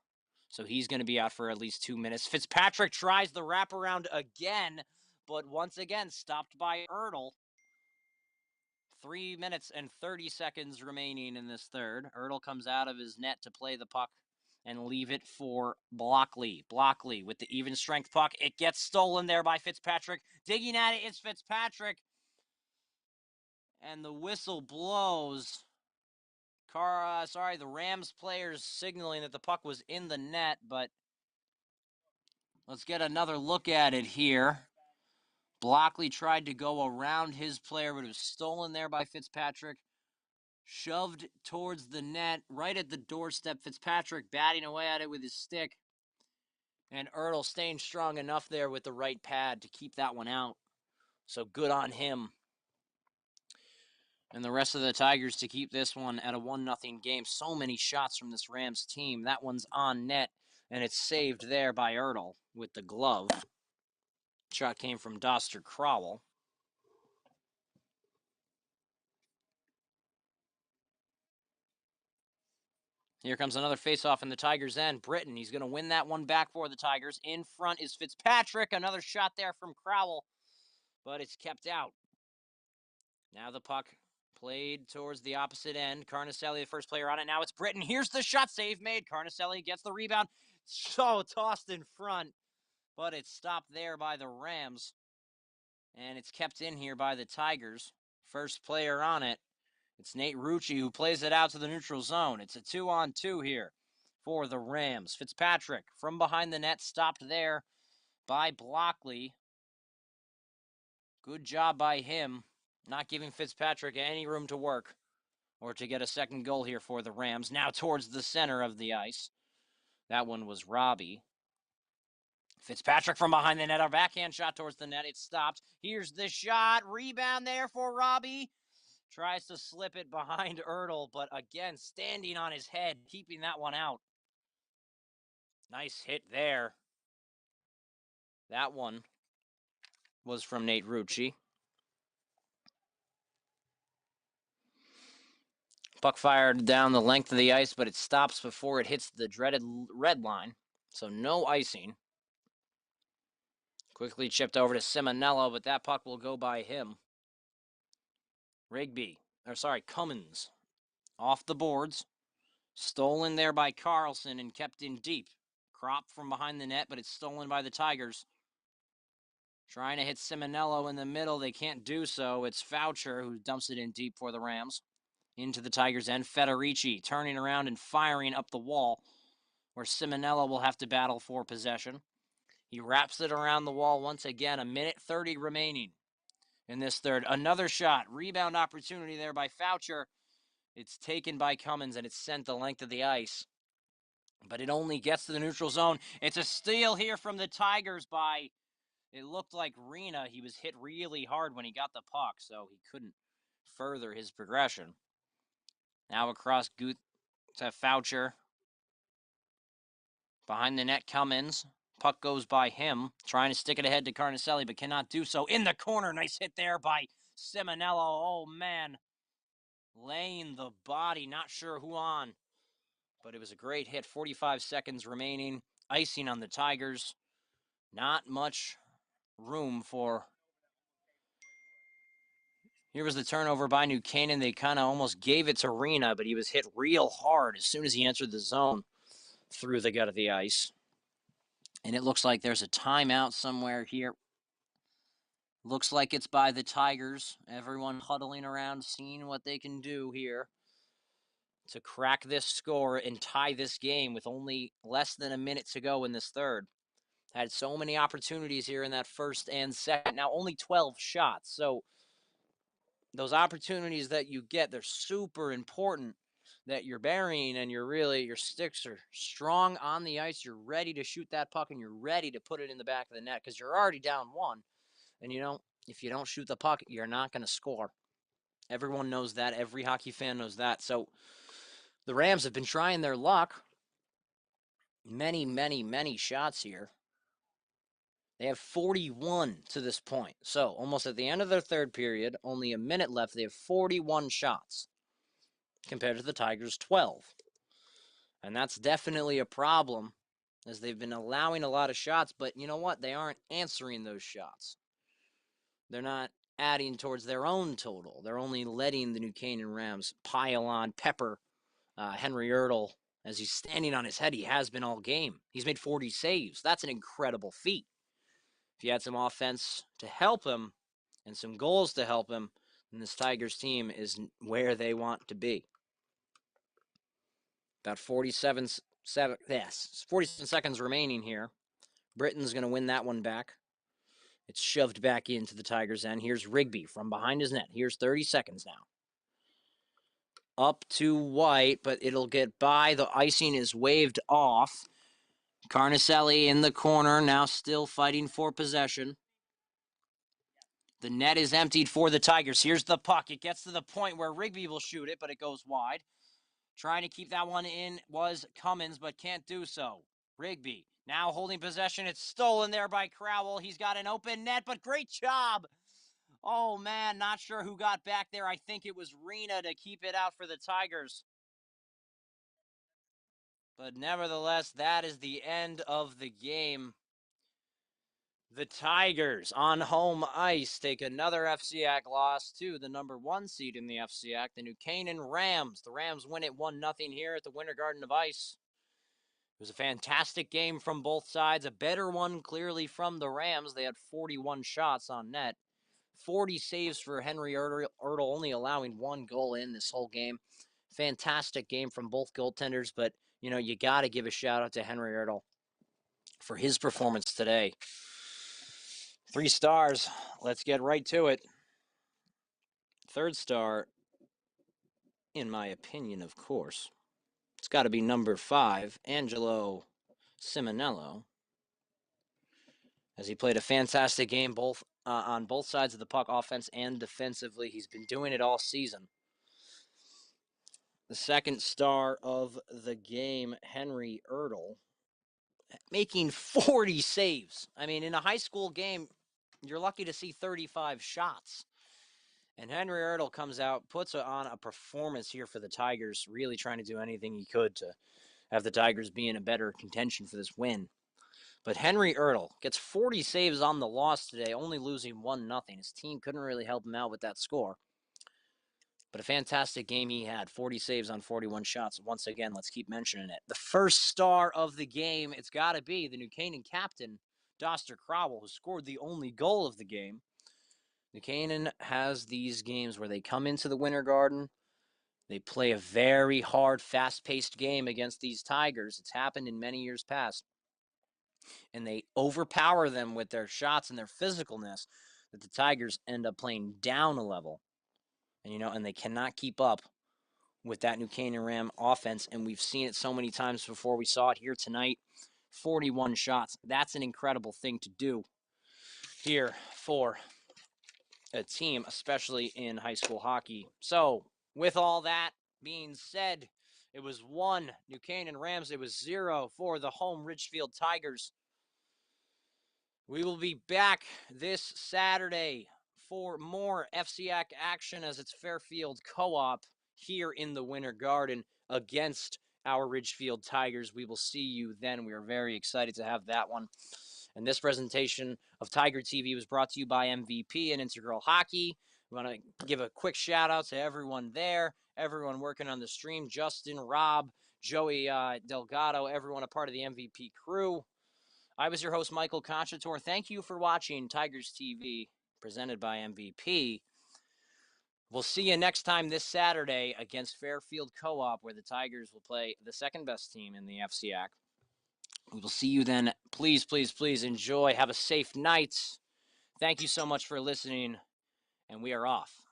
So he's going to be out for at least 2 minutes. Fitzpatrick tries the wraparound again, but once again stopped by Ertl. 3 minutes and 30 seconds remaining in this third. Ertl comes out of his net to play the puck and leave it for Blockley. Blockley with the even strength puck. It gets stolen there by Fitzpatrick. Digging at it is Fitzpatrick. And the whistle blows. The Rams players signaling that the puck was in the net, but let's get another look at it here. Blockley tried to go around his player, but it was stolen there by Fitzpatrick. Shoved towards the net, right at the doorstep. Fitzpatrick batting away at it with his stick. And Ertl staying strong enough there with the right pad to keep that one out. So good on him. And the rest of the Tigers to keep this one at a 1-0 game. So many shots from this Rams team. That one's on net, and it's saved there by Ertl with the glove. Shot came from Doster Crowell. Here comes another faceoff in the Tigers' end. Britton, he's going to win that one back for the Tigers. In front is Fitzpatrick. Another shot there from Crowell, but it's kept out. Now the puck played towards the opposite end. Carnicelli, the first player on it. Now it's Britton. Here's the shot, save made. Carnicelli gets the rebound. So tossed in front, but it's stopped there by the Rams. And it's kept in here by the Tigers. First player on it. It's Nate Rucci who plays it out to the neutral zone. It's a 2-on-2 here for the Rams. Fitzpatrick from behind the net, stopped there by Blockley. Good job by him, not giving Fitzpatrick any room to work or to get a second goal here for the Rams. Now towards the center of the ice. That one was Robbie. Fitzpatrick from behind the net, a backhand shot towards the net. It's stopped. Here's the shot. Rebound there for Robbie. Tries to slip it behind Ertl, but again, standing on his head, keeping that one out. Nice hit there. That one was from Nate Rucci. Puck fired down the length of the ice, but it stops before it hits the dreaded red line. So no icing. Quickly chipped over to Simonello, but that puck will go by him. Cummins. Off the boards. Stolen there by Carlson and kept in deep. Cropped from behind the net, but it's stolen by the Tigers. Trying to hit Simonello in the middle. They can't do so. It's Foucher who dumps it in deep for the Rams. Into the Tigers' end. Federici turning around and firing up the wall, where Simonello will have to battle for possession. He wraps it around the wall once again. 1:30 remaining in this third. Another shot. Rebound opportunity there by Foucher. It's taken by Cummins, and it's sent the length of the ice. But it only gets to the neutral zone. It's a steal here from the Tigers by, it looked like Rena. He was hit really hard when he got the puck, so he couldn't further his progression. Now across to Foucher. Behind the net, Cummins. Puck goes by him, trying to stick it ahead to Carnicelli, but cannot do so. In the corner, nice hit there by Simonello. Oh, man. Laying the body, not sure who on. But it was a great hit. 45 seconds remaining. Icing on the Tigers. Not much room for... Here was the turnover by New Canaan. They kind of almost gave it to Rena, but he was hit real hard as soon as he entered the zone through the gut of the ice. And it looks like there's a timeout somewhere here. Looks like it's by the Tigers. Everyone huddling around, seeing what they can do here to crack this score and tie this game with only less than a minute to go in this third. Had so many opportunities here in that first and second. Now only 12 shots. So those opportunities that you get, they're super important that you're burying and your sticks are strong on the ice. You're ready to shoot that puck and you're ready to put it in the back of the net because you're already down one. And if you don't shoot the puck, you're not going to score. Everyone knows that. Every hockey fan knows that. So the Rams have been trying their luck. Many, many, many shots here. They have 41 to this point. So almost at the end of their third period, only a minute left. They have 41 shots compared to the Tigers' 12. And that's definitely a problem as they've been allowing a lot of shots. But you know what? They aren't answering those shots. They're not adding towards their own total. They're only letting the New Canaan Rams pile on, pepper Henry Ertl as he's standing on his head. He has been all game. He's made 40 saves. That's an incredible feat. If you had some offense to help him and some goals to help him, then this Tigers team is where they want to be. About 47 seconds remaining here. Britain's going to win that one back. It's shoved back into the Tigers' end. Here's Rigby from behind his net. Here's 30 seconds now. Up to White, but it'll get by. The icing is waved off. Carnicelli in the corner, now still fighting for possession. The net is emptied for the Tigers. Here's the puck. It gets to the point where Rigby will shoot it, but it goes wide. Trying to keep that one in was Cummins, but can't do so. Rigby now holding possession. It's stolen there by Crowell. He's got an open net, but great job. Oh, man, not sure who got back there. I think it was Rena to keep it out for the Tigers. But nevertheless, that is the end of the game. The Tigers on home ice take another FCAC loss to the number 1 seed in the FCAC, the New Canaan Rams. The Rams win it 1-0 here at the Winter Garden of Ice. It was a fantastic game from both sides, a better one clearly from the Rams. They had 41 shots on net, 40 saves for Henry Ertl, only allowing 1 goal in this whole game. Fantastic game from both goaltenders, but you got to give a shout out to Henry Ertl for his performance today. 3 stars. Let's get right to it. Third star, in my opinion, of course, it's got to be number 5, Angelo Simonello, as he played a fantastic game both on both sides of the puck, offense and defensively. He's been doing it all season. The second star of the game, Henry Ertl, making 40 saves. I mean, in a high school game, you're lucky to see 35 shots. And Henry Ertl comes out, puts on a performance here for the Tigers, really trying to do anything he could to have the Tigers be in a better contention for this win. But Henry Ertl gets 40 saves on the loss today, only losing 1-0. His team couldn't really help him out with that score. But a fantastic game he had. 40 saves on 41 shots. Once again, let's keep mentioning it. The first star of the game, it's got to be the New Canaan captain, Doster Crowell, who scored the only goal of the game. New Canaan has these games where they come into the Winter Garden. They play a very hard, fast-paced game against these Tigers. It's happened in many years past. And they overpower them with their shots and their physicalness that the Tigers end up playing down a level. And they cannot keep up with that New Canaan Ram offense. And we've seen it so many times before. We saw it here tonight. 41 shots. That's an incredible thing to do here for a team, especially in high school hockey. So, with all that being said, it was 1 New Canaan Rams. It was 0 for the home Ridgefield Tigers. We will be back this Saturday for more FCAC action as it's Fairfield Co-op here in the Winter Garden against our Ridgefield Tigers. We will see you then. We are very excited to have that one. And this presentation of Tiger TV was brought to you by MVP and Integral Hockey. We want to give a quick shout out to everyone there, everyone working on the stream, Justin, Rob, Joey Delgado, everyone a part of the MVP crew. I was your host, Michael Conchator. Thank you for watching Tigers TV, presented by MVP. We'll see you next time this Saturday against Fairfield Co-op, where the Tigers will play the second best team in the FCAC. We will see you then. Please, please, please enjoy. Have a safe night. Thank you so much for listening, and we are off.